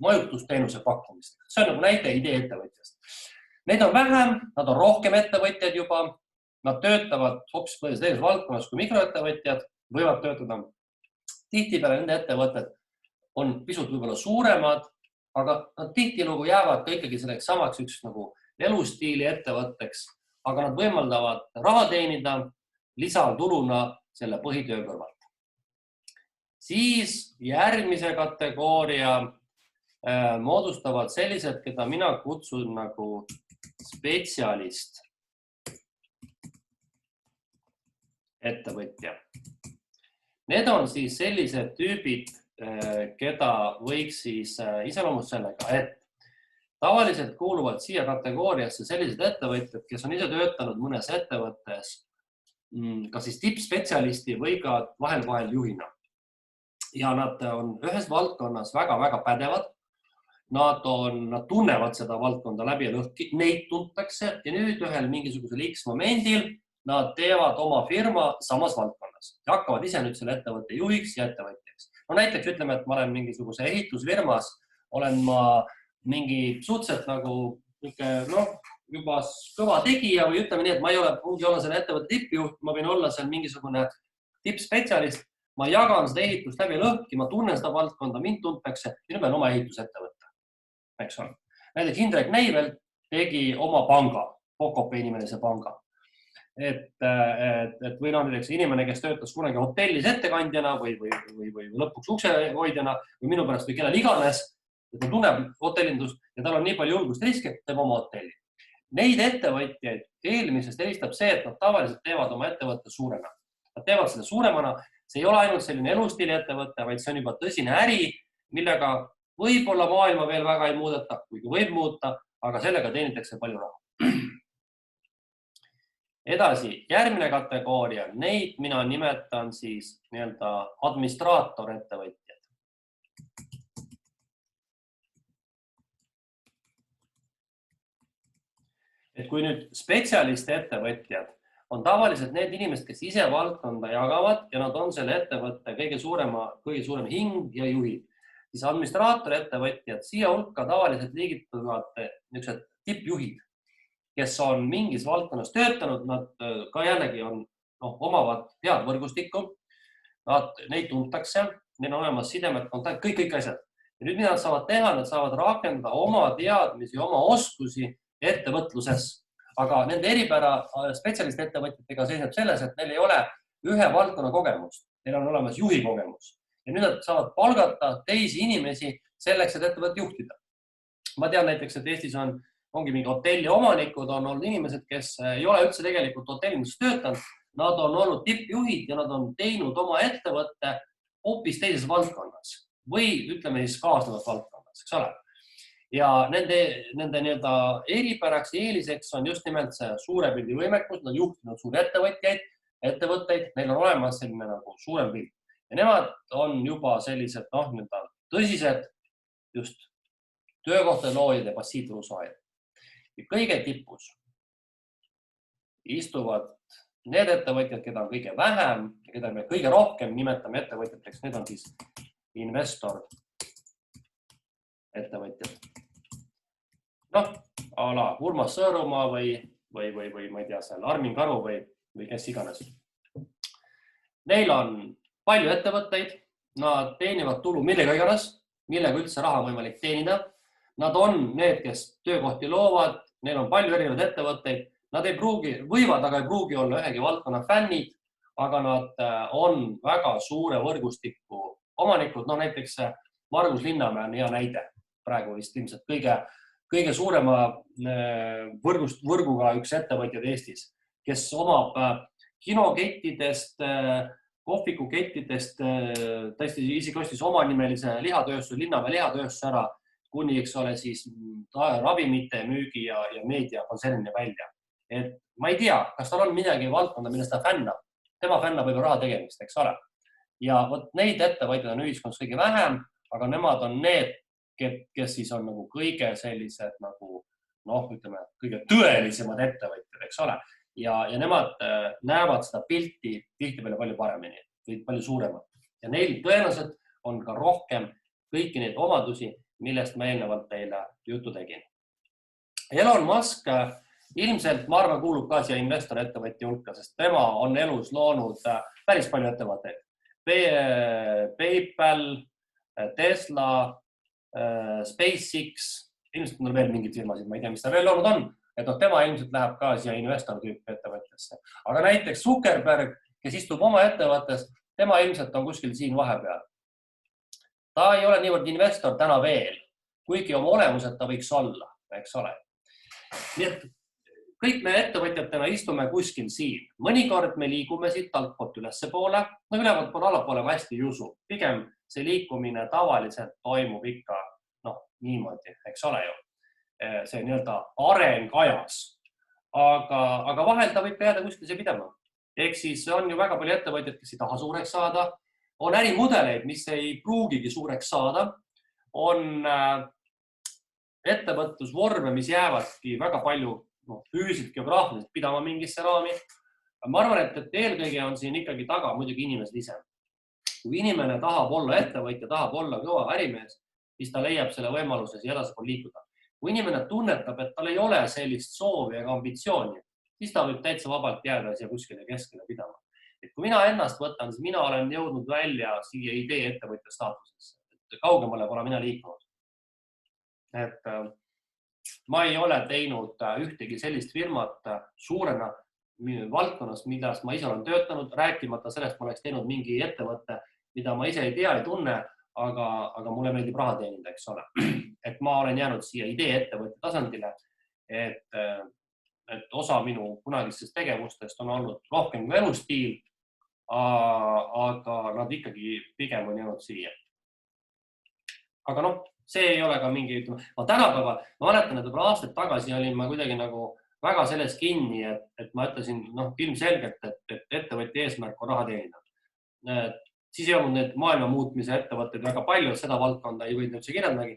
majutusteenuse pakkumist. See on nagu näite idee-ettevõtjast. Neid on vähem, nad on rohkem ettevõtjad juba. Nad töötavad hoopis selles valdkonnas kui mikroettevõtjad, võivad töötada. Tihtipeale nende ettevõtted on pisut võib-olla suuremad, aga nad tihtilugu jäävad ka ikkagi selleks samaks üks nagu elustiili ettevõtteks, aga nad võimaldavad raha teenida lisatuluna selle põhitöö kõrvalt. Siis järgmise kategooria moodustavad sellised, keda mina kutsun nagu spetsialist ettevõtja. Need on siis sellised tüübid, keda võiks siis iseloomustada sellega, et tavaliselt kuuluvad siia kategooriasse sellised ettevõtjad, kes on ise töötanud mõnes ettevõttes kas siis tippspetsialisti või ka vahel juhina. Ja nad on ühes valdkonnas väga-väga pädevad. Nad tunnevad seda valdkonda läbi ja lõhki, neid tuntakse ja nüüd ühel mingisugusel X-momendil nad teevad oma firma samas valdkonnas ja hakkavad ise nüüd selle ettevõtte juhiks ja ettevõtjaks. No näiteks ütleme, et ma olen mingisuguse ehitusfirmas, olen ma mingi suhteliselt nagu juba kõva tegija või ütleme nii, et ma ei ole selle ettevõtte tippjuht, ma võin olla seal mingisugune tippspetsialist, ma jagan seda ehitust läbi lõhki, ma tunnen seda valdkonda, mind tuntakse ja nüüd olen oma ehitusettevõte. Eks ole. Näiteks Indrek Neivelt tegi oma panga, Pokope inimene see panga. Või näiteks inimene, kes töötas kunagi hotellis ettekandjana või lõpuks uksehoidjana või minu pärast või kellel iganes, et ta tunneb hotellindust ja tal on nii palju julgust riski, et teeb oma hotelli. Neid ettevõtjaid eelmisest eristab see, et nad tavaliselt teevad oma ettevõtte suurena. Nad teevad selle suuremana, see ei ole ainult selline elustiili ettevõte, vaid see on juba tõsine äri, millega võib-olla maailma veel väga ei muudeta, kuigi võib muuta, aga sellega teenitakse palju raha. Edasi, järgmine kategooria, neid mina nimetan siis nii-öelda administraator ettevõtjad. Et kui nüüd spetsialiste ettevõtjad on tavaliselt need inimesed, kes ise valdkonda jagavad ja nad on selle ettevõtte kõige suurem hing ja juhid, siis administraator ettevõtjad siia hulka tavaliselt liigituvad niisugused tippjuhid, kes on mingis valdkonnas töötanud, nad ka jällegi omavad head võrgustikku, neid tuntakse, neil on olemas sidemed, kontakt, kõik asjad. Ja nüüd mida nad saavad teha, nad saavad rakendada oma teadmisi, oma oskusi ettevõtluses. Aga nende eripära spetsialist ettevõtjatega seisneb selles, et neil ei ole ühe valdkonna kogemust, neil on olemas juhi kogemus. Ja nüüd nad saavad palgata teisi inimesi selleks, et ettevõtte juhtida. Ma tean näiteks, et Eestis ongi mingi hotelli omanikud, on olnud inimesed, kes ei ole üldse tegelikult hotellinduses töötanud. Nad on olnud tippjuhid ja nad on teinud oma ettevõtte hoopis teises valdkonnas või ütleme siis kaasnevas valdkonnas, eks ole. Ja nende eripäraks ja eeliseks on just nimelt see suure pildi võimekus, nad on juhtinud suuri ettevõtteid, neil on olemas selline nagu suurem pilt. Ja nemad on juba sellised tõsised just töökohtade loojad ja passiivtulu saajad. Ja kõige tipus istuvad need ettevõtjad, keda on kõige vähem ja keda me kõige rohkem nimetame ettevõtjateks, need on siis investor ettevõtjad. Ala Urmas Sõõrumaa või ma ei tea, seal Armin Karu või kes iganes. Neil on palju ettevõtteid, nad teenivad tulu millega iganes, millega üldse raha võimalik teenida. Nad on need, kes töökohti loovad, neil on palju erinevaid ettevõtteid. Nad võivad, aga ei pruugi olla ühegi valdkonna fännid, aga nad on väga suure võrgustiku omanikud. Näiteks Margus Linnamäe on hea näide. Praegu vist ilmselt kõige suurema võrguga üks ettevõtjad Eestis, kes omab kinokettidest, kohvikukettidest, tõesti isegi ostis omanimelise lihatööstuse, Linnamäe lihatööstuse ära, kuni eks ole siis ravimite müügi ja meediakontsernini välja. Et ma ei tea, kas tal on midagi valdkonda, millest ta fännab. Tema fännab võib olla raha tegemist, eks ole. Ja neid ettevõtjaid on ühiskonnas kõige vähem, aga nemad on need, kes siis on nagu kõige sellised ütleme, kõige tõelisemad ettevõtjad, eks ole. Ja nemad näevad seda pilti tihtipeale palju paremini, palju suuremalt. Ja neil tõenäoliselt on ka rohkem kõiki neid omadusi, millest ma eelnevalt teile juttu tegin. Elon Musk ilmselt, ma arvan, kuulub ka siia investor ettevõtja hulka, sest tema on elus loonud päris palju ettevõtteid. PayPal, Tesla, SpaceX, ilmselt on veel mingid firmasid, ma ei tea, mis ta veel loonud on, et tema ilmselt läheb ka siia investor tüüpi ettevõttesse. Aga näiteks Zuckerberg, kes istub oma ettevõttes, tema ilmselt on kuskil siin vahepeal. Ta ei ole niivõrd investor täna veel, kuigi oma olemuselt ta võiks olla, eks ole. Nii et kõik me ettevõtjatena istume kuskil siin. Mõnikord me liigume siit altpoolt ülespoole, no ülevalt poole allapoole ma hästi ei usu. Pigem see liikumine tavaliselt toimub ikka niimoodi, eks ole ju. See nii-öelda areng ajas. Aga vahel ta võib ka jääda kuskil see pidama. Ehk siis on ju väga palju ettevõtjaid, kes ei taha suureks saada. On ärimudeleid, mis ei pruugigi suureks saada. On ettevõtlusvorme, mis jäävadki väga palju füüsiliselt, geograafiliselt pidama mingisse raami. Ma arvan, et eelkõige on siin ikkagi taga muidugi inimesed ise. Kui inimene tahab olla ettevõtja, tahab olla kõva ärimees, siis ta leiab selle võimaluse siia edasi liikuda. Kui inimene tunnetab, et tal ei ole sellist soovi ega ambitsiooni, siis ta võib täitsa vabalt jääda siia kuskile keskele pidama. Et kui mina ennast võtan, siis mina olen jõudnud välja siia idee ettevõtja staatusesse. Kaugemale pole mina liikunud. Et ma ei ole teinud ühtegi sellist firmat suurena valdkonnas, millest ma ise olen töötanud, rääkimata sellest, ma oleks teinud mingi ettevõtte, mida ma ise ei tea, ei tunne, aga mulle meeldib raha teenida, eks ole. Et ma olen jäänud siia idee ettevõtja tasandile, et osa minu kunagistest tegevustest on olnud rohkem kui elustiil, aga nad ikkagi pigem on jäänud siia. Aga see ei ole ka mingi, ma tänapäeval, ma mäletan, et võib-olla aastaid tagasi olin ma kuidagi nagu väga selles kinni, et ma ütlesin ilmselgelt, et ettevõtja eesmärk on raha teenida. Siis ei olnud need maailma muutmise ettevõtteid väga palju, seda valdkonda ei võinud üldse kirjeldagi.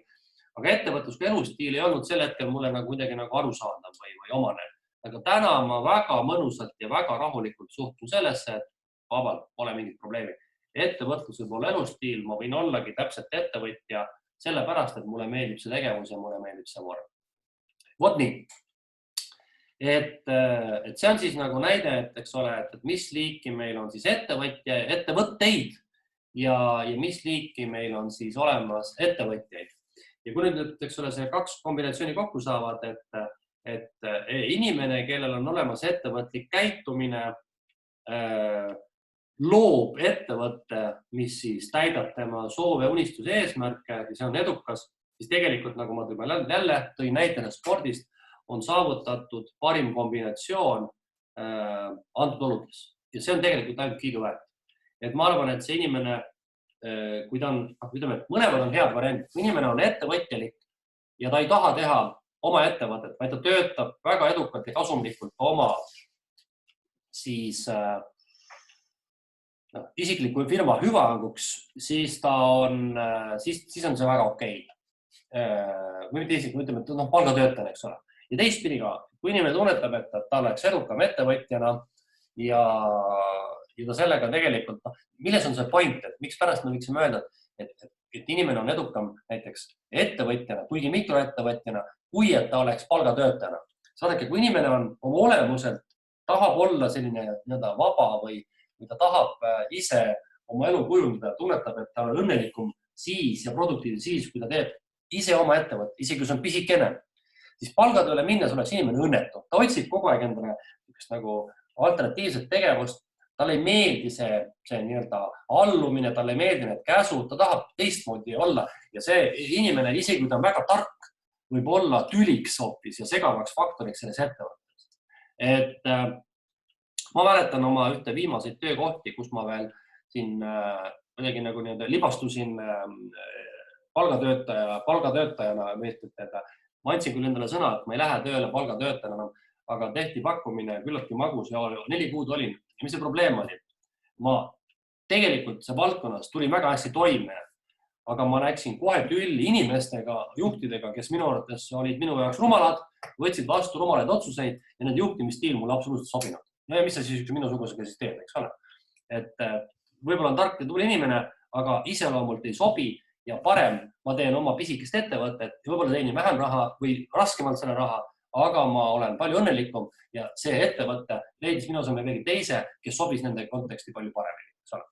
Aga ettevõtlus kui elustiil ei olnud sel hetkel mulle kuidagi arusaadav või omane. Aga täna ma väga mõnusalt ja väga rahulikult suhtun sellesse, et vabalt pole mingit probleemi. Ettevõtlus võib olla elustiil, ma võin ollagi täpselt ettevõtja, sellepärast, et mulle meeldib see tegevus ja mulle meeldib see vorm. Vot nii. Et see on siis nagu näide, et eks ole, et mis liiki meil on siis ettevõtteid ja mis liiki meil on siis olemas ettevõtjaid. Ja kui nüüd, eks ole, see kaks kombinatsiooni kokku saavad, et inimene, kellel on olemas ettevõtlik käitumine, loob ettevõtte, mis siis täidab tema soove, unistuse eesmärke ja see on edukas, siis tegelikult, nagu ma jälle tõin näitena spordist, on saavutatud parim kombinatsioon antud oludes. Ja see on tegelikult ainult kiiduväärt. Et ma arvan, et see inimene, kui ta on, ütleme, et mõlemal on head variant, kui inimene on ettevõtjalik ja ta ei taha teha oma ettevõtet, vaid ta töötab väga edukalt ja kasumlikult oma siis isikliku firma hüvanguks, siis on see väga okei. Või mitte isiklikult, ütleme, et palgatöötajana, eks ole. Ja teistpidi ka, kui inimene tunnetab, et ta oleks edukam ettevõtjana ja ta sellega tegelikult, milles on see point, et miks pärast me võiksime öelda, et inimene on edukam näiteks ettevõtjana, kuigi mikroettevõtjana, kui et ta oleks palgatöötajana. Saadake, kui inimene on oma olemuselt, tahab olla selline vaba või ta tahab ise oma elu kujundada, tunnetab, et ta on õnnelikum siis ja produktiivne siis, kui ta teeb ise oma ettevõtte, isegi kui see on pisikene, siis palgatööle minnes oleks inimene õnnetu. Ta otsib kogu aeg endale nagu alternatiivset tegevust, talle ei meeldi see nii-öelda allumine, talle ei meeldi need käsud, ta tahab teistmoodi olla ja see inimene, isegi kui ta on väga tark, võib olla tüliks hoopis ja segavaks faktoriks selles ettevõttes. Et ma mäletan oma ühte viimaseid töökohti, kus ma veel siin midagi nagu libastusin palgatöötajana. Ma andsin küll endale sõna, et ma ei lähe tööle palgatöötajana, aga tehti pakkumine küllaltki magus ja 4 kuud olin. Ja mis see probleem oli? Ma tegelikult see valdkonnas tuli väga hästi toime, aga ma läksin kohe tülli inimestega, juhtidega, kes minu arvates olid minu jaoks rumalad, võtsid vastu rumalaid otsuseid ja need juhtimisstiil mulle absoluutselt sobinud. Ja mis see siis minusugusega siis teeb, eks ole? Et võib-olla on tark ja tubli inimene, aga iseloomult ei sobi ja parem ma teen oma pisikest ettevõtet ja võib-olla teenin vähem raha või raskemalt selle raha, aga ma olen palju õnnelikum ja see ettevõte leidis minu asemel keegi teise, kes sobis nende konteksti palju paremini, eks ole.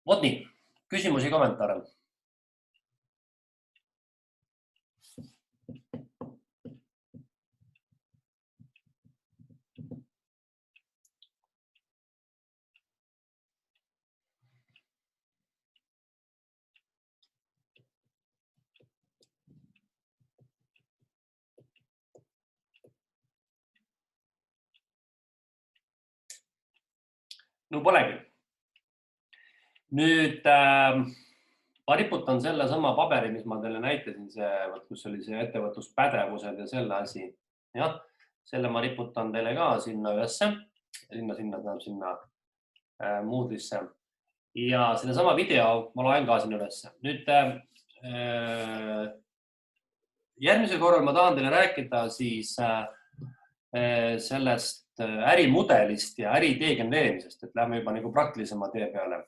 Vot nii, küsimusi, kommentaare. no polegi. Nüüd ma riputan selle sama paberi, mis ma teile näitasin, kus oli see ettevõtluspädevused ja selle asi. Jah, selle ma riputan teile ka sinna ülesse, sinna Moodle'isse ja sellesama video ma loen ka sinna ülesse. Nüüd järgmisel korral ma tahan teile rääkida siis sellest ärimudelist ja äriidee genereerimisest, et lähme juba nagu praktilisema tee peale.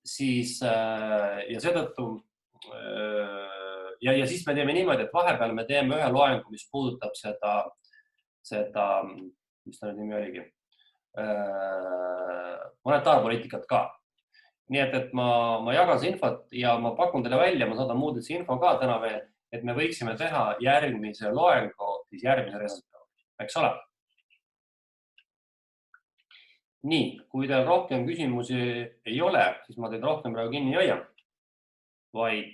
Siis ja seetõttu ja siis me teeme niimoodi, et vahepeal me teeme ühe loengu, mis puudutab seda, mis ta nimi oligi, monetaarpoliitikat ka. Nii et ma jagan see infot ja ma pakun teile välja, ma saadan Moodle'isse info ka täna veel, et me võiksime teha järgmise loengu siis järgmise esmaspäeval, eks ole? Nii, kui teil rohkem küsimusi ei ole, siis ma teid rohkem praegu kinni ei hoia, vaid